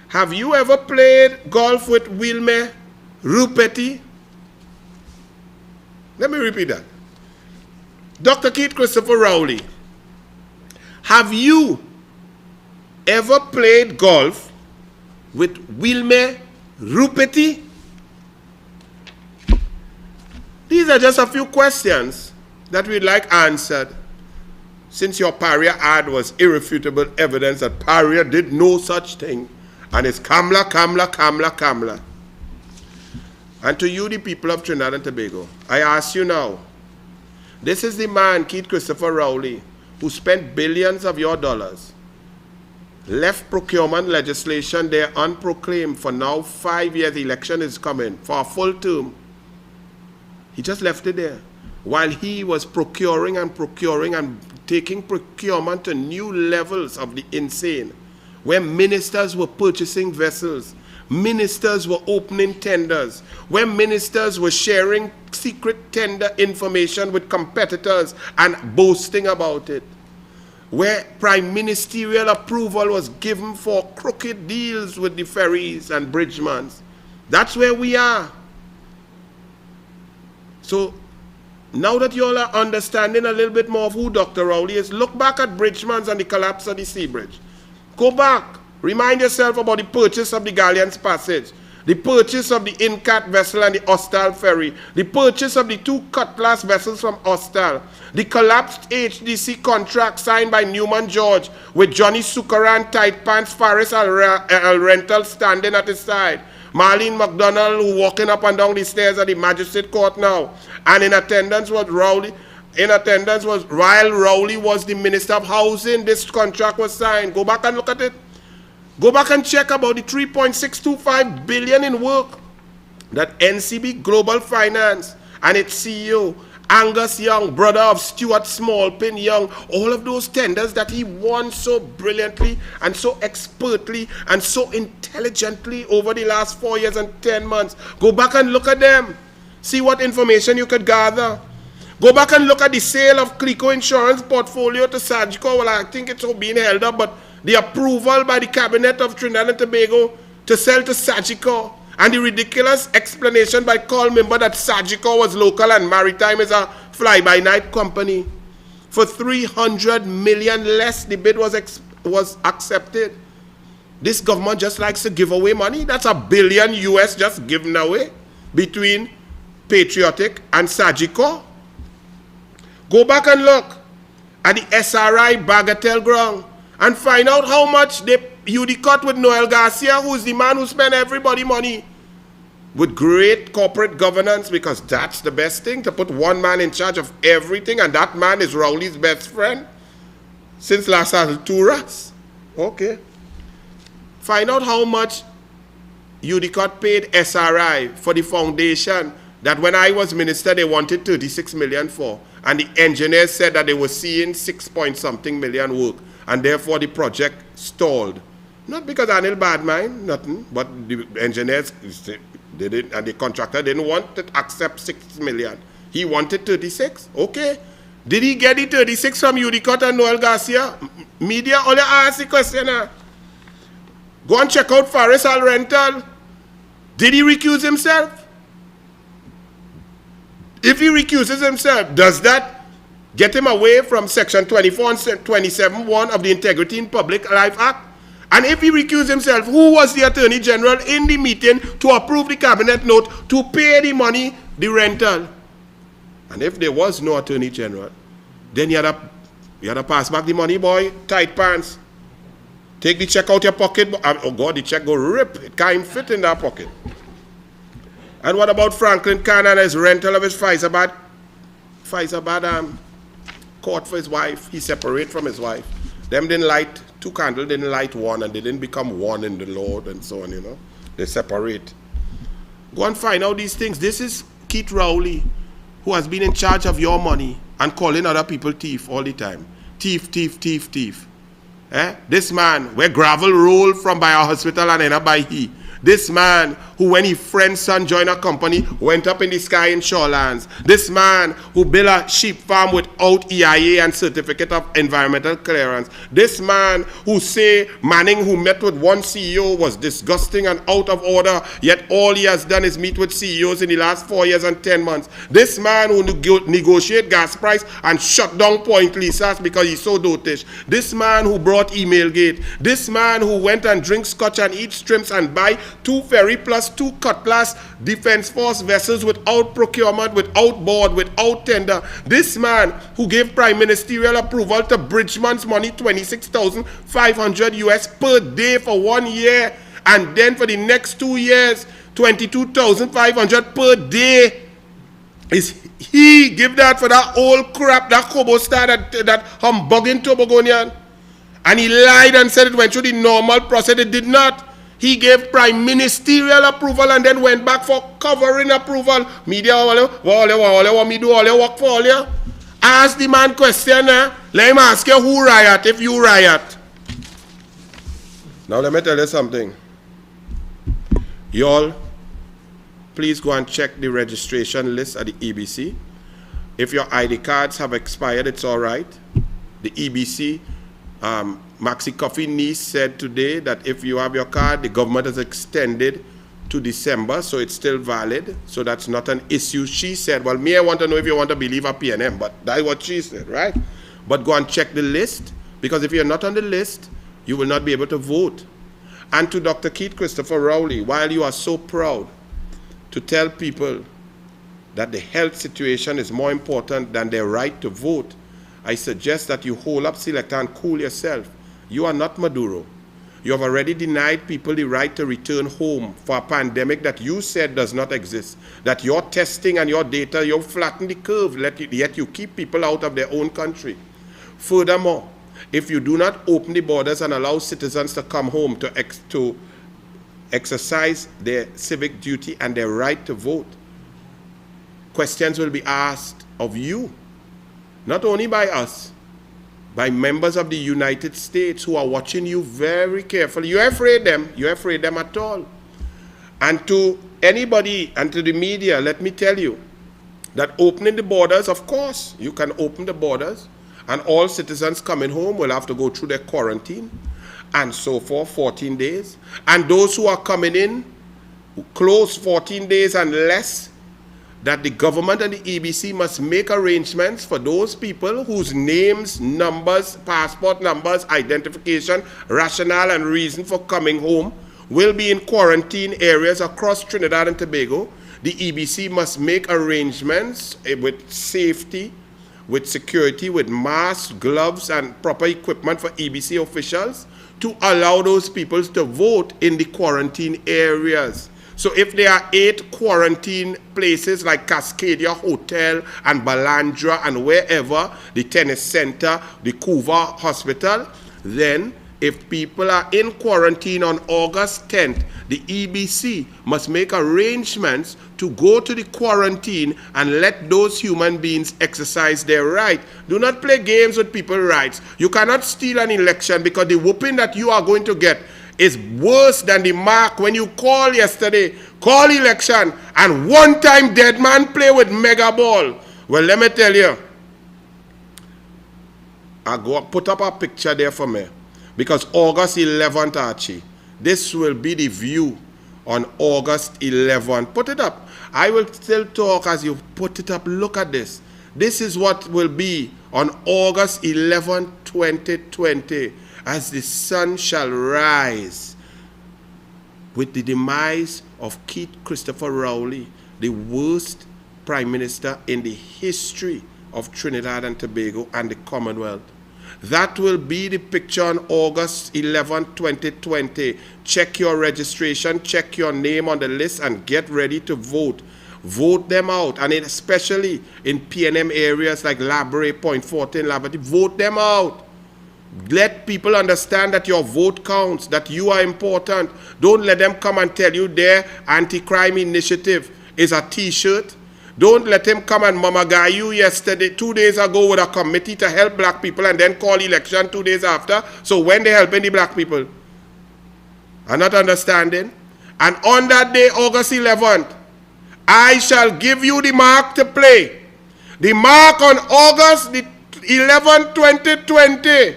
have you ever played golf with Wilma Ruperti? Let me repeat that. Dr. Keith Christopher Rowley, have you ever played golf with Wilma Ruperti? These are just a few questions that we'd like answered, since your Paria ad was irrefutable evidence that Paria did no such thing. And it's Kamla. And to you, the people of Trinidad and Tobago, I ask you now, this is the man, Keith Christopher Rowley, who spent billions of your dollars, left procurement legislation there unproclaimed for now 5 years. The election is coming for a full term. He just left it there while he was procuring and taking procurement to new levels of the insane, where ministers were purchasing vessels, ministers were opening tenders, where ministers were sharing secret tender information with competitors and boasting about it, where prime ministerial approval was given for crooked deals with the ferries and bridgemans. That's where we are. So now that you all are understanding a little bit more of who Dr. Rowley is, look back at bridgemans and the collapse of the sea bridge. Go back. Remind yourself about the purchase of the Galleon's Passage the purchase of the Incat vessel and the Austral ferry, the purchase of the 2 Cutlass vessels from Austral, the collapsed HDC contract signed by Newman George with Johnny Sukaran, Tight Pants, Faris Al Rental standing at his side, Marlene McDonald who walking up and down the stairs at the magistrate court now, and in attendance was Rowley. While Rowley was the Minister of Housing, this contract was signed. Go back and look at it. Go back and check about the 3.625 billion in work that NCB Global Finance and its CEO, Angus Young, brother of Stuart Smallpin Young, all of those tenders that he won so brilliantly and so expertly and so intelligently over the last 4 years and 10 months. Go back and look at them. See what information you could gather. Go back and look at the sale of Clico Insurance portfolio to Sagicor. Well, I think it's all being held up, but the approval by the Cabinet of Trinidad and Tobago to sell to Sagicor, and the ridiculous explanation by Call member that Sagicor was local and Maritime is a fly-by-night company. For 300 million less, the bid was accepted. This government just likes to give away money. That's $1 billion US just given away between Patriotic and Sagicor. Go back and look at the SRI Bagatelle ground and find out how much they UDCOT with Noel Garcia, who's the man who spent everybody money with great corporate governance, because that's the best thing, to put one man in charge of everything, and that man is Rowley's best friend since Las Alturas. Okay. Find out how much UDCOT paid SRI for the foundation that when I was minister they wanted 36 million for, and the engineers said that they were seeing 6-point-something million work, and therefore the project stalled. Not because Anil bad mind, nothing, but the engineers, they didn't, and the contractor didn't want to accept 6 million. He wanted 36. Okay. Did he get the 36 from UDCOT and Noel Garcia? Media only ask the question. Go and check out Faris Al Rental. Did he recuse himself? If he recuses himself, does that get him away from Section 24 and 27(1) of the Integrity in Public Life Act? And if he recused himself, who was the Attorney General in the meeting to approve the cabinet note to pay the money, the rental? And if there was no Attorney General, then you had to pass back the money, boy, tight pants. Take the check out your pocket. Oh God, the check go rip. It can't fit in that pocket. And what about Franklin Khan and his rental of his Faizabad court for his wife? He separated from his wife. Them didn't light 2 candles, didn't light one, and they didn't become one in the Lord and so on, you know. They separate. Go and find out these things. This is Keith Rowley, who has been in charge of your money and calling other people thief all the time. Thief, thief, thief, thief. This man, where gravel roll from by our hospital and end up by he. This man who, when his friend's son joined a company, went up in the sky in Shorelands. This man who built a sheep farm without EIA and certificate of environmental clearance. This man who say Manning, who met with one CEO, was disgusting and out of order, yet all he has done is meet with CEOs in the last 4 years and 10 months. This man who negotiate gas price and shut down Point Lisas because he's so dotish. This man who brought email gate. This man who went and drink scotch and eat shrimps and buy 2 ferry plus 2 Cutlass Defense Force vessels without procurement, without board, without tender. This man who gave prime ministerial approval to Bridgman's money, 26,500 US per day for 1 year, and then for the next 2 years, 22,500 per day. Is he give that for that old crap, that Kobo star, that humbugging Tobogonian? And he lied and said it went through the normal process. It did not. He gave prime ministerial approval and then went back for covering approval. Media, what me do all your work for all you? Ask the man question. Let him ask you who riot if you riot. Now let me tell you something. Y'all, please go and check the registration list at the EBC. If your ID cards have expired, it's all right. The EBC, Maxi Coffee niece said today that if you have your card, the government has extended to December, so it's still valid. So that's not an issue. She said, well, me, I want to know if you want to believe a PNM, but that's what she said, right? But go and check the list, because if you're not on the list, you will not be able to vote. And to Dr. Keith Christopher Rowley, while you are so proud to tell people that the health situation is more important than their right to vote, I suggest that you hold up, select, and cool yourself. You are not Maduro. You have already denied people the right to return home for a pandemic that you said does not exist. That your testing and your data, you flatten the curve, yet you keep people out of their own country. Furthermore, if you do not open the borders and allow citizens to come home to exercise their civic duty and their right to vote, questions will be asked of you, not only by us, by members of the United States who are watching you very carefully. You're afraid them at all. And to anybody and to the media, let me tell you that opening the borders, of course, you can open the borders, and all citizens coming home will have to go through their quarantine and so forth, 14 days. And those who are coming in, close 14 days and less, that the government and the EBC must make arrangements for those people whose names, numbers, passport numbers, identification, rationale, and reason for coming home will be in quarantine areas across Trinidad and Tobago. The EBC must make arrangements with safety, with security, with masks, gloves, and proper equipment for EBC officials to allow those people to vote in the quarantine areas. So if there are 8 quarantine places like Cascadia Hotel and Balandra and wherever, the tennis center, the Cuva Hospital, then if people are in quarantine on August 10th, the EBC must make arrangements to go to the quarantine and let those human beings exercise their right. Do not play games with people's rights. You cannot steal an election, because the whooping that you are going to get is worse than the mark when you call yesterday, call election, and one time dead man play with mega ball. Well, let me tell you, I go put up a picture there for me, because August 11th, Archie, this will be the view on August 11th. Put it up. I will still talk as you put it up. Look at this. This is what will be on August 11th, 2020. As the sun shall rise with the demise of Keith Christopher Rowley, the worst prime minister in the history of Trinidad and Tobago and the Commonwealth. That will be the picture on August 11, 2020. Check your registration, check your name on the list, and get ready to vote. Vote them out, and especially in PNM areas like Labre, Point 14, Lavity, vote them out. Let people understand that your vote counts, that you are important. Don't let them come and tell you their anti-crime initiative is a t-shirt. Don't let him come and mamaga you yesterday, 2 days ago, with a committee to help black people and then call election 2 days after. So when they helping the black people? I'm not understanding. And on that day, August 11th, I shall give you the mark to play. The mark on August 11, 2020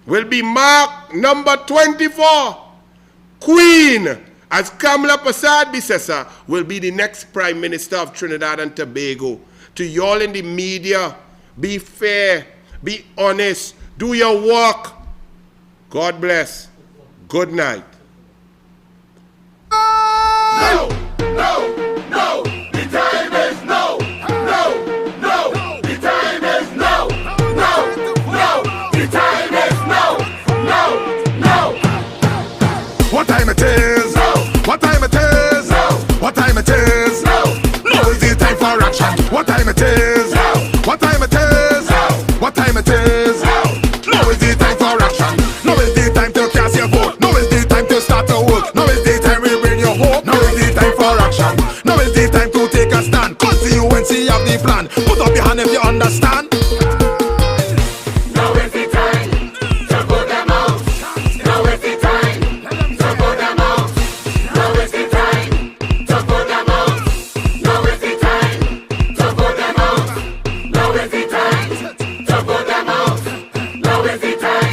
will be mark number 24. Queen, as Kamala Persad Bissessa, will be the next Prime Minister of Trinidad and Tobago. To y'all in the media, be fair, be honest, do your work. God bless. Good night. No, no, no, the time is no, no, no, the time is no, no, no, the time is no, no, no. What time it is? No. What time it is? No. What time it is? No. No, is it time for action? What time it is? No. What time it is? No. What time it is? No. No, is it time for action? No, is the time to cast your vote? No, is the time to start to work? No, is the time we bring your hope? No, is the time for action? No, is the time to take a stand? Cause the UNC have the plan. Put up your hand if you understand. Now is the time to put them out. Now is the time to put them out. Now is the time to put them out. Now is the time to put them out. Now is the time to put them out. Now is the time.